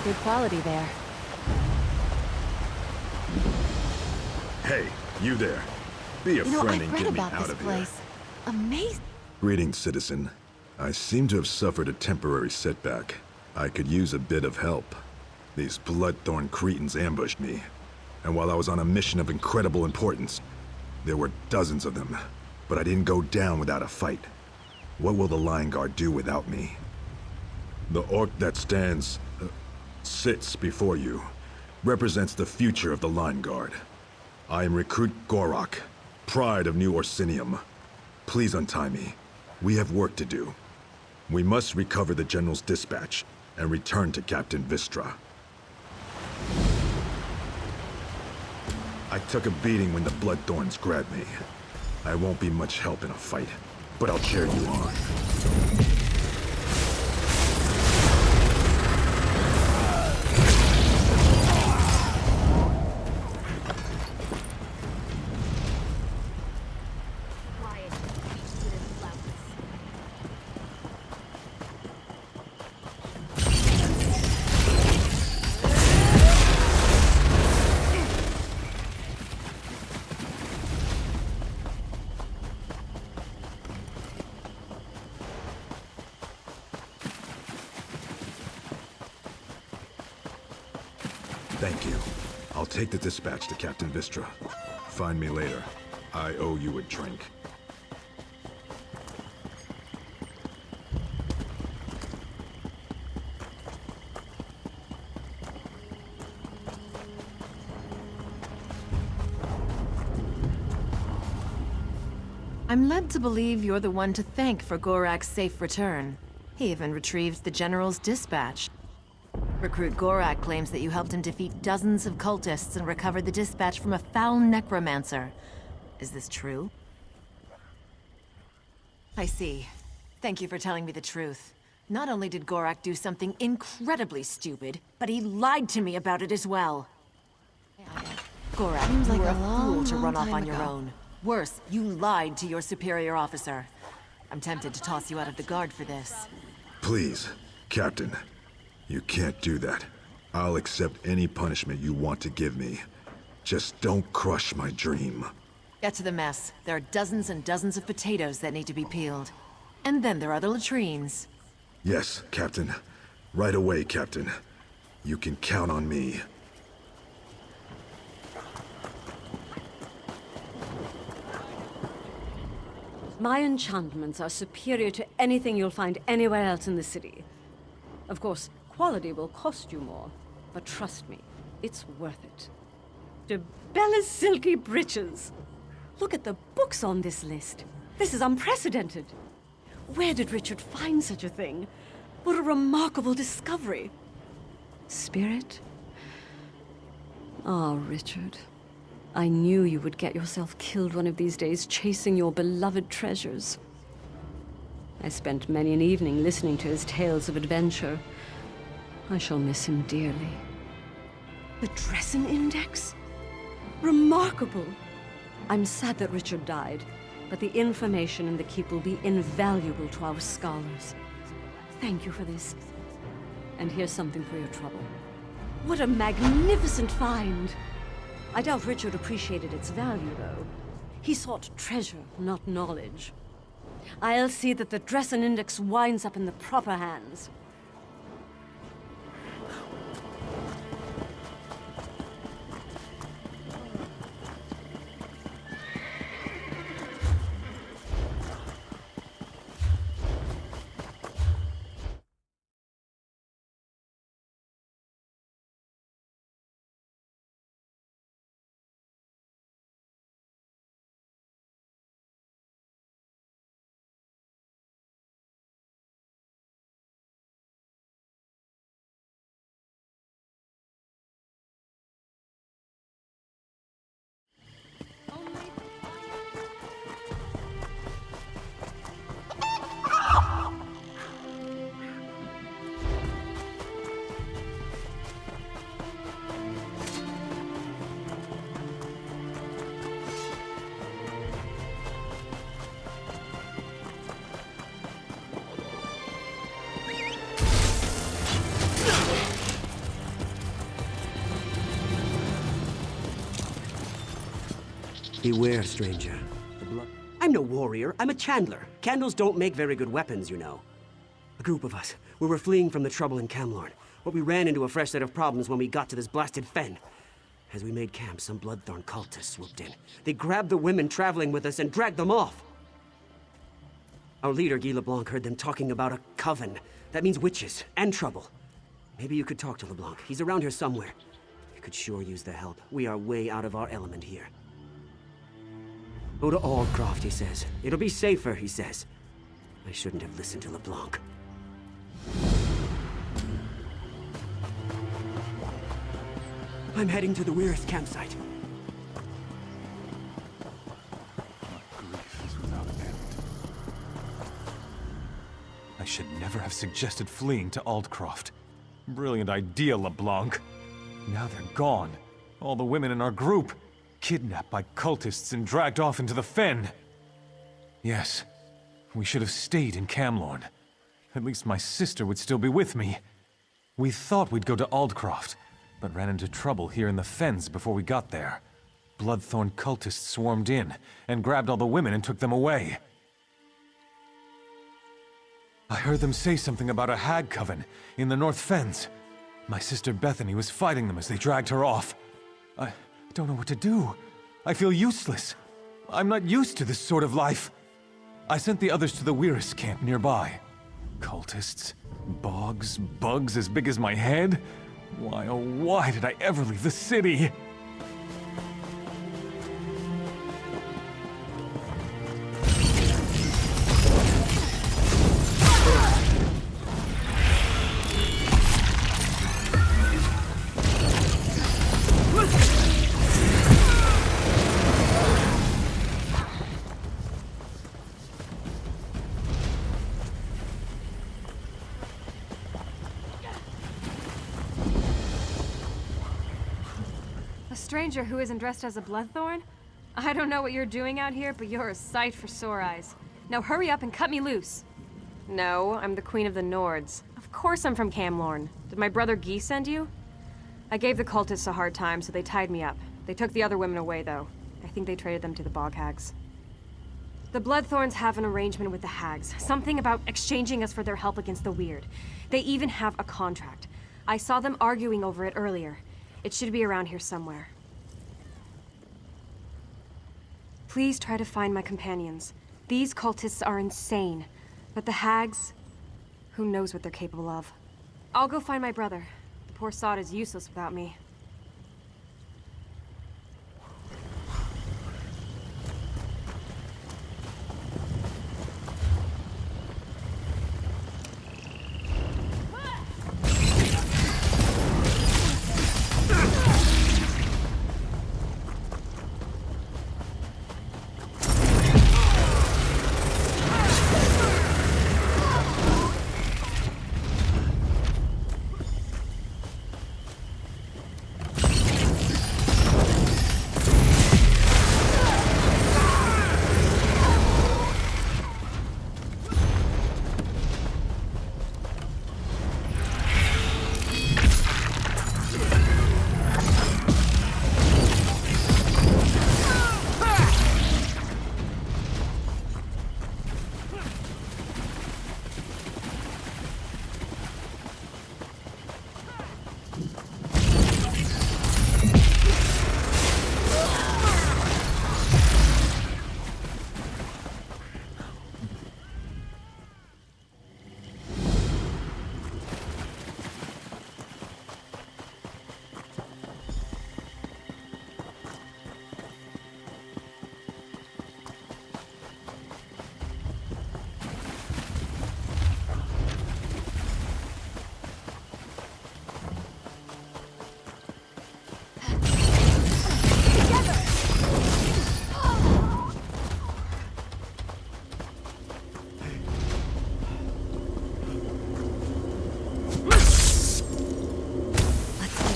Good quality there. Hey, you there. Be a friend and get me out of here. Amazing. Greetings, citizen. I seem to have suffered a temporary setback. I could use a bit of help. These bloodthorn cretins ambushed me, and while I was on a mission of incredible importance, there were dozens of them, but I didn't go down without a fight. What will the Lion Guard do without me? The orc that sits before you, represents the future of the Lion Guard. I am Recruit Gorak, pride of New Orsinium. Please untie me. We have work to do. We must recover the General's dispatch and return to Captain Vistra. I took a beating when the Bloodthorns grabbed me. I won't be much help in a fight, but I'll cheer you on. Thank you. I'll take the dispatch to Captain Vistra. Find me later. I owe you a drink. I'm led to believe you're the one to thank for Gorak's safe return. He even retrieved the General's dispatch. Recruit Gorak claims that you helped him defeat dozens of cultists and recovered the dispatch from a foul necromancer. Is this true? I see. Thank you for telling me the truth. Not only did Gorak do something incredibly stupid, but he lied to me about it as well. Gorak, Seems like you were a a fool long, to run long off on time your ago. own. Worse, you lied to your superior officer. I'm tempted to toss you out of the guard for this. Please, Captain. You can't do that. I'll accept any punishment you want to give me. Just don't crush my dream. Get to the mess. There are dozens and dozens of potatoes that need to be peeled. And then there are the latrines. Yes, Captain. Right away, Captain. You can count on me. My enchantments are superior to anything you'll find anywhere else in the city. Of course, quality will cost you more, but trust me, it's worth it. To Bella's silky breeches. Look at the books on this list. This is unprecedented. Where did Richard find such a thing? What a remarkable discovery. Spirit? Ah, Richard. I knew you would get yourself killed one of these days chasing your beloved treasures. I spent many an evening listening to his tales of adventure. I shall miss him dearly. The dressing index? Remarkable! I'm sad that Richard died, but the information in the keep will be invaluable to our scholars. Thank you for this. And here's something for your trouble. What a magnificent find! I doubt Richard appreciated its value, though. He sought treasure, not knowledge. I'll see that the Dressen Index winds up in the proper hands. Beware, stranger. I'm no warrior, I'm a chandler. Candles don't make very good weapons, you know. A group of us, we were fleeing from the trouble in Camlorn, but we ran into a fresh set of problems when we got to this blasted fen. As we made camp, some Bloodthorn cultists swooped in. They grabbed the women traveling with us and dragged them off. Our leader, Guy LeBlanc, heard them talking about a coven. That means witches and trouble. Maybe you could talk to LeBlanc. He's around here somewhere. You could sure use the help. We are way out of our element here. Go to Aldcroft, he says. It'll be safer, he says. I shouldn't have listened to LeBlanc. I'm heading to the Weir's campsite. I should never have suggested fleeing to Aldcroft. Brilliant idea, LeBlanc. Now they're gone. All the women in our group, kidnapped by cultists and dragged off into the fen. Yes, we should have stayed in Camlorn. At least my sister would still be with me. We thought we'd go to Aldcroft, but ran into trouble here in the fens before we got there. Bloodthorn cultists swarmed in and grabbed all the women and took them away. I heard them say something about a hag coven in the North Fens. My sister Bethany was fighting them as they dragged her off. I don't know what to do. I feel useless. I'm not used to this sort of life. I sent the others to the Weir's camp nearby. Cultists, bogs, bugs as big as my head. Why, oh why did I ever leave the city? Stranger who isn't dressed as a Bloodthorn? I don't know what you're doing out here, but you're a sight for sore eyes. Now hurry up and cut me loose. No, I'm the Queen of the Nords. Of course I'm from Camlorn. Did my brother Guy send you? I gave the cultists a hard time, so they tied me up. They took the other women away, though. I think they traded them to the Bog Hags. The Bloodthorns have an arrangement with the Hags. Something about exchanging us for their help against the Weird. They even have a contract. I saw them arguing over it earlier. It should be around here somewhere. Please try to find my companions. These cultists are insane, but the Hags, who knows what they're capable of. I'll go find my brother. The poor sod is useless without me.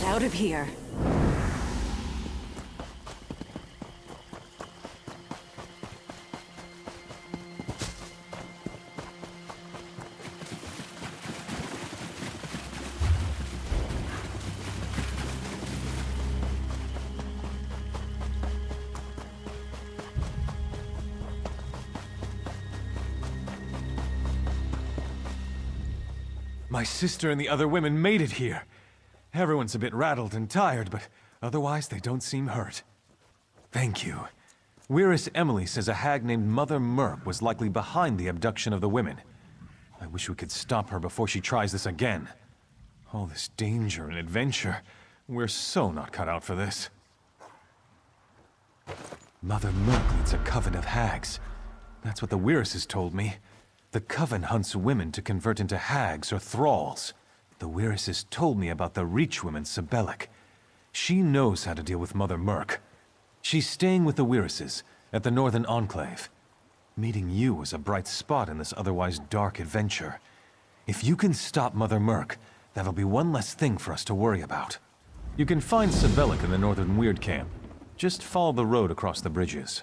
Out of here. My sister and the other women made it here. Everyone's a bit rattled and tired, but otherwise they don't seem hurt. Thank you. Weiress Emily says a hag named Mother Merc was likely behind the abduction of the women. I wish we could stop her before she tries this again. All this danger and adventure. We're so not cut out for this. Mother Merc leads a coven of hags. That's what the Weiresses told me. The coven hunts women to convert into hags or thralls. The Weiresses told me about the Reach woman, Sibelic. She knows how to deal with Mother Merc. She's staying with the Weiresses at the Northern Enclave. Meeting you was a bright spot in this otherwise dark adventure. If you can stop Mother Merc, that'll be one less thing for us to worry about. You can find Sibelic in the Northern Weird Camp. Just follow the road across the bridges.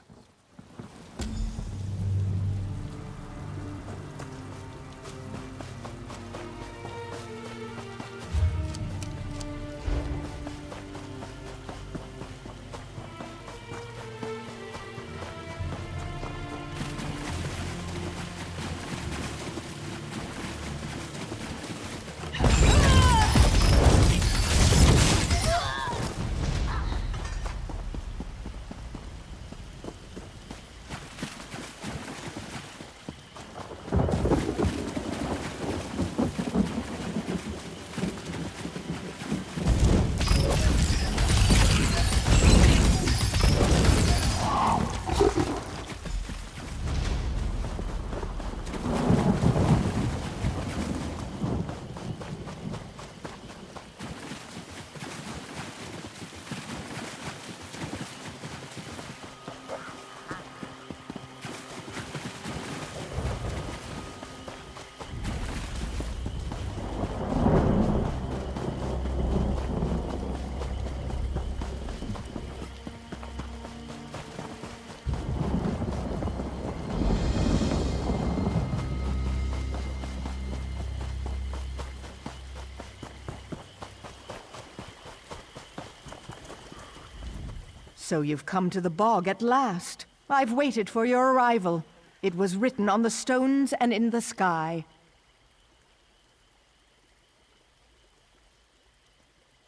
So you've come to the bog at last. I've waited for your arrival. It was written on the stones and in the sky.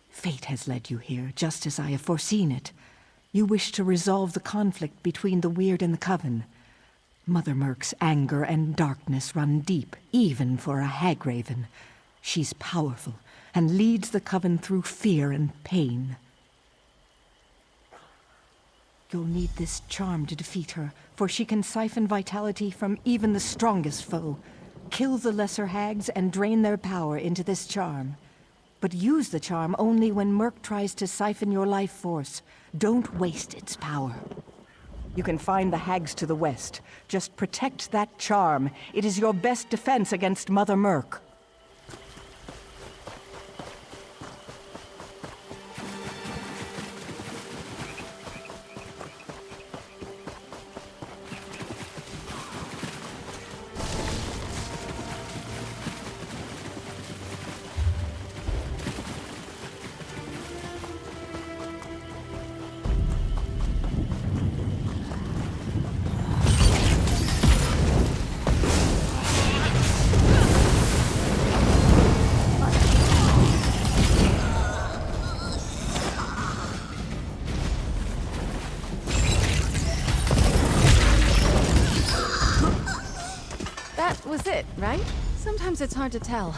Fate has led you here, just as I have foreseen it. You wish to resolve the conflict between the Weird and the Coven. Mother Merc's anger and darkness run deep, even for a Hagraven. She's powerful, and leads the Coven through fear and pain. You'll need this charm to defeat her, for she can siphon vitality from even the strongest foe. Kill the lesser hags and drain their power into this charm. But use the charm only when Merc tries to siphon your life force. Don't waste its power. You can find the hags to the west. Just protect that charm. It is your best defense against Mother Merc. That was it, right? Sometimes it's hard to tell.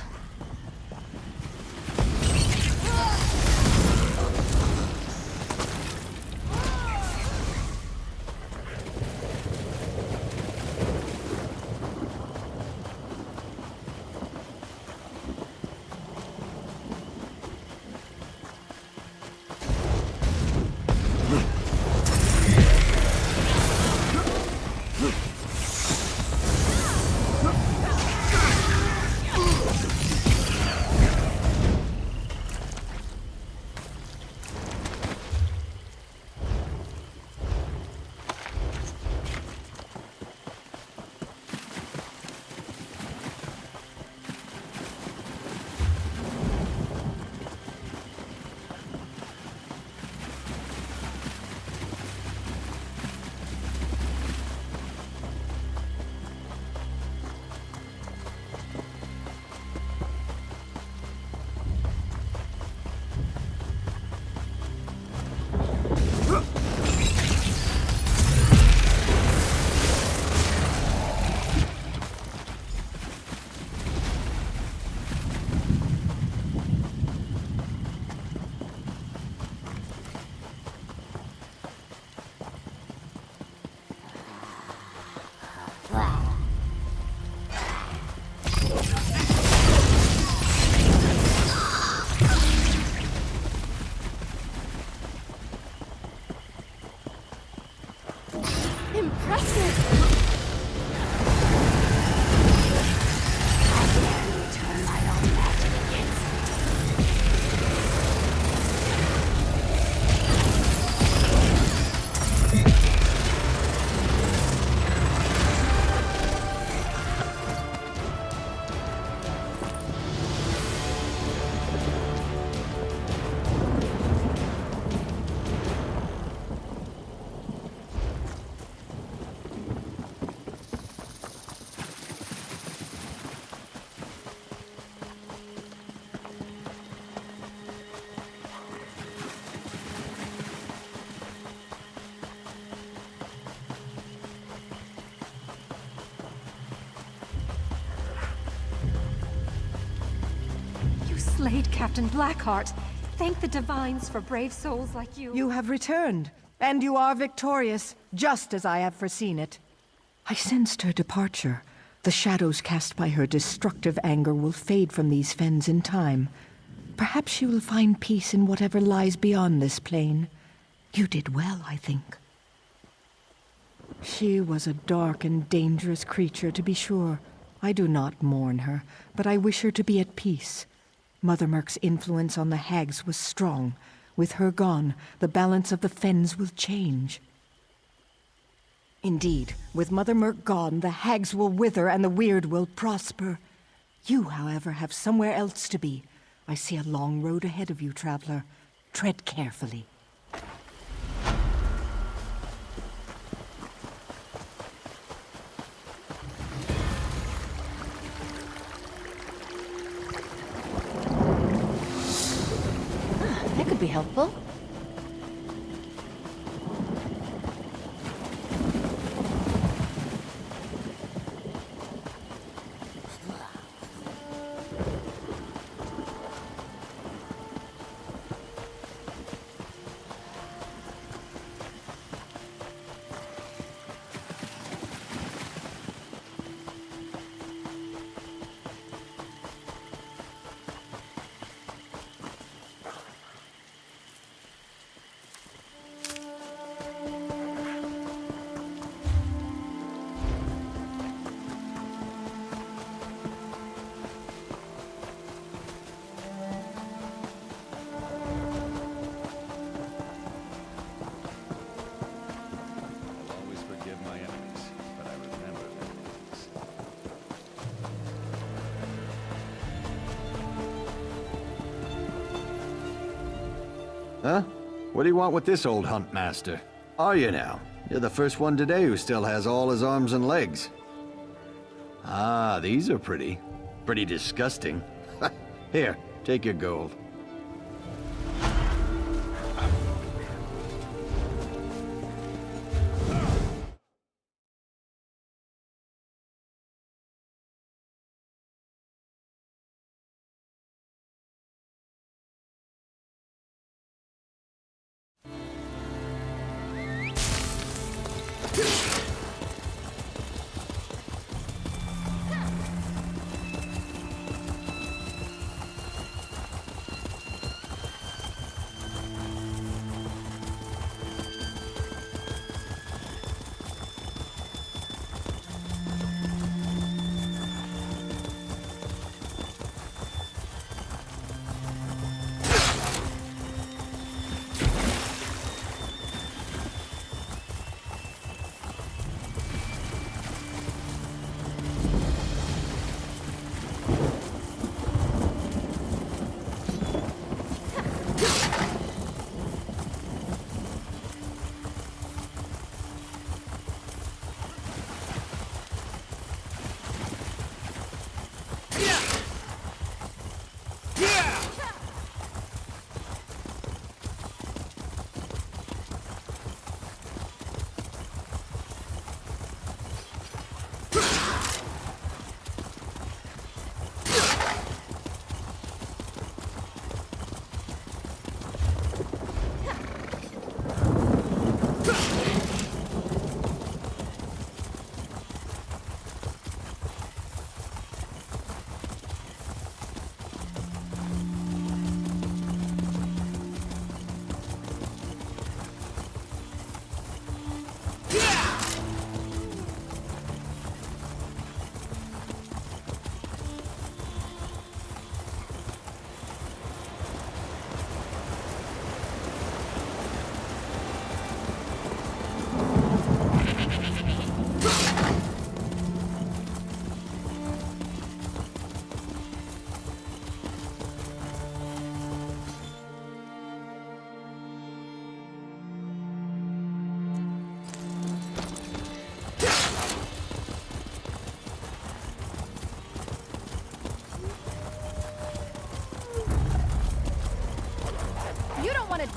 slayed Captain Blackheart. Thank the divines for brave souls like you. You have returned, and you are victorious, just as I have foreseen it. I sensed her departure. The shadows cast by her destructive anger will fade from these fens in time. Perhaps she will find peace in whatever lies beyond this plane. You did well, I think. She was a dark and dangerous creature, to be sure. I do not mourn her, but I wish her to be at peace. Mother Merc's influence on the hags was strong. With her gone, the balance of the fens will change. Indeed, with Mother Merc gone, the hags will wither and the weird will prosper. You, however, have somewhere else to be. I see a long road ahead of you, traveler. Tread carefully. That could be helpful. Huh? What do you want with this old hunt master? Are you now? You're the first one today who still has all his arms and legs. Ah, these are pretty. Pretty disgusting. Here, take your gold.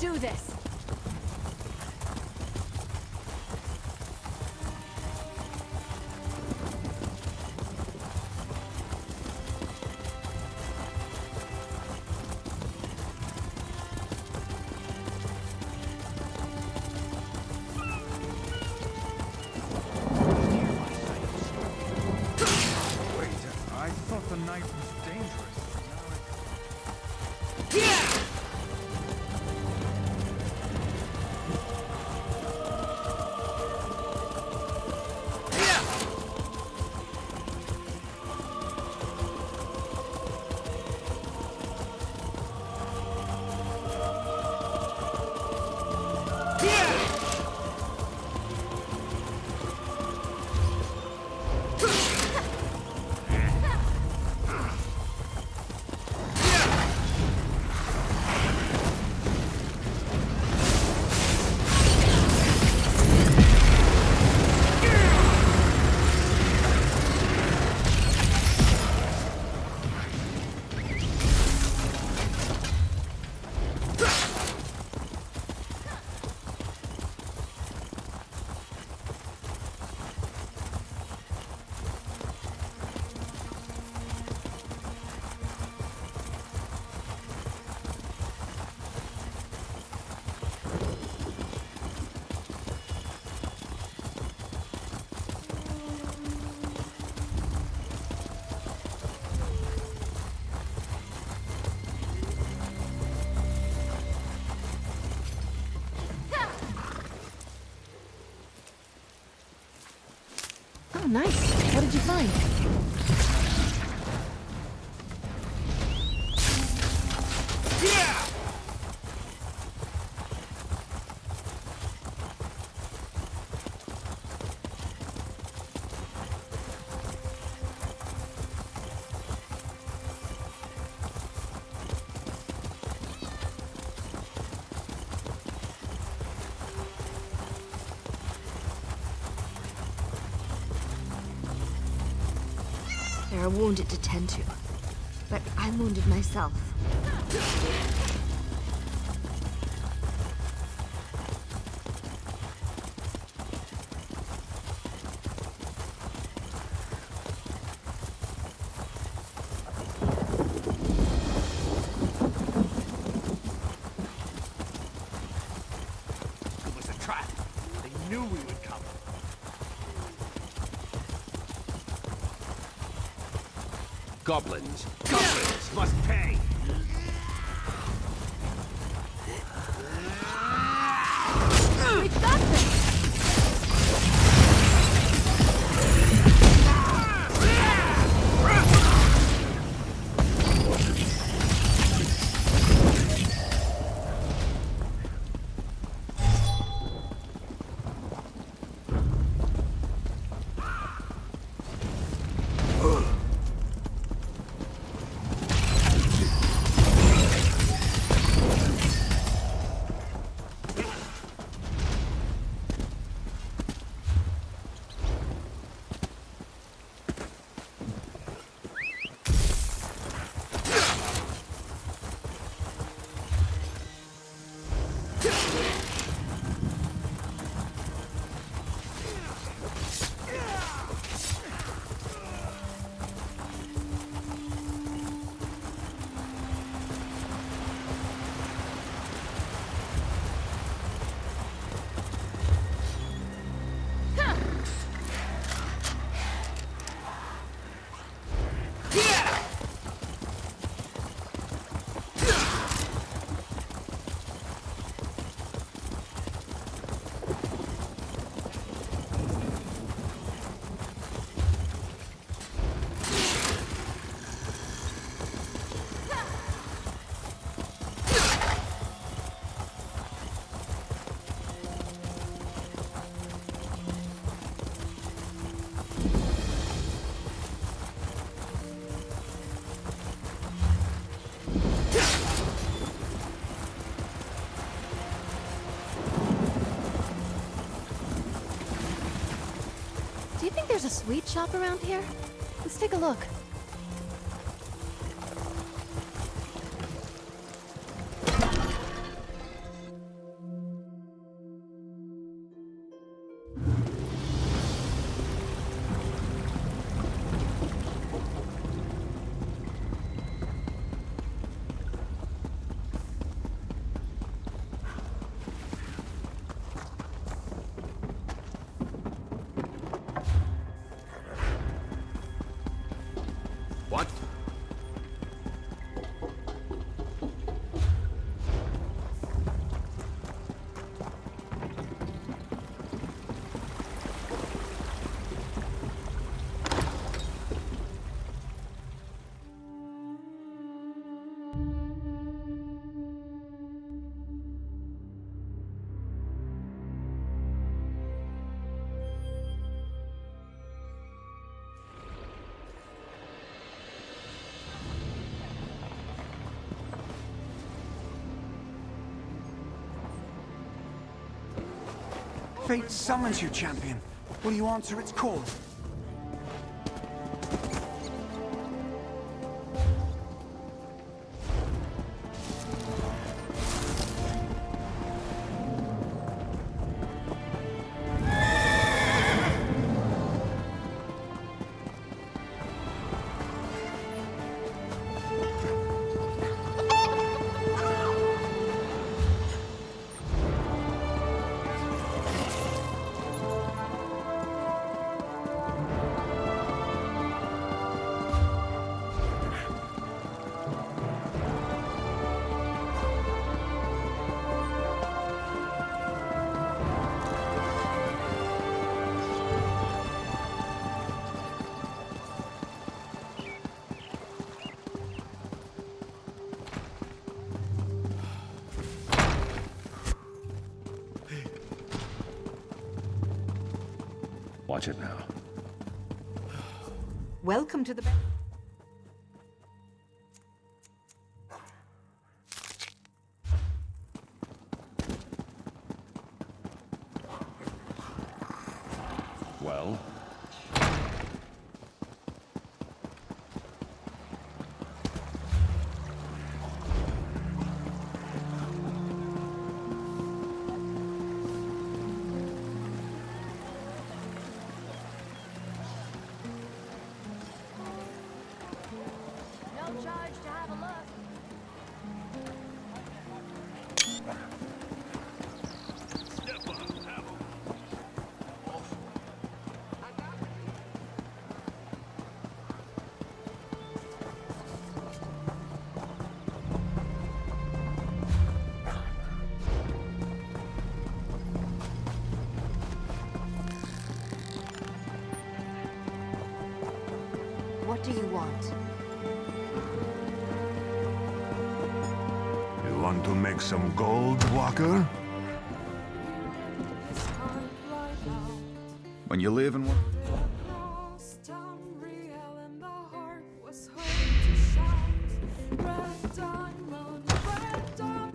Do this. Oh, nice. What did you find? There are wounded to tend to, but I'm wounded myself. It was a trap. They knew we would come. Goblins must pay! We've got this! Do you think there's a sweet shop around here? Let's take a look. What? Fate summons you, champion. Will you answer its call? watch it now. Welcome to the... Well? No charge to have a look. What do you want? You want to make some gold, Walker? When you live in one...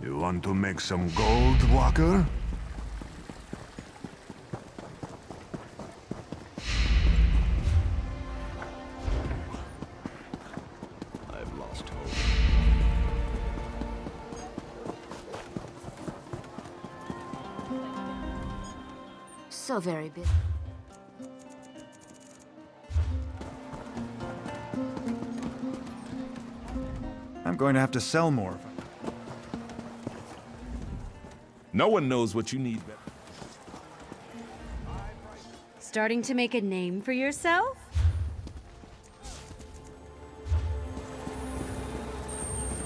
You want to make some gold, Walker? I've lost hope. So very busy. I'm going to have to sell more. No one knows what you need better. Starting to make a name for yourself?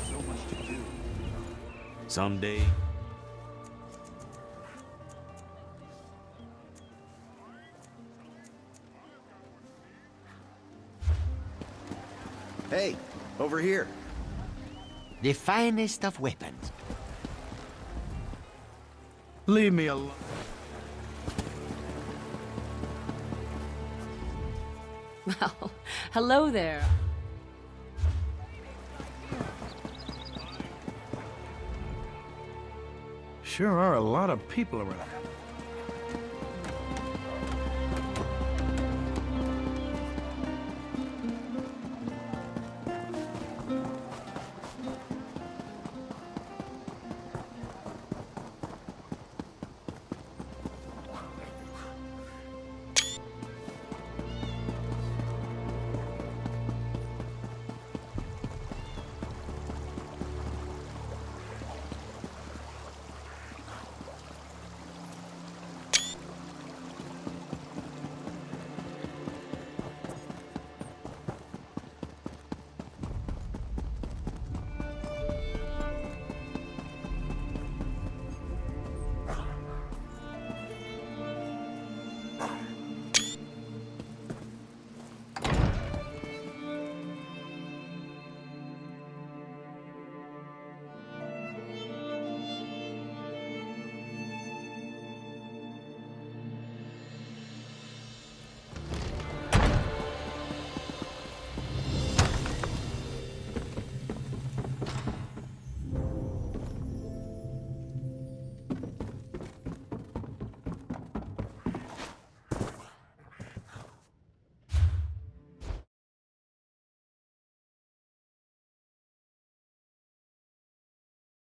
So much to do. Someday. Hey, over here. The finest of weapons. Leave me alone. Well, hello there. Sure are a lot of people around.